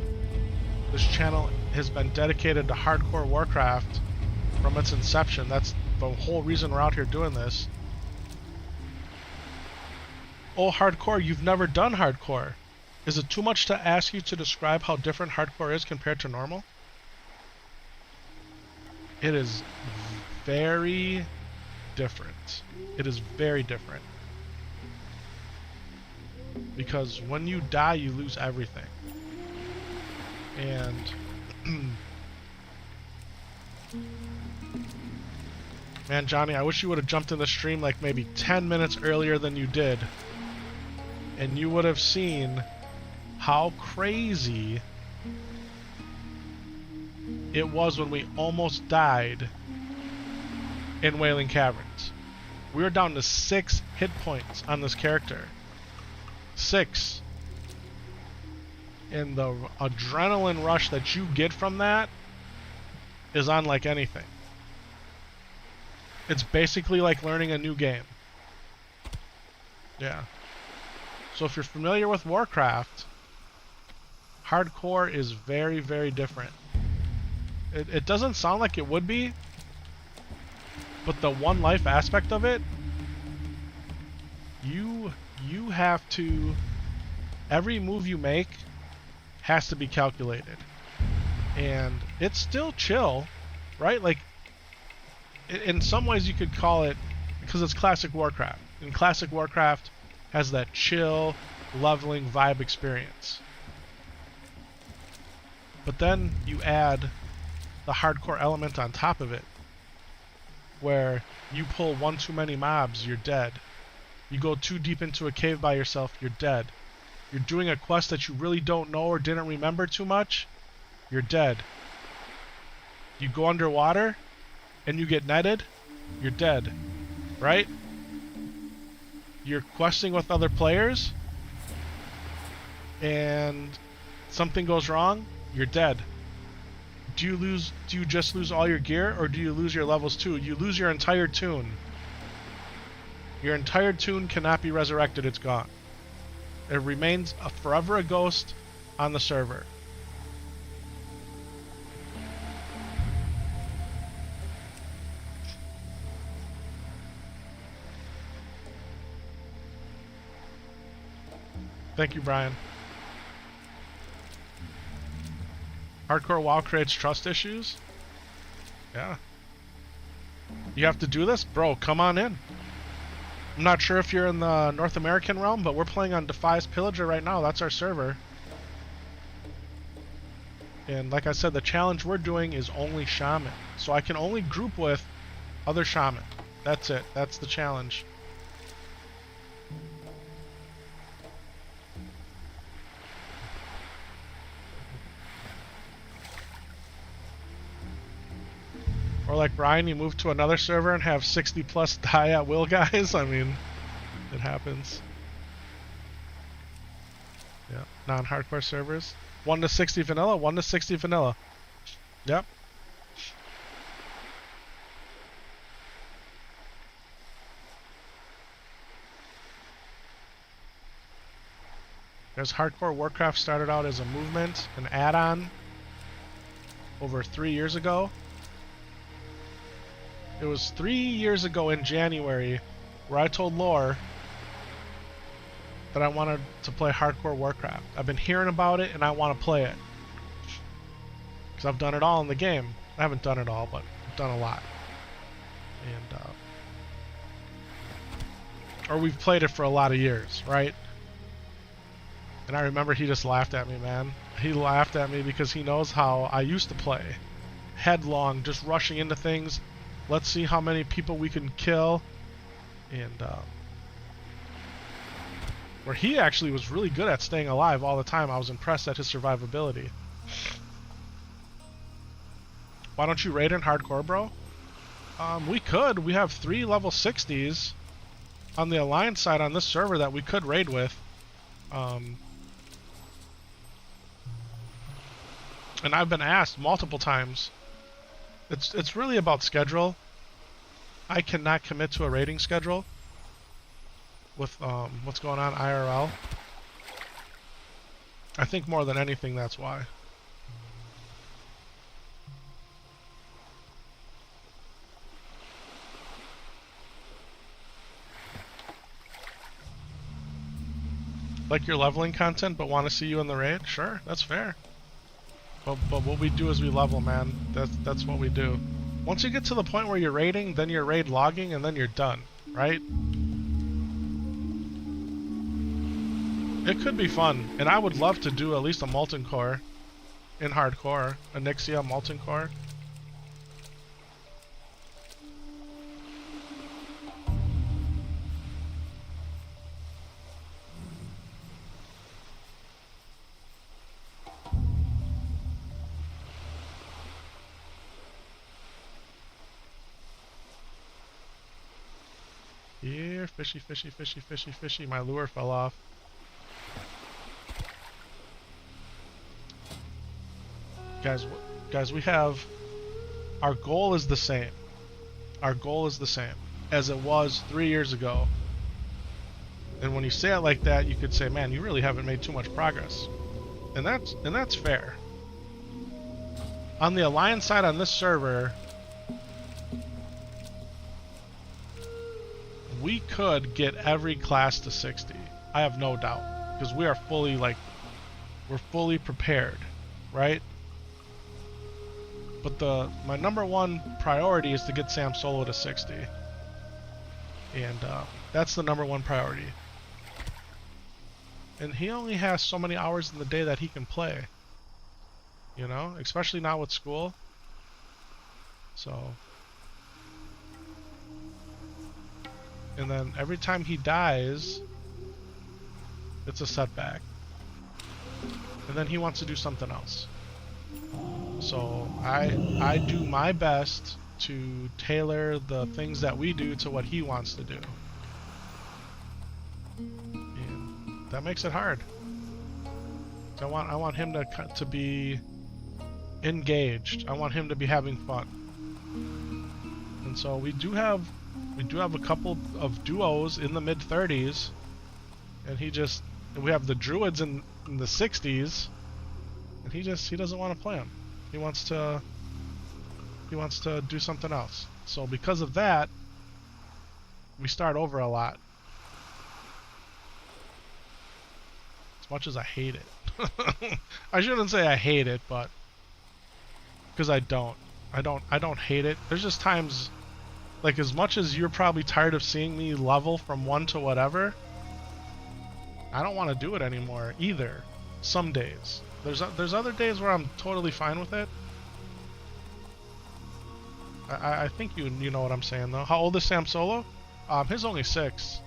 This channel has been dedicated to Hardcore Warcraft from its inception. That's the whole reason we're out here doing this. Oh, Hardcore, you've never done Hardcore. Is it too much to ask you to describe how different Hardcore is compared to normal? It is very different. It is very different. Because when you die, you lose everything. And man, Johnny, I wish you would have jumped in the stream like maybe 10 minutes earlier than you did. And you would have seen how crazy it was when we almost died in Wailing Caverns. We were down to 6 hit points on this character. 6. And the adrenaline rush that you get from that is unlike anything. It's basically like learning a new game. Yeah. So if you're familiar with Warcraft, Hardcore is very, very different. It doesn't sound like it would be, but the one life aspect of it, you have to, every move you make has to be calculated. And it's still chill, right? Like, in some ways you could call it, because it's classic Warcraft. And classic Warcraft has that chill, leveling vibe experience. But then you add the hardcore element on top of it, where you pull one too many mobs, you're dead. You go too deep into a cave by yourself, you're dead. You're doing a quest that you really don't know or didn't remember too much, you're dead. You go underwater and you get netted, you're dead. Right? You're questing with other players and something goes wrong, you're dead. Do you just lose all your gear, or do you lose your levels too? You lose your entire tune. Your entire tune cannot be resurrected, it's gone. It remains forever a ghost on the server. Thank you, Brian. Hardcore WoW creates trust issues? Yeah. You have to do this? Bro, come on in. I'm not sure if you're in the North American realm, but we're playing on Defias Pillager right now. That's our server. And like I said, the challenge we're doing is only Shaman. So I can only group with other Shaman. That's it. That's the challenge. Or like Brian, you move to another server and have 60 plus die at will, guys. I mean, it happens. Yeah, non-hardcore servers. 1 to 60 vanilla, 1 to 60 vanilla. Yep. There's Hardcore Warcraft started out as a movement, an add-on, over 3 years ago. It was 3 years ago in January where I told Lore that I wanted to play Hardcore Warcraft. I've been hearing about it and I want to play it. Because I've done it all in the game. I haven't done it all, but I've done a lot. And, or we've played it for a lot of years, right? And I remember he just laughed at me, man. He laughed at me because he knows how I used to play. Headlong, just rushing into things. Let's see how many people we can kill. And where he actually was really good at staying alive all the time. I was impressed at his survivability. Why don't you raid in hardcore, bro? We could. We have 3 level 60s on the Alliance side on this server that we could raid with. And I've been asked multiple times. It's really about schedule. I cannot commit to a raiding schedule with what's going on IRL. I think more than anything that's why. Like your leveling content but want to see you in the raid? Sure, that's fair. But what we do is we level, man. That's what we do. Once you get to the point where you're raiding, then you're raid logging, and then you're done, right? It could be fun, and I would love to do at least a molten core in hardcore, a Nixia molten core. Here, fishy, fishy, fishy, fishy, fishy. My lure fell off. Guys, we have... Our goal is the same. Our goal is the same as it was 3 years ago. And when you say it like that, you could say, man, you really haven't made too much progress. And that's fair. On the Alliance side on this server, we could get every class to 60. I have no doubt. Because we are fully, we're fully prepared, right? But my number one priority is to get Sam Solo to 60. And that's the number one priority. And he only has so many hours in the day that he can play. You know? Especially now with school. So... And then every time he dies, it's a setback. And then he wants to do something else. So I do my best to tailor the things that we do to what he wants to do. And that makes it hard. So I want him to be engaged. I want him to be having fun. And so we do have a couple of duos in the mid-30s, and we have the druids in the 60s, and he doesn't want to play them. He wants to do something else. So because of that, we start over a lot. As much as I hate it. I shouldn't say I hate it, but because I don't hate it. There's just times, like, as much as you're probably tired of seeing me level from 1 to whatever, I don't want to do it anymore either. Some days. There's other days where I'm totally fine with it. I think you know what I'm saying though. How old is Sam Solo? He's only 6.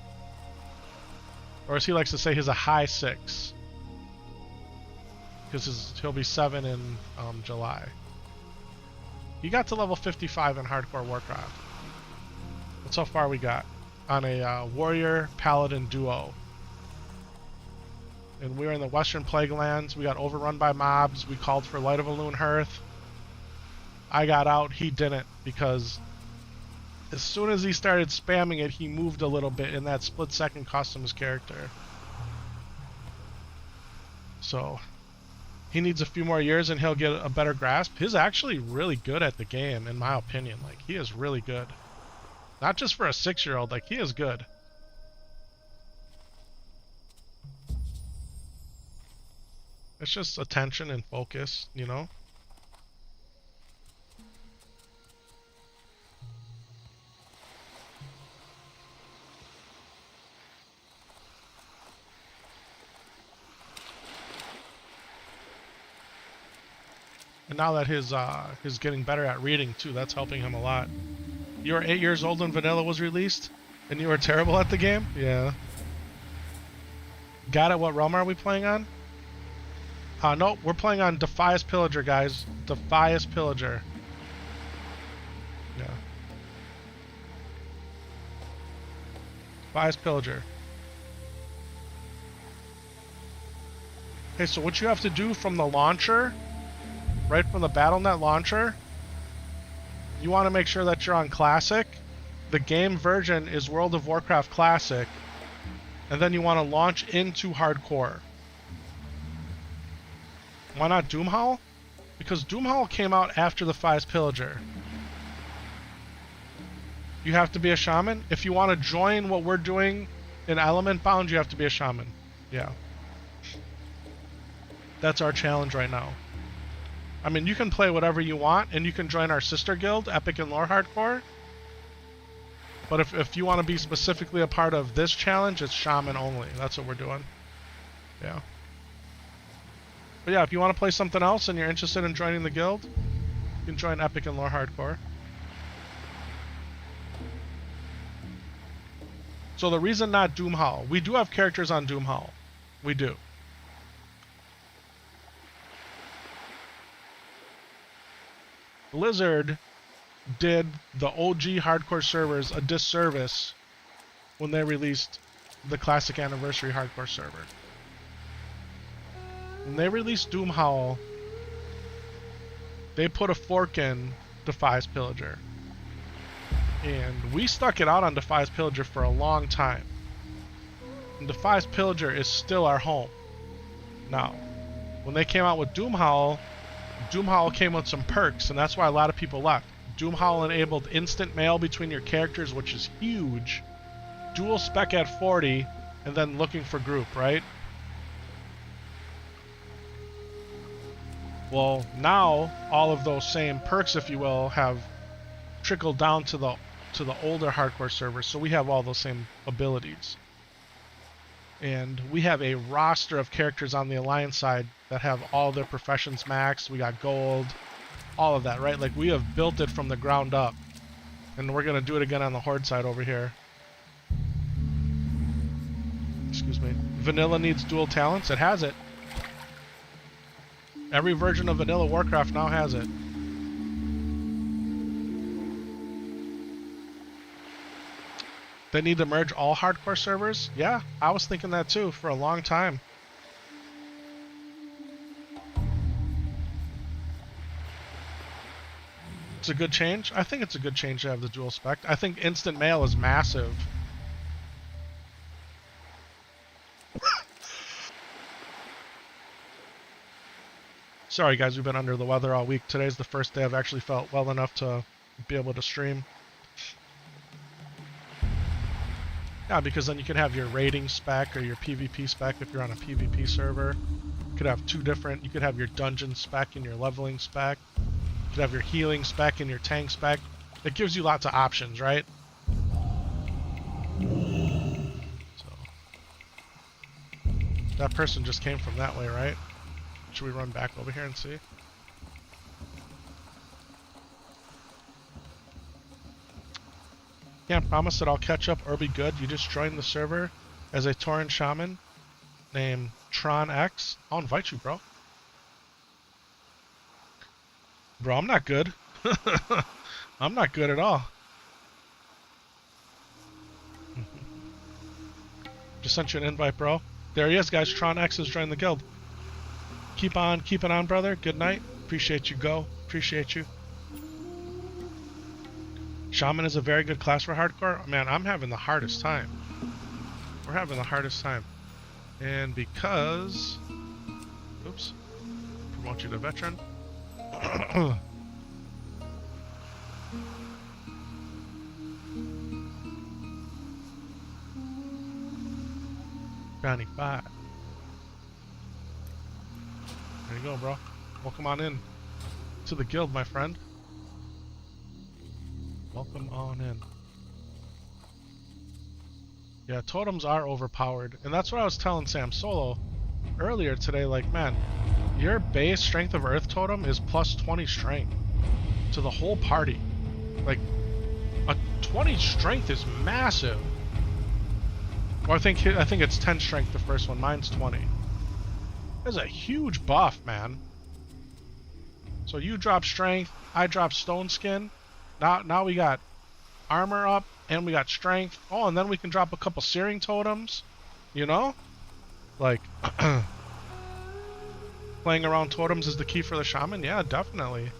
Or as he likes to say, he's a high 6. Because he'll be 7 in July. He got to level 55 in Hardcore Warcraft. That's how far we got on a warrior paladin duo. And we were in the Western Plague Lands. We got overrun by mobs. We called for Light of Elune Hearth. I got out. He didn't, because as soon as he started spamming it, he moved a little bit, and that split second cost him his character. So he needs a few more years and he'll get a better grasp. He's actually really good at the game, in my opinion. Like, he is really good. Not just for a 6-year-old, like, he is good. It's just attention and focus, you know? And now that he's getting better at reading too, that's helping him a lot. You were 8 years old when Vanilla was released, and you were terrible at the game? Yeah. Got it, what realm are we playing on? No, we're playing on Defias Pillager, guys. Defias Pillager. Yeah. Defias Pillager. Okay, so what you have to do from the launcher, right from the BattleNet launcher, you want to make sure that you're on Classic. The game version is World of Warcraft Classic. And then you want to launch into Hardcore. Why not Doomhowl? Because Doomhowl came out after the Defias Pillager. You have to be a Shaman. If you want to join what we're doing in Element Bound, you have to be a Shaman. Yeah. That's our challenge right now. I mean, you can play whatever you want, and you can join our sister guild, Epic and Lore Hardcore. But if you want to be specifically a part of this challenge, it's Shaman only. That's what we're doing. Yeah. But yeah, if you want to play something else and you're interested in joining the guild, you can join Epic and Lore Hardcore. So the reason not Doomhowl, we do have characters on Doomhowl. We do. Blizzard did the OG hardcore servers a disservice when they released the Classic Anniversary hardcore server. When they released Doomhowl, they put a fork in Defias Pillager. And we stuck it out on Defias Pillager for a long time. And Defias Pillager is still our home. Now, when they came out with Doomhowl, Doomhowl came with some perks, and that's why a lot of people left. Doomhowl enabled instant mail between your characters, which is huge. Dual spec at 40, and then looking for group, right? Well, now all of those same perks, if you will, have trickled down to the older hardcore servers, so we have all those same abilities. And we have a roster of characters on the Alliance side that have all their professions maxed. We got gold, all of that, right? Like, we have built it from the ground up. And we're going to do it again on the Horde side over here. Excuse me. Vanilla needs dual talents. It has it. Every version of Vanilla Warcraft now has it. They need to merge all hardcore servers? Yeah, I was thinking that too for a long time. It's a good change. I think it's a good change to have the dual spec. I think instant mail is massive. Sorry guys, we've been under the weather all week. Today's the first day I've actually felt well enough to be able to stream. Yeah, because then you can have your raiding spec or your PvP spec if you're on a PvP server. You could have two different, you could have your dungeon spec and your leveling spec. You could have your healing spec and your tank spec. It gives you lots of options, right? So that person just came from that way, right? Should we run back over here and see? Can't promise that I'll catch up or be good. You just joined the server as a Tauren Shaman named Tron-X. I'll invite you, bro. Bro, I'm not good. I'm not good at all. Just sent you an invite, bro. There he is, guys. Tron-X has joined the guild. Keep on keeping on, brother. Good night. Appreciate you, go. Appreciate you. Shaman is a very good class for hardcore. Man, I'm having the hardest time. We're having the hardest time. And because... Oops. Promote you to veteran. Johnny 5. There you go, bro. Welcome on in to the guild, my friend. Welcome on in. Yeah, totems are overpowered. And that's what I was telling Sam Solo earlier today. Like, man, your base strength of Earth totem is plus 20 strength to the whole party. Like, A 20 strength is massive. Or I think it's 10 strength, the first one. Mine's 20. That's a huge buff, man. So you drop strength, I drop stone skin. Now we got armor up, and we got strength. Oh, and then we can drop a couple searing totems. You know? Like, playing around totems is the key for the shaman? Yeah, definitely.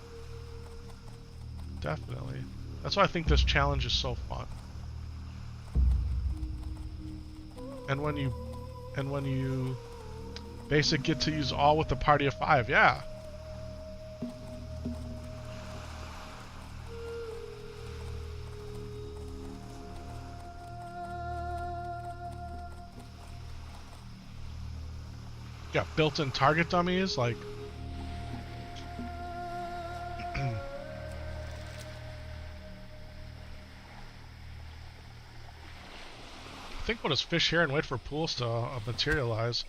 Definitely. That's why I think this challenge is so fun. And when you basic get to use all with the party of 5, yeah. Got built-in target dummies, like I think we'll just fish here and wait for pools to materialize.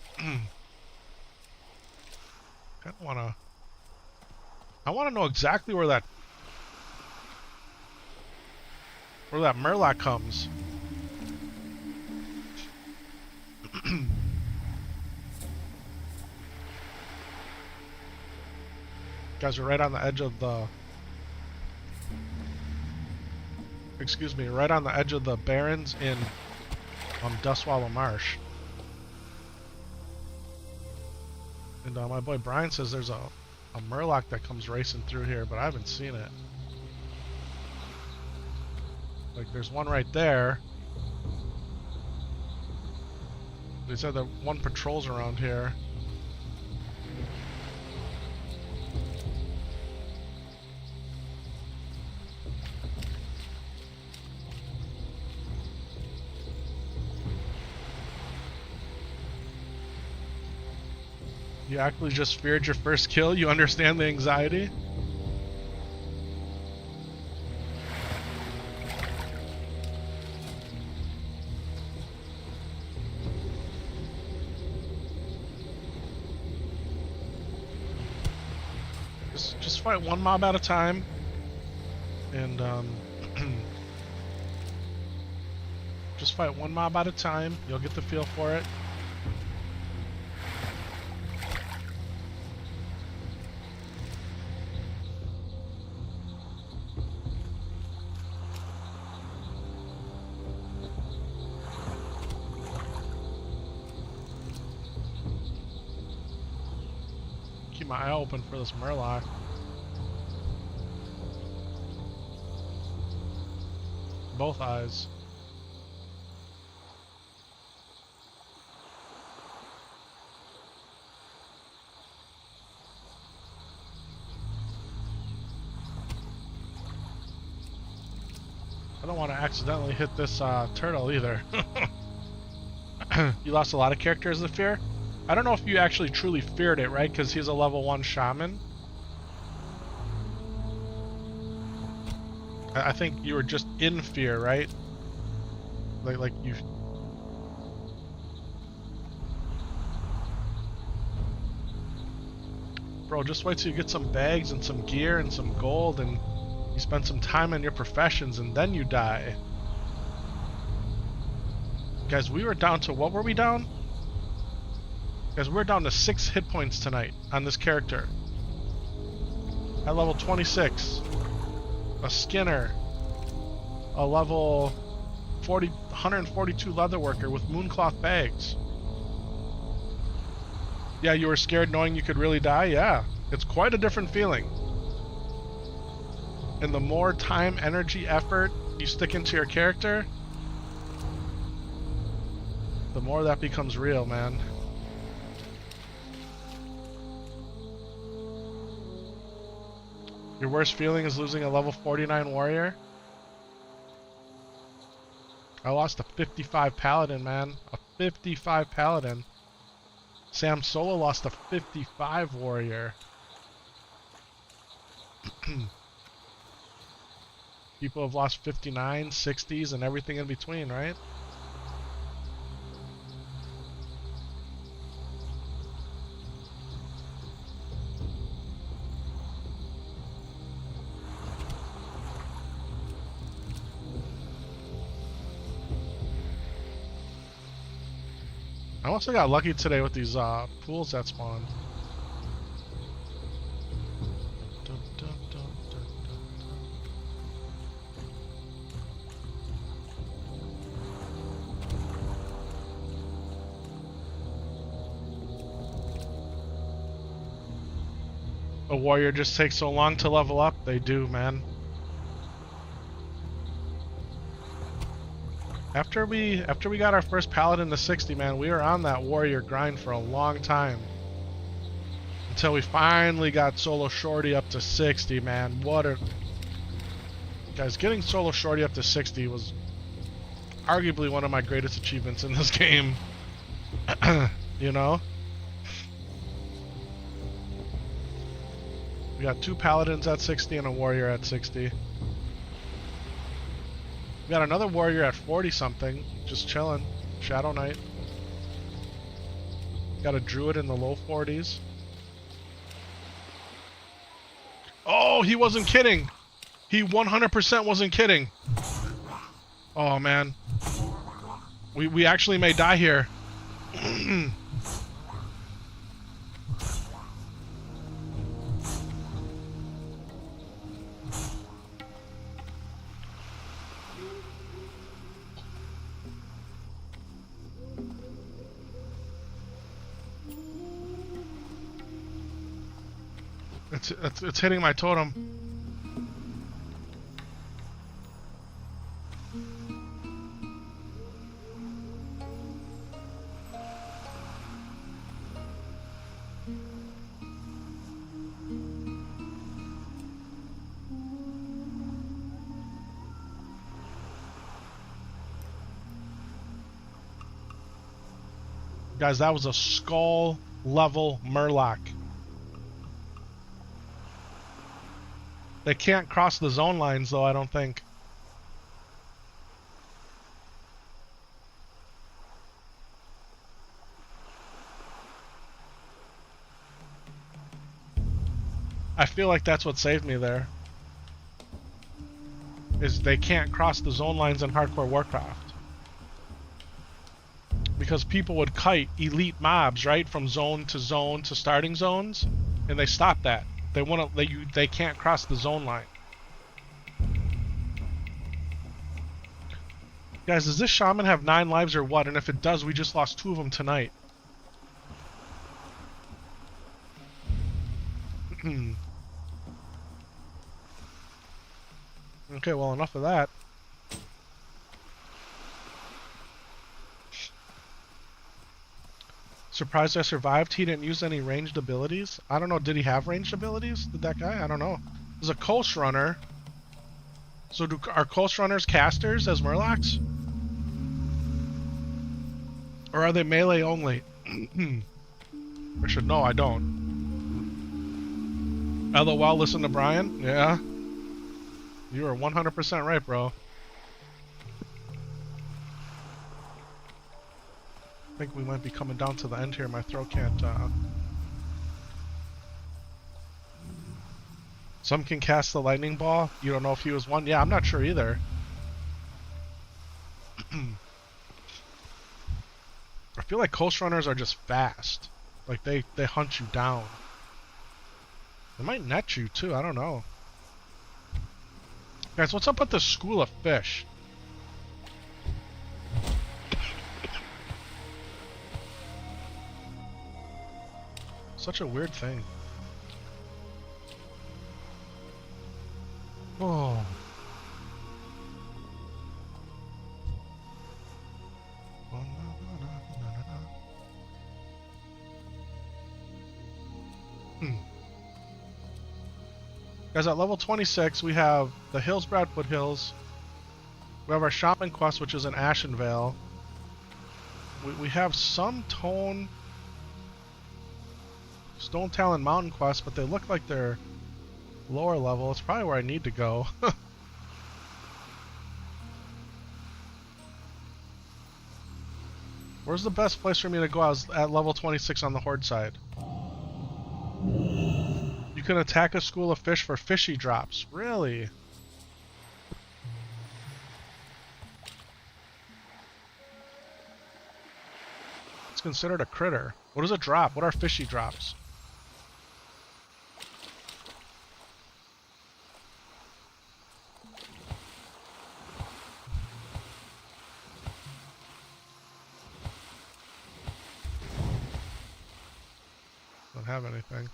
I wanna know exactly where that Murloc comes. Guys, we're right on the edge of the right on the edge of the Barrens in Dustwallow Marsh. And my boy Brian says there's a Murloc that comes racing through here, but I haven't seen it. Like, there's one right there. They said that one patrols around here. You actually just feared your first kill? You understand the anxiety? Just fight one mob at a time. And just fight one mob at a time. You'll get the feel for it. Keep my eye open for this Murloc. Both eyes. I don't want to accidentally hit this turtle either. You lost a lot of characters to fear? I don't know if you actually truly feared it, right? Because he's a level 1 shaman. I think you were just in fear, right? Like you... Bro, just wait till you get some bags and some gear and some gold and you spend some time on your professions and then you die. Guys, we were down to... What were we down? Guys, we're down to 6 hit points tonight on this character. At level 26. A Skinner. A level 142 Leatherworker with Mooncloth bags. Yeah, you were scared knowing you could really die? Yeah. It's quite a different feeling. And the more time, energy, effort you stick into your character, the more that becomes real, man. Your worst feeling is losing a level 49 warrior? I lost a 55 paladin, man. A 55 paladin. Sam Solo lost a 55 warrior. People have lost 59, 60s, and everything in between, right? I also got lucky today with these pools that spawned. A warrior just takes so long to level up. They do, man. After we got our first paladin to 60, man, we were on that warrior grind for a long time. Until we finally got Solo Shorty up to 60, man. Guys, getting Solo Shorty up to 60 was arguably one of my greatest achievements in this game. You know? We got 2 paladins at 60 and a warrior at 60. We got another warrior at 40 something, just chilling. Shadow Knight. Got a druid in the low 40s. Oh, he wasn't kidding. He 100% wasn't kidding. Oh man. We actually may die here. It's hitting my totem. Guys, that was a skull level Murloc. They can't cross the zone lines, though, I don't think. I feel like that's what saved me there. Is they can't cross the zone lines in Hardcore Warcraft. Because people would kite elite mobs, right? From zone to starting zones. And they stopped that. They want to let you. They can't cross the zone line. Guys, does this shaman have 9 lives or what? And if it does, we just lost 2 of them tonight. Okay, well, enough of that. Surprised I survived. He didn't use any ranged abilities. I don't know. Did he have ranged abilities? Did that guy? I don't know. There's a coast runner. So are coast runners casters as Murlocs? Or are they melee only? I should know. I don't. LOL, listen to Brian? Yeah. You are 100% right, bro. I think we might be coming down to the end here. My throat can't, Some can cast the lightning ball. You don't know if he was one? Yeah, I'm not sure either. I feel like coast runners are just fast. Like, they hunt you down. They might net you, too. I don't know. Guys, what's up with the school of fish? Such a weird thing. Oh. Guys, at level 26, we have the Hillsbrad Foothills. We have our Shaman quest, which is in Ashenvale. We have some Stone Talon Mountain quests, but they look like they're lower level. It's probably where I need to go. Where's the best place for me to go? I was at level 26 on the Horde side. You can attack a school of fish for fishy drops. Really? considered a critter? What does it drop? What are fishy drops? Don't have anything.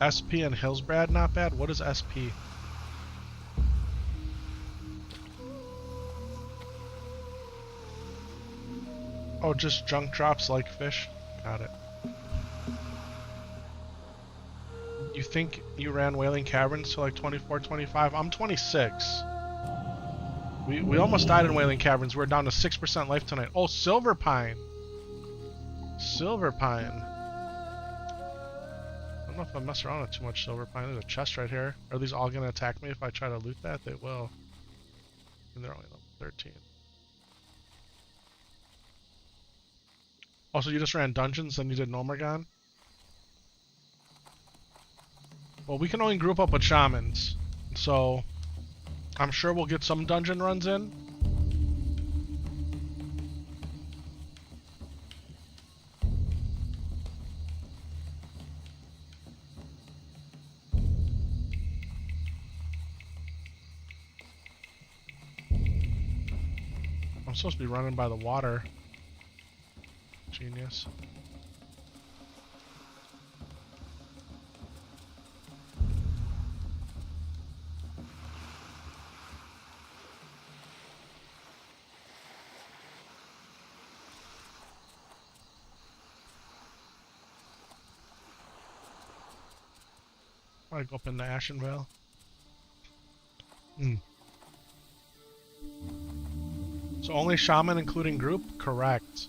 SP and Hillsbrad, not bad. What is SP? Oh, just junk drops like fish? Got it. You think you ran Wailing Caverns to like 24, 25? I'm 26. We almost died in Wailing Caverns. We're down to 6% life tonight. Oh, Silver Pine. Silver Pine. I don't know if I mess around with too much Silver Pine. There's a chest right here. Are these all going to attack me if I try to loot that? They will. And they're only level 13. Also, you just ran dungeons and you did Nomergon? Well, we can only group up with shamans. So, I'm sure we'll get some dungeon runs in. I'm supposed to be running by the water. Genius. I go up in the Ashenvale. So only shaman including group? Correct.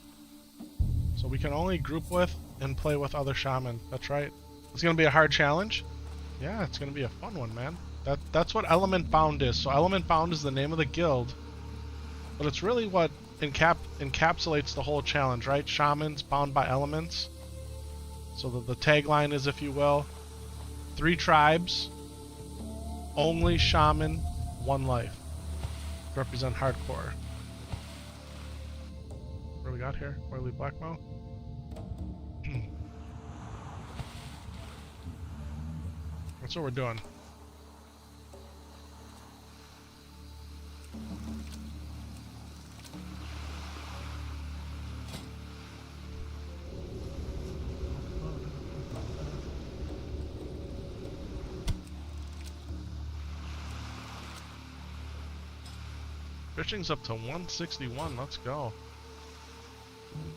So we can only group with and play with other shaman. That's right. It's gonna be a hard challenge. Yeah, it's gonna be a fun one, man. That's what Element Bound is. So Element Bound is the name of the guild, but it's really what encapsulates the whole challenge, right? Shamans bound by elements. So the tagline is, if you will, 3 tribes, only shaman, 1 life. Represent hardcore. What do we got here? Oily Blackmail? That's what we're doing. Fishing's up to 161. Let's go.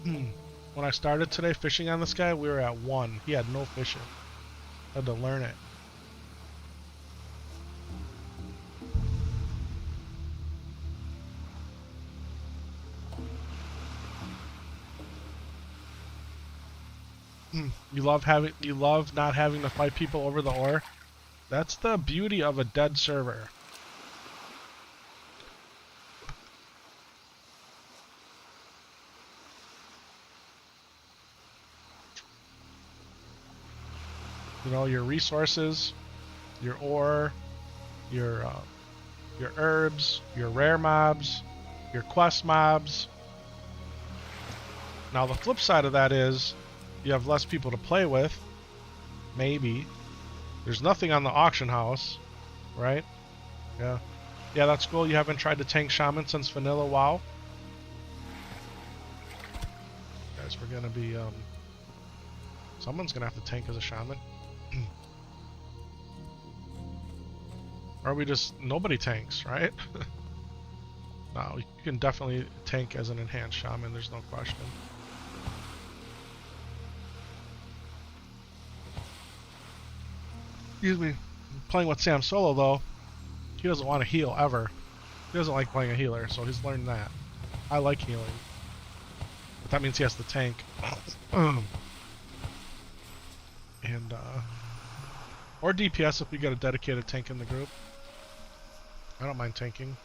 When I started today fishing on this guy, we were at 1. He had no fishing. Had to learn it. You love not having to fight people over the ore. That's the beauty of a dead server. You know, your resources, your ore, your herbs, your rare mobs, your quest mobs. Now the flip side of that is you have less people to play with. Maybe. There's nothing on the auction house, right? Yeah. Yeah, that's cool. You haven't tried to tank shaman since vanilla WoW? Guys, we're gonna be someone's gonna have to tank as a shaman. Or we just nobody tanks, right? No, you can definitely tank as an enhanced shaman, there's no question. Excuse me. Playing with Sam solo though, he doesn't want to heal ever. He doesn't like playing a healer, so he's learned that. I like healing. But that means he has to tank. And or DPS if we get a dedicated tank in the group. I don't mind tanking.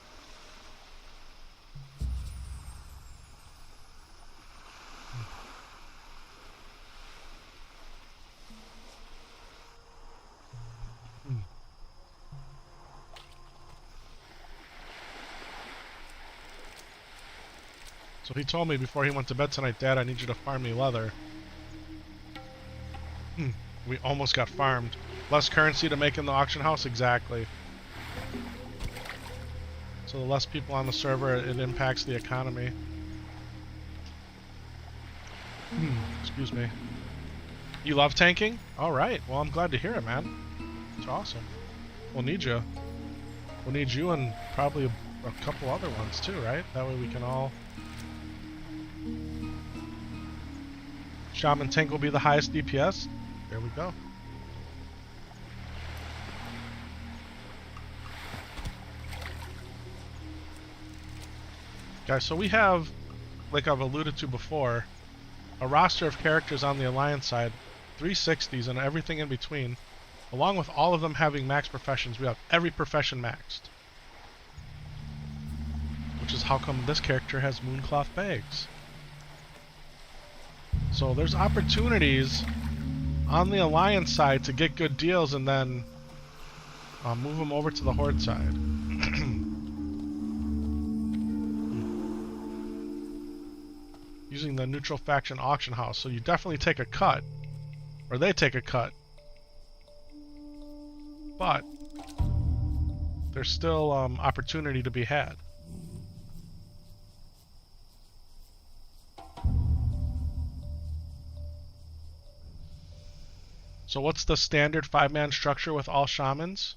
So he told me before he went to bed tonight, Dad, I need you to farm me leather. We almost got farmed. Less currency to make in the auction house? Exactly. So the less people on the server, it impacts the economy. Excuse me. You love tanking? Alright, well I'm glad to hear it, man. It's awesome. We'll need you. We'll need you and probably a couple other ones too, right? That way we can all... Shaman tank will be the highest DPS. There we go. Guys, so we have, like I've alluded to before, a roster of characters on the Alliance side, 360s and everything in between, along with all of them having max professions. We have every profession maxed. Which is how come this character has Mooncloth bags. So there's opportunities on the Alliance side to get good deals and then move them over to the Horde side. Using the neutral faction auction house, so you definitely take a cut, or they take a cut, but there's still opportunity to be had. So what's the standard 5-man structure with all shamans?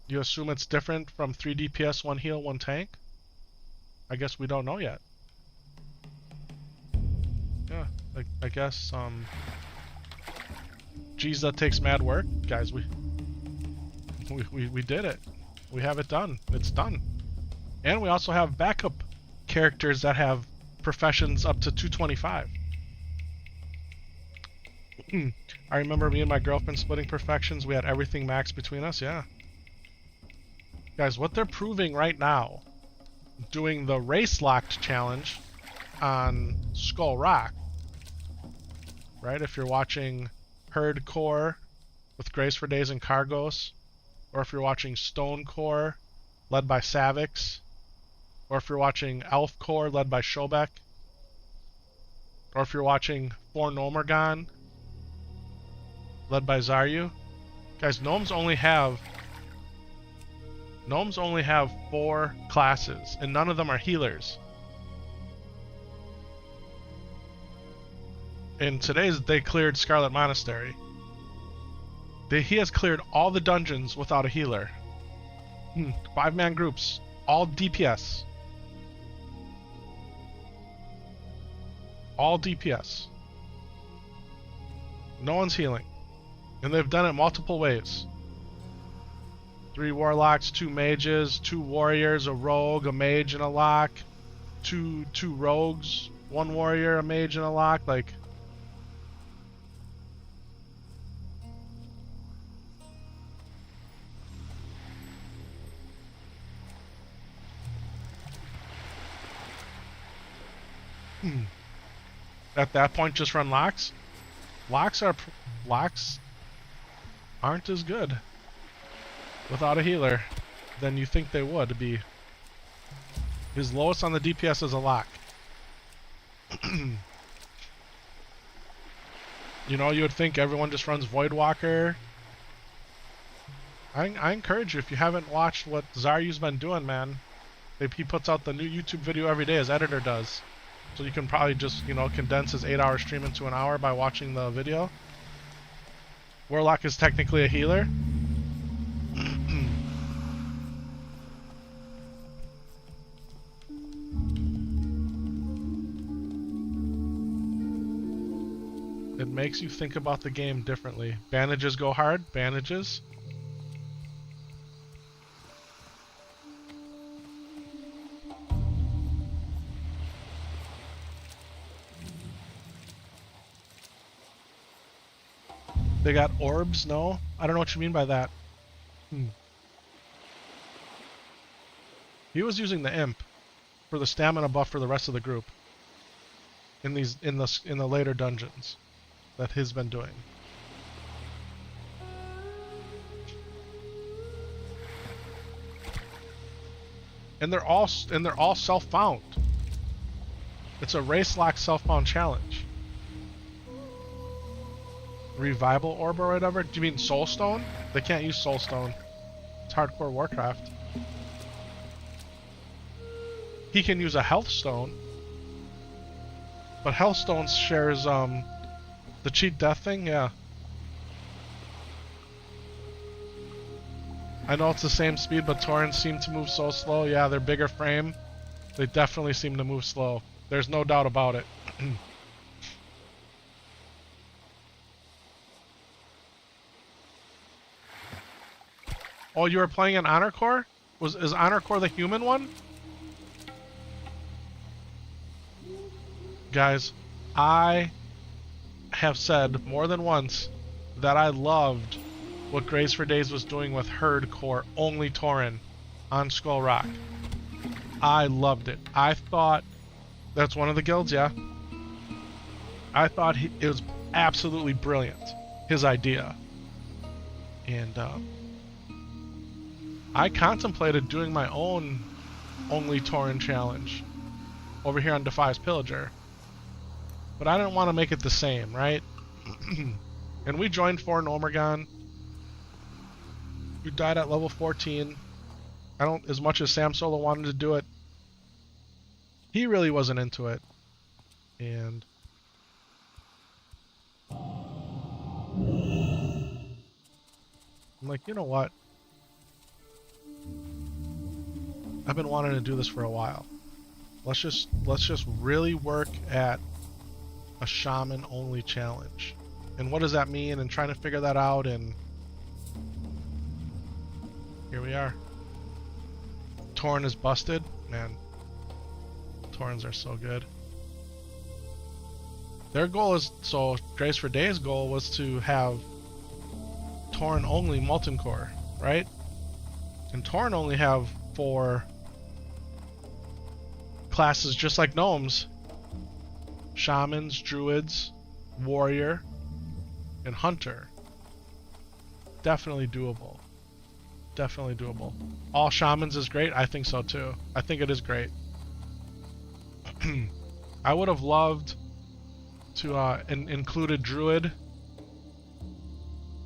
You assume it's different from 3 DPS, 1 heal, 1 tank? I guess we don't know yet. Yeah, I guess, geez, that takes mad work. Guys, we did it. We have it done. It's done. And we also have backup characters that have professions up to 225. I remember me and my girlfriend splitting perfections. We had everything maxed between us, yeah. Guys, what they're proving right now, doing the race locked challenge on Skull Rock, right? If you're watching HARDCORE with Grace for Days and Cargos, or if you're watching StoneCore led by Savix, or if you're watching ElfCore led by Shobek, or if you're watching Fornomergon led by Zaryu. Guys, gnomes only have 4 classes, and none of them are healers. And today's they cleared Scarlet Monastery. He has cleared all the dungeons without a healer. 5-man groups, all DPS. All DPS. No one's healing. And they've done it multiple ways. 3 warlocks, 2 mages, 2 warriors, a rogue, a mage, and a lock. 2 rogues, 1 warrior, a mage, and a lock. Like, at that point, just run locks. Locks aren't as good without a healer than you think they would be. His lowest on the DPS is a lock. You know, you would think everyone just runs Voidwalker. I encourage you, if you haven't watched what Zaryu's been doing, man. He puts out the new YouTube video every day, his editor does. So you can probably just, you know, condense his 8-hour stream into an hour by watching the video. Warlock is technically a healer. It makes you think about the game differently. Bandages go hard. Bandages. They got orbs? No? I don't know what you mean by that. He was using the imp for the stamina buff for the rest of the group. In the later dungeons that he's been doing. And they're all self-found. It's a race lock self-found challenge. Revival orb or whatever? Do you mean soulstone? They can't use soulstone. It's hardcore Warcraft. He can use a health stone. But health stone shares the cheat death thing, yeah. I know it's the same speed, but Taurens seem to move so slow. Yeah, they're bigger frame. They definitely seem to move slow. There's no doubt about it. Oh, you were playing an Honor Core? Is Honor Core the human one? Guys, I have said more than once that I loved what Grace for Days was doing with HARDCORE only Tauren on Skull Rock. I loved it. I thought that's one of the guilds, yeah. I thought it was absolutely brilliant, his idea. And I contemplated doing my own only Tauren challenge over here on Defias Pillager. But I didn't want to make it the same, right? And we joined Foreign Omegon. We died at level 14. I don't, as much as Sam Solo wanted to do it, he really wasn't into it. And I'm like, you know what? I've been wanting to do this for a while. Let's just really work at a shaman only challenge. And what does that mean? And trying to figure that out, and here we are. Tauren is busted. Man, Taurens are so good. Their goal is, so Grace for Days' goal was to have Tauren only Molten Core, right? And Tauren only have 4 classes just like gnomes. Shamans, druids, warrior, and hunter. Definitely doable. Definitely doable. All shamans is great? I think so too. I think it is great. I would have loved to include a druid,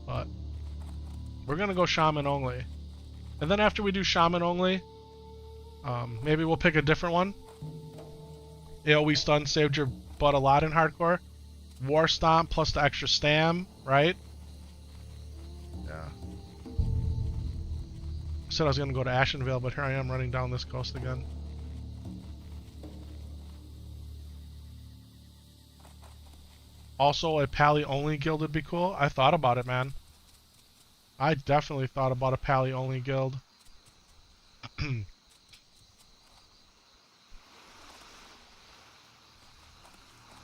but we're gonna go shaman only. And then after we do shaman only, maybe we'll pick a different one. AoE stun saved your butt a lot in hardcore. War Stomp plus the extra stam, right? Yeah. I said I was going to go to Ashenvale, but here I am running down this coast again. Also, a Pally only guild would be cool. I thought about it, man. I definitely thought about a Pally only guild.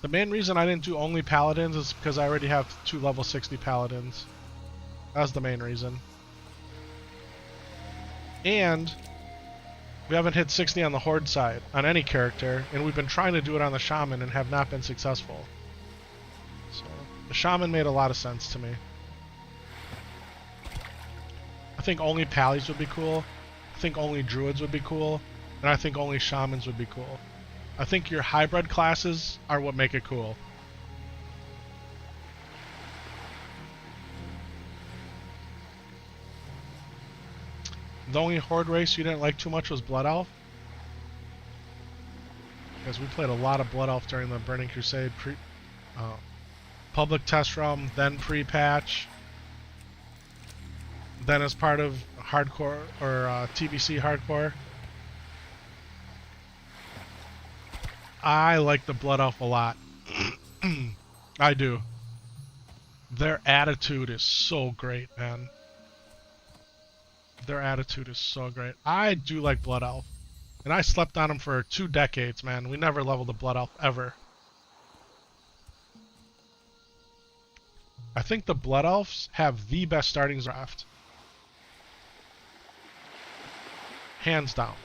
The main reason I didn't do only paladins is because I already have 2 level 60 paladins. That's the main reason. And we haven't hit 60 on the horde side on any character, and we've been trying to do it on the shaman and have not been successful. So the shaman made a lot of sense to me. I think only pallies would be cool. I think only druids would be cool, and I think only shamans would be cool. I think your hybrid classes are what make it cool. The only horde race you didn't like too much was Blood Elf. Because we played a lot of Blood Elf during the Burning Crusade public test realm, then pre-patch, then as part of hardcore or TBC hardcore. I like the Blood Elf a lot. I do. Their attitude is so great, man. Their attitude is so great. I do like Blood Elf. And I slept on them for 2 decades, man. We never leveled a Blood Elf, ever. I think the Blood Elves have the best starting draft. Hands down.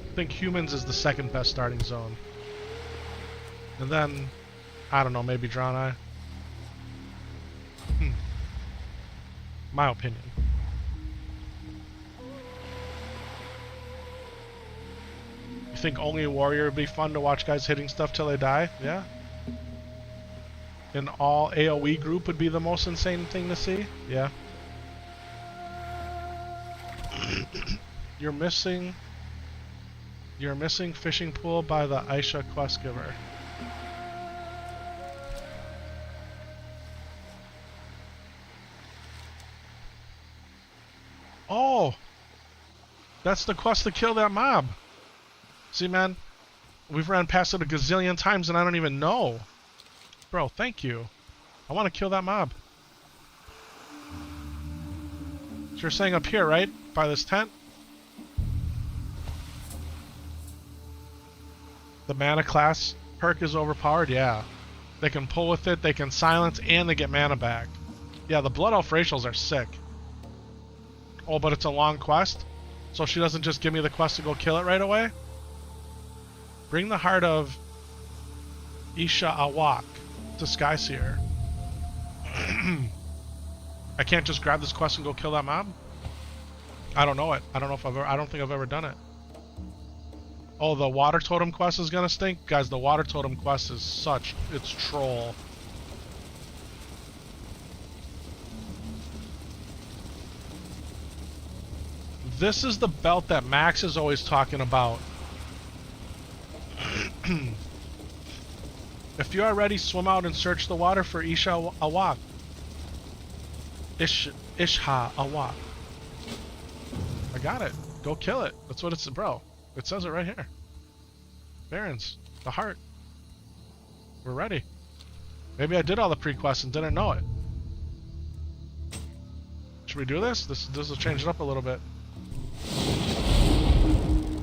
I think humans is the 2nd best starting zone. And then, I don't know, maybe Draenei. My opinion. You think only a warrior would be fun to watch guys hitting stuff till they die? Yeah. An all AoE group would be the most insane thing to see? Yeah. You're missing fishing pool by the Aisha quest giver. Oh! That's the quest to kill that mob. See, man, we've ran past it a gazillion times and I don't even know. Bro, thank you. I want to kill that mob. So you're saying up here, right? By this tent? The mana class perk is overpowered? Yeah. They can pull with it, they can silence, and they get mana back. Yeah, the Blood Elf racials are sick. Oh, but it's a long quest? So she doesn't just give me the quest to go kill it right away? Bring the heart of Isha Awak to Skyseer. I can't just grab this quest and go kill that mob? I don't know it. I don't think I've ever done it. Oh, the water totem quest is gonna stink? Guys, the water totem quest is it's troll. This is the belt that Max is always talking about. If you are ready, swim out and search the water for Isha Awak. Isha Awak. I got it. Go kill it. That's what it's, bro. It says it right here. Barons, the heart. We're ready. Maybe I did all the pre-quests and didn't know it. Should we do this? This will change it up a little bit.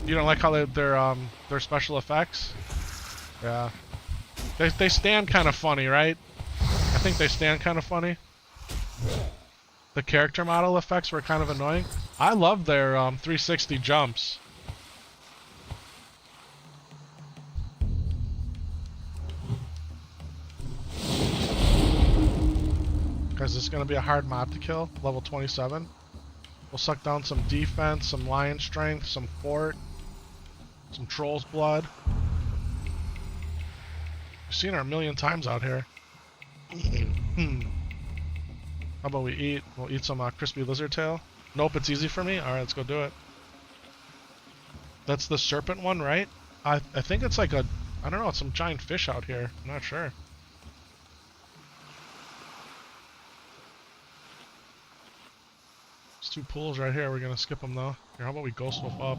You don't like how their special effects? Yeah. They stand kind of funny, right? I think they stand kind of funny. The character model effects were kind of annoying. I love their 360 jumps. Guys, this is going to be a hard mob to kill. Level 27. We'll suck down some defense, some lion strength, some fort, some troll's blood. We've seen her a million times out here. How about we eat? We'll eat some crispy lizard tail. Nope, it's easy for me. Alright, let's go do it. That's the serpent one, right? I think it's like a... I don't know, it's some giant fish out here. I'm not sure. There's two pools right here. We're gonna skip them though. Here, how about we ghost wolf up?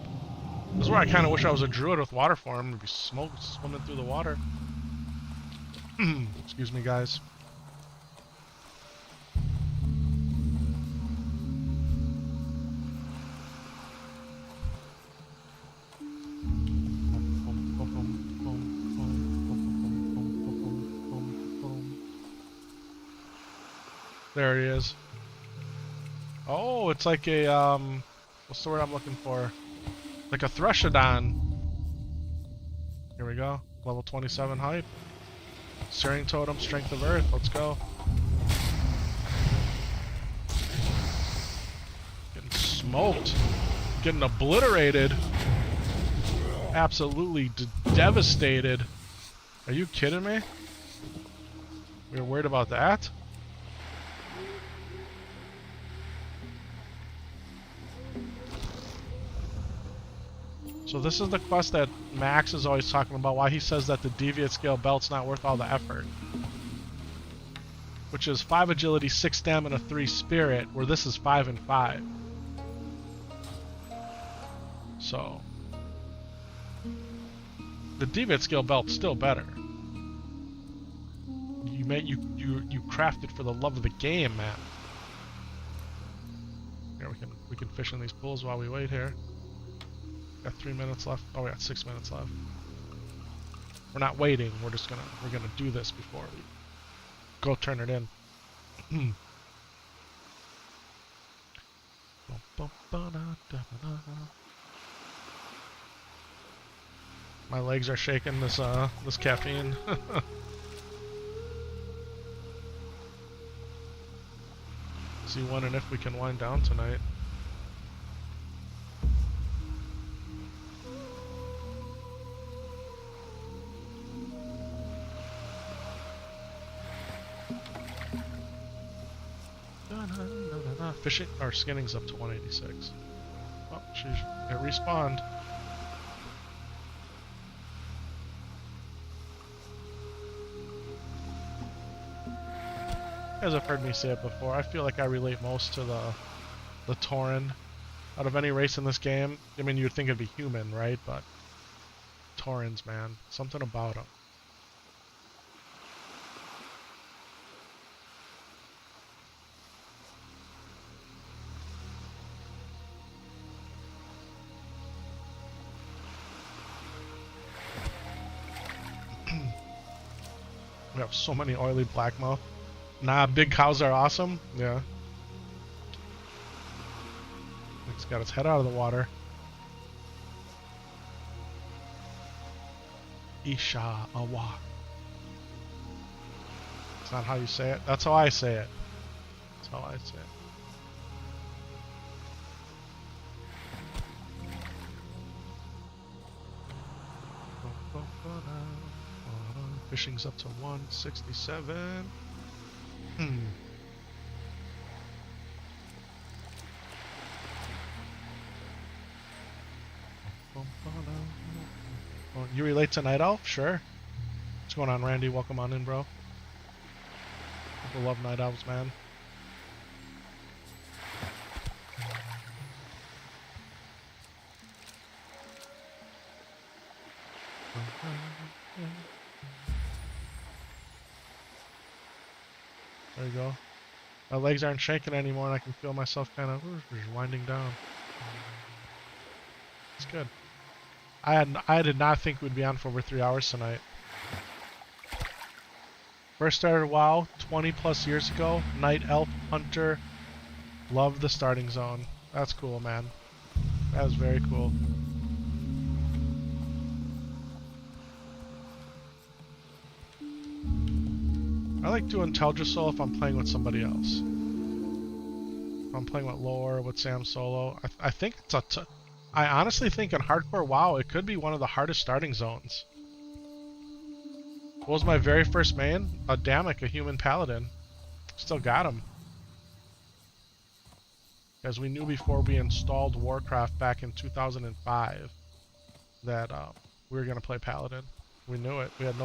This is where I kind of wish I was a druid with water form. It'd be smoke swimming through the water. Excuse me, guys. There he is. Oh, it's like a, what's the word I'm looking for? Like a Threshodon. Here we go. Level 27 hype. Searing Totem, Strength of Earth. Let's go. Getting smoked. Getting obliterated. Absolutely devastated. Are you kidding me? We were worried about that? So this is the quest that Max is always talking about, why he says that the Deviate Scale belt's not worth all the effort. Which is 5 agility, 6 stamina, 3 spirit, where this is 5 and 5. So the Deviate Scale belt's still better. You crafted for the love of the game, man. Here we can fish in these pools while we wait here. Got 3 minutes left. Oh, we got 6 minutes left. We're not waiting. We're gonna do this before we go turn it in. My legs are shaking. This caffeine. See when and if we can wind down tonight. Fishing or skinning's up to 186. Oh, it respawned. You guys have heard me say it before. I feel like I relate most to the Tauren out of any race in this game. I mean, you'd think it'd be human, right? But Taurens, man, something about them. We have so many oily blackmouth. Nah, big cows are awesome. Yeah. It's got its head out of the water. Isha Awa. That's not how you say it. That's how I say it. That's how I say it. Fishing's up to 167. You relate to Night Elf? Sure. What's going on, Randy? Welcome on in, bro. People love Night Elves, man. There you go. My legs aren't shaking anymore and I can feel myself kind of winding down. It's good. I did not think we'd be on for over 3 hours tonight. First started WoW 20 plus years ago. Night Elf Hunter. Loved the starting zone. That's cool, man. That was very cool. I like doing Teldrassil if I'm playing with somebody else. If I'm playing with Lore, with Sam solo. I think it's I honestly think in hardcore WoW it could be one of the hardest starting zones. What was my very first main? A Damek, a human paladin. Still got him. As we knew before we installed Warcraft back in 2005 that we were gonna play paladin. We knew it. We had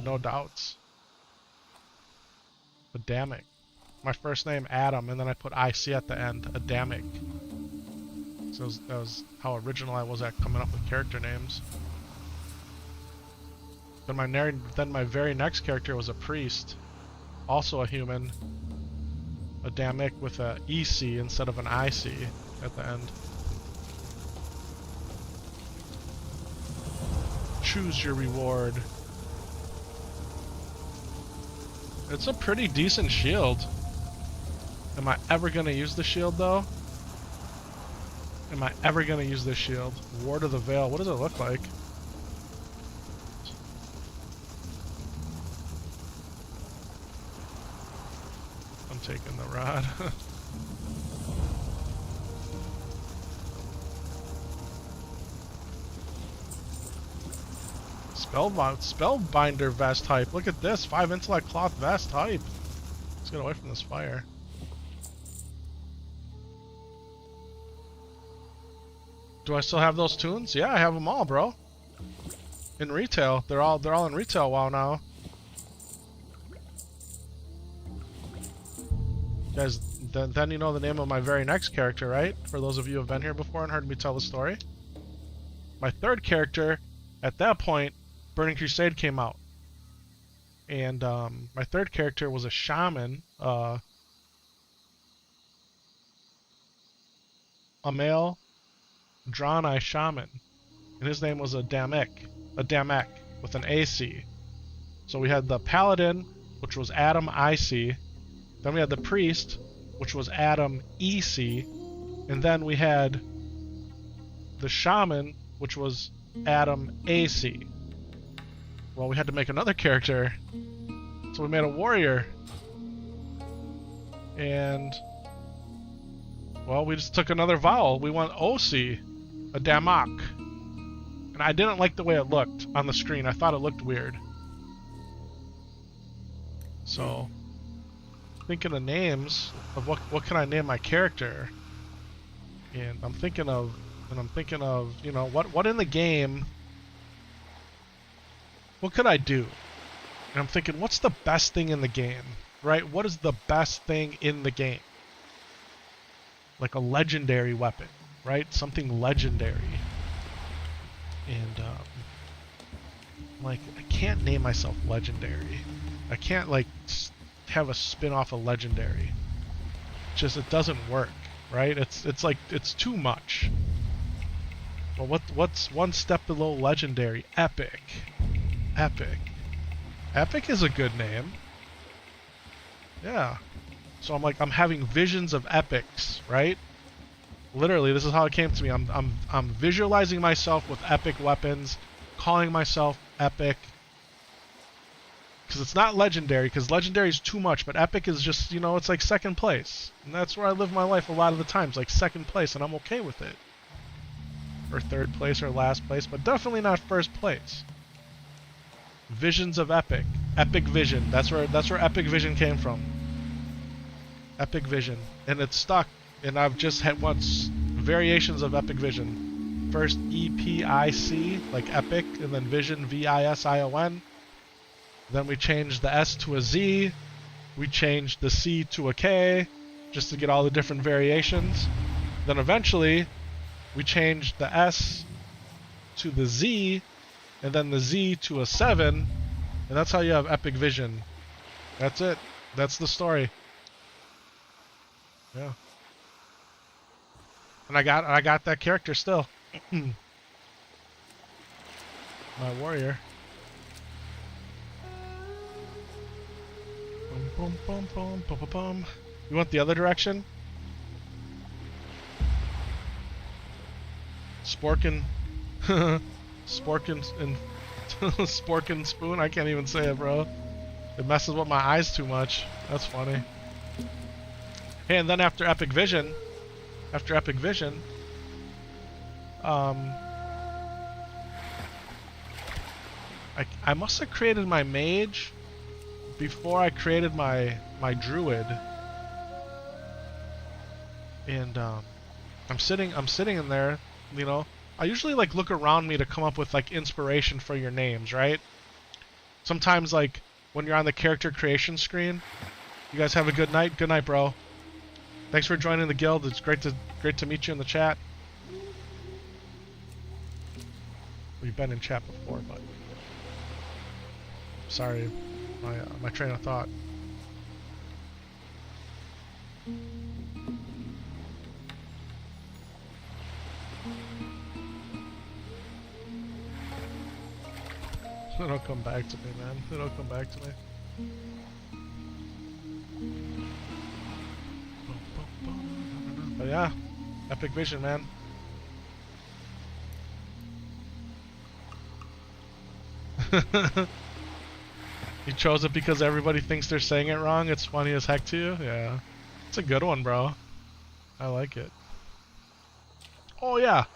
no doubts. Adamic. My first name Adam, and then I put IC at the end. Adamic. So that was how original I was at coming up with character names. Then my very next character was a priest, also a human. Adamic with a EC instead of an IC at the end. Choose your reward. It's a pretty decent shield. Am I ever gonna use the shield though? Am I ever gonna use this shield? Ward of the Veil. What does it look like? I'm taking the rod. Spellbinder vest hype. Look at this. 5 intellect cloth vest hype. Let's get away from this fire. Do I still have those tunes? Yeah, I have them all, bro. In retail. They're all in retail WoW now. Guys, then you know the name of my very next character, right? For those of you who have been here before and heard me tell the story. My third character, at that point, Burning Crusade came out. And my third character was a shaman, a male Draenei shaman. And his name was Damek with an AC. So we had the paladin, which was Adam IC. Then we had the priest, which was Adam EC. And then we had the shaman, which was Adam AC. Well, we had to make another character, so we made a warrior. And, well, we just took another vowel. We went OC, a Damak. And I didn't like the way it looked on the screen. I thought it looked weird. So, thinking of names of what can I name my character, and I'm thinking of you know what in the game, what could I do? And I'm thinking, what's the best thing in the game, right? What is the best thing in the game? Like a legendary weapon, right? Something legendary. And like I can't name myself legendary. I can't like have a spin-off of legendary. Just it doesn't work, right? It's like it's too much. Well, what's one step below legendary? Epic. Epic is a good name. Yeah. So I'm having visions of epics, right? Literally, this is how it came to me. I'm visualizing myself with epic weapons, calling myself epic. Because it's not legendary, because legendary is too much, but epic is just, you know, it's like second place. And that's where I live my life a lot of the times, like second place, and I'm okay with it. Or third place or last place, but definitely not first place. Visions of epic. Epic vision. That's where epic vision came from. Epic vision. And it's stuck. And I've just had variations of epic vision. First EPIC, like epic, and then vision, VISION. Then we changed the S to a Z. We changed the C to a K, just to get all the different variations. Then eventually, we changed the S to the Z, and then the Z to a 7, and that's how you have epic vision. That's it. That's the story. Yeah. And I got that character still. My warrior. Boom, boom, boom, boom, boom, boom. You want the other direction? Sporkin. Sporkin and Sporkin spoon. I can't even say it, bro. It messes with my eyes too much. That's funny. Hey, and then after Epic Vision, I must have created my mage before I created my druid, and I'm sitting in there, you know. I usually like look around me to come up with like inspiration for your names, right? Sometimes like when you're on the character creation screen. You guys have a good night. Good night, bro. Thanks for joining the guild. It's great to meet you in the chat. We've been in chat before, but sorry, my train of thought. It'll come back to me, man. It'll come back to me. But yeah, Epic Vision, man. You chose it because everybody thinks they're saying it wrong. It's funny as heck to you. Yeah, it's a good one, bro. I like it. Oh yeah.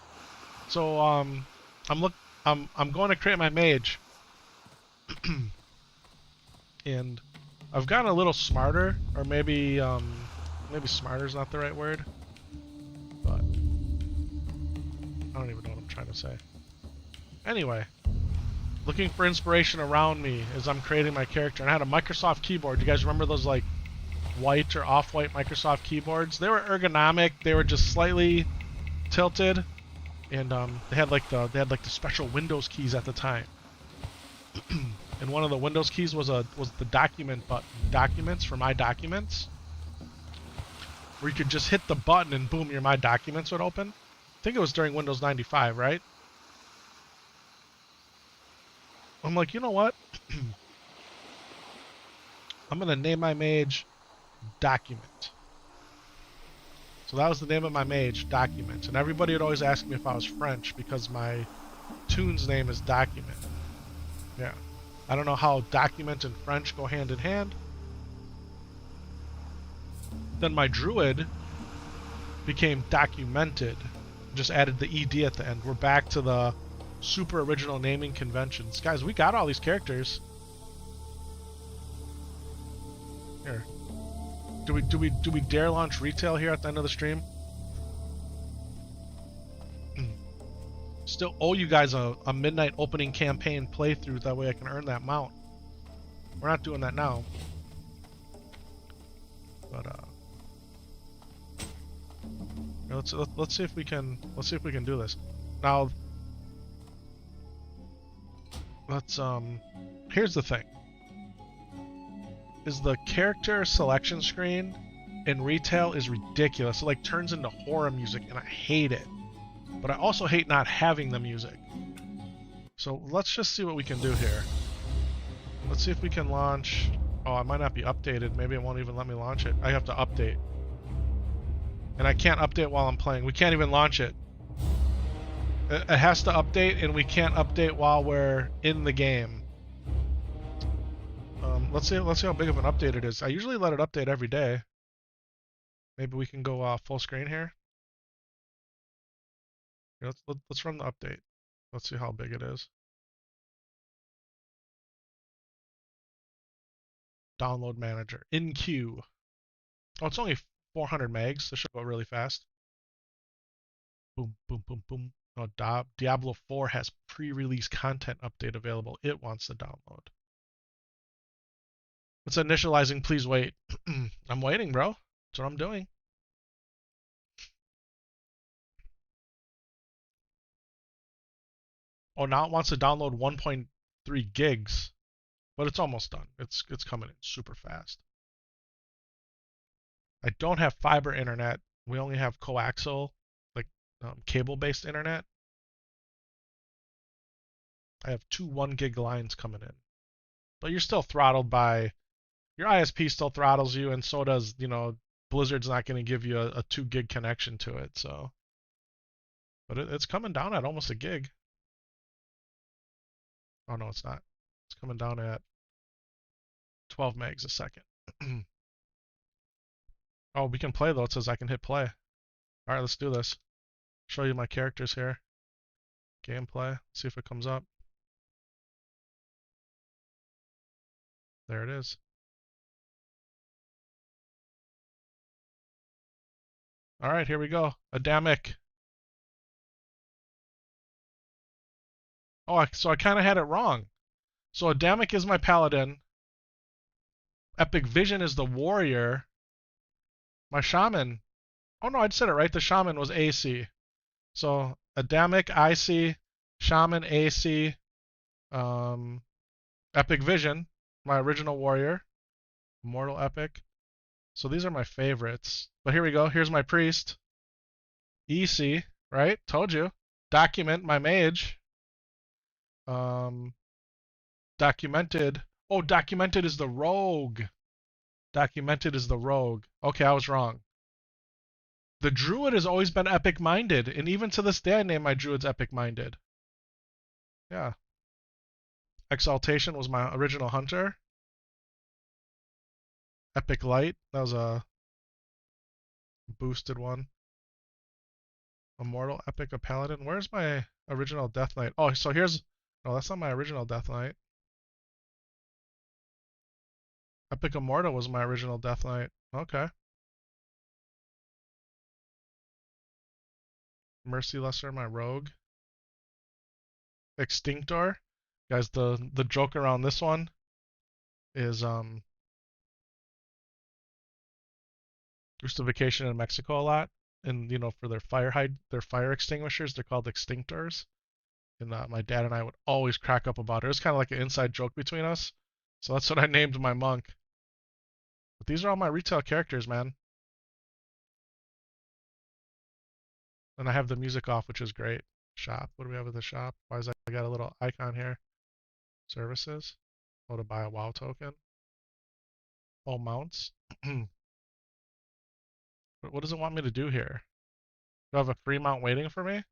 So I'm going to create my mage, and I've gotten a little smarter, or maybe smarter is not the right word, but I don't even know what I'm trying to say. Anyway, looking for inspiration around me as I'm creating my character, and I had a Microsoft keyboard. You guys remember those like white or off-white Microsoft keyboards? They were ergonomic. They were just slightly tilted, and they had like the special Windows keys at the time. And one of the Windows keys was the document button, documents for My Documents, where you could just hit the button and boom, your My Documents would open. I think it was during Windows 95, right? I'm like, you know what? I'm gonna name my mage Document. So that was the name of my mage, Document. And everybody would always ask me if I was French because my tune's name is Document. Yeah. I don't know how document and French go hand in hand. Then my druid became Documented. Just added the ED at the end. We're back to the super original naming conventions. Guys, we got all these characters. Here. Do we dare launch retail here at the end of the stream? Still owe you guys a midnight opening campaign playthrough. That way I can earn that mount. We're not doing that now. But let's see if we can do this. Now let's here's the thing. Is the character selection screen in retail is ridiculous. It like turns into horror music and I hate it. But I also hate not having the music. So let's just see what we can do here. Let's see if we can launch. Oh, it might not be updated. Maybe it won't even let me launch it. I have to update. And I can't update while I'm playing. We can't even launch it. It has to update, and we can't update while we're in the game. Let's see how big of an update it is. I usually let it update every day. Maybe we can go full screen here. Let's run the update. Let's see how big it is. Download manager in queue. Oh, it's only 400 megs. This should go really fast. Boom, boom, boom, boom. Oh, Diablo 4 has pre-release content update available. It wants to download. It's initializing. Please wait. I'm waiting, bro. That's what I'm doing. Oh, now it wants to download 1.3 gigs, but it's almost done. It's coming in super fast. I don't have fiber internet. We only have coaxial, like cable-based internet. I have two 1 gig lines coming in, but you're still throttled by your ISP. Still throttles you, and so does Blizzard's not going to give you a 2 gig connection to it. So, but it's coming down at almost a gig. Oh no, it's not. It's coming down at 12 megs a second. Oh, we can play though. It says I can hit play. All right, let's do this. Show you my characters here. Gameplay. See if it comes up. There it is. All right, here we go. Adamic. Oh, so I kind of had it wrong. So Adamic is my paladin. Epic Vision is the warrior. My shaman. Oh no, I'd said it right. The shaman was AC. So Adamic, IC, shaman, AC, Epic Vision, my original warrior, Immortal Epic. So these are my favorites. But here we go. Here's my priest. EC, right? Told you. Document, my mage. Documented. Oh, documented is the rogue. Documented is the rogue. Okay, I was wrong. The druid has always been epic minded, and even to this day I name my druids epic minded. Yeah. Exaltation was my original hunter. Epic light, that was a boosted one. Immortal epic, a paladin. Where's my original death knight? Oh, so here's. No, that's not my original death knight. Epic Immortal was my original death knight. Okay. Mercy Lesser, my rogue. Extinctor. Guys, the joke around this one is used to vacation in Mexico a lot, and for their fire extinguishers, they're called extinctors. And my dad and I would always crack up about it. It was kind of like an inside joke between us. So that's what I named my monk. But these are all my retail characters, man. And I have the music off, which is great. Shop. What do we have at the shop? Why is that? I got a little icon here. Services. Oh, to buy a WoW token. All mounts. What does it want me to do here? Do I have a free mount waiting for me?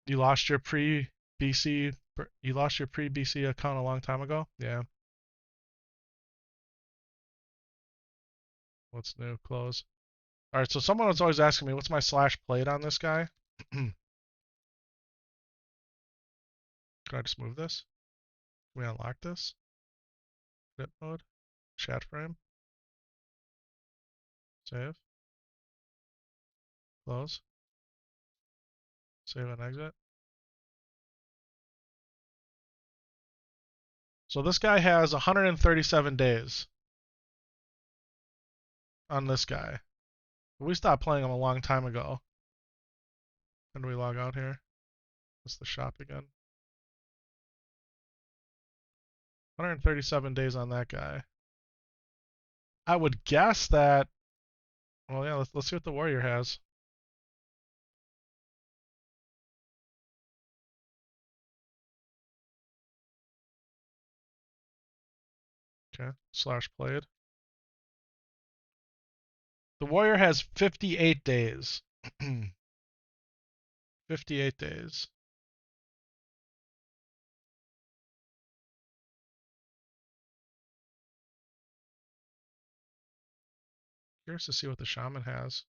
You lost your pre-BC account a long time ago? Yeah. What's new? Close. All right, so someone was always asking me, what's my slash played on this guy? Should I just move this? Can we unlock this? Edit mode. Chat frame. Save. Close. Save and exit. So this guy has 137 days on this guy. We stopped playing him a long time ago. When do we log out here? That's the shop again. 137 days on that guy. I would guess that. Well, yeah. Let's see what the warrior has. Okay. /played. The warrior has 58 days. 58 days. Curious to see what the shaman has.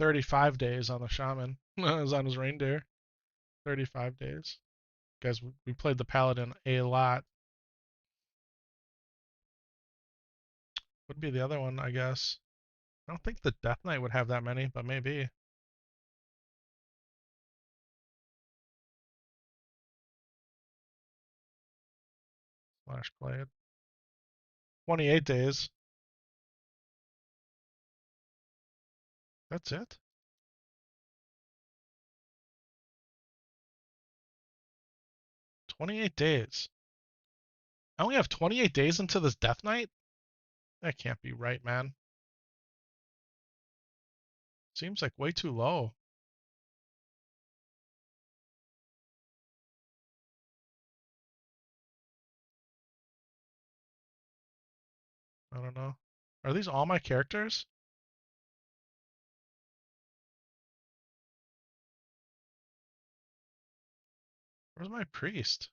$35 days on the shaman. Is on his reindeer. 35 days. Guys, we played the paladin a lot. Would be the other one, I guess. I don't think the Death Knight would have that many, but maybe. /played. 28 days. That's it? $28 days. I only have 28 days into this Death Knight? That can't be right, man. Seems like way too low. I don't know. Are these all my characters? Where's my priest?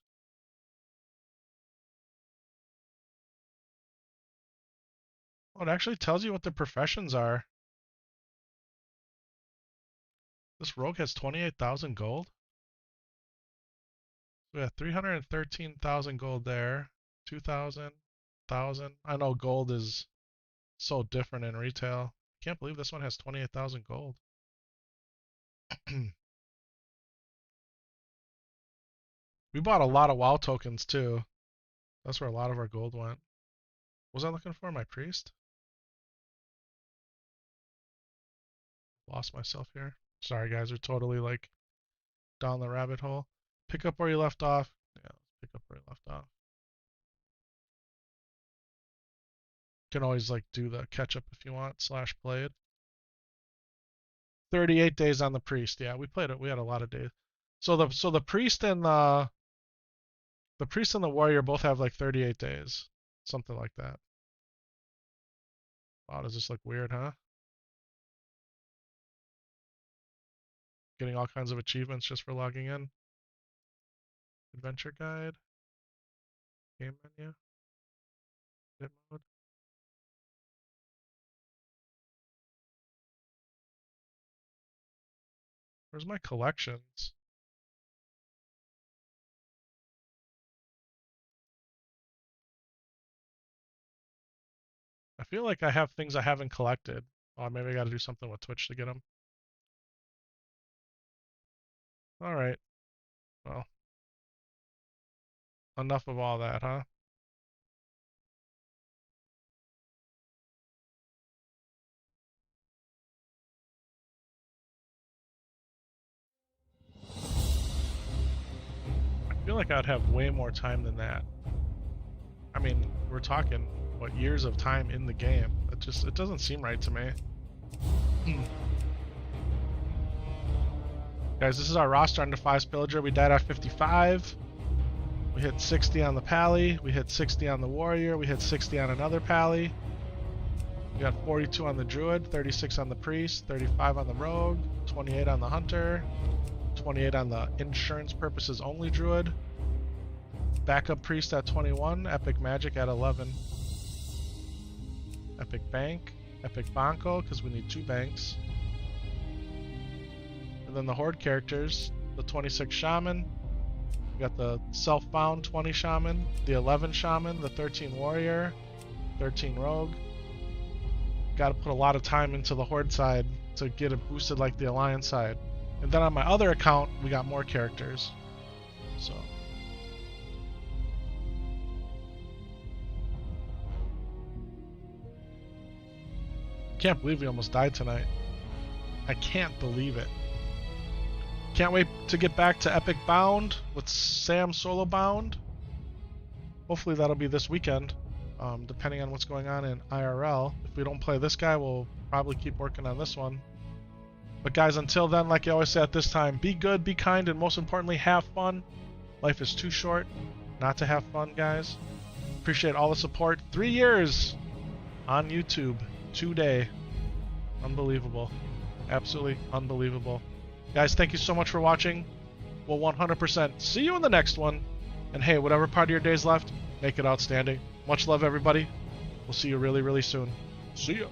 Oh, it actually tells you what the professions are. This rogue has 28,000 gold. We have 313,000 gold there. 2,000, 1,000. I know gold is so different in retail. Can't believe this one has 28,000 gold. We bought a lot of WoW tokens too. That's where a lot of our gold went. What was I looking for? My priest? Lost myself here. Sorry guys, we're totally like down the rabbit hole. Pick up where you left off. Yeah, let's pick up where you left off. You can always like do the catch up if you want, /played. 38 days on the priest. Yeah, we played it. We had a lot of days. So the priest and the warrior both have like 38 days. Something like that. Wow, does this look weird, huh? Getting all kinds of achievements just for logging in. Adventure guide. Game menu. Edit mode. Where's my collections? I feel like I have things I haven't collected. Oh, maybe I gotta do something with Twitch to get them. Alright. Well. Enough of all that, huh? I feel like I'd have way more time than that. I mean, we're talking, what, years of time in the game. It doesn't seem right to me. Guys, this is our roster on Defias Pillager. We died at 55. We hit 60 on the pally. We hit 60 on the warrior. We hit 60 on another pally. We got 42 on the druid, 36 on the priest, 35 on the rogue, 28 on the hunter, 28 on the insurance purposes only druid. Backup priest at 21, epic magic at 11. Epic Bank, Epic Banco, because we need 2 banks. And then the Horde characters, the 26 Shaman, we got the self-found 20 Shaman, the 11 Shaman, the 13 Warrior, 13 Rogue. Got to put a lot of time into the Horde side to get it boosted like the Alliance side. And then on my other account, we got more characters. So... Can't believe we almost died tonight. I can't believe it. Can't wait to get back to Epic Bound with Sam solo bound. Hopefully that'll be this weekend, depending on what's going on in IRL. If we don't play this guy, we'll probably keep working on this one. But guys, until then, like I always say at this time, be good, be kind, and most importantly, have fun. Life is too short not to have fun, guys. Appreciate all the support. 3 years on YouTube today. Unbelievable. Absolutely unbelievable. Guys, thank you so much for watching. We'll 100% see you in the next one. And hey, whatever part of your day's left, make it outstanding. Much love, everybody. We'll see you really, really soon. See ya.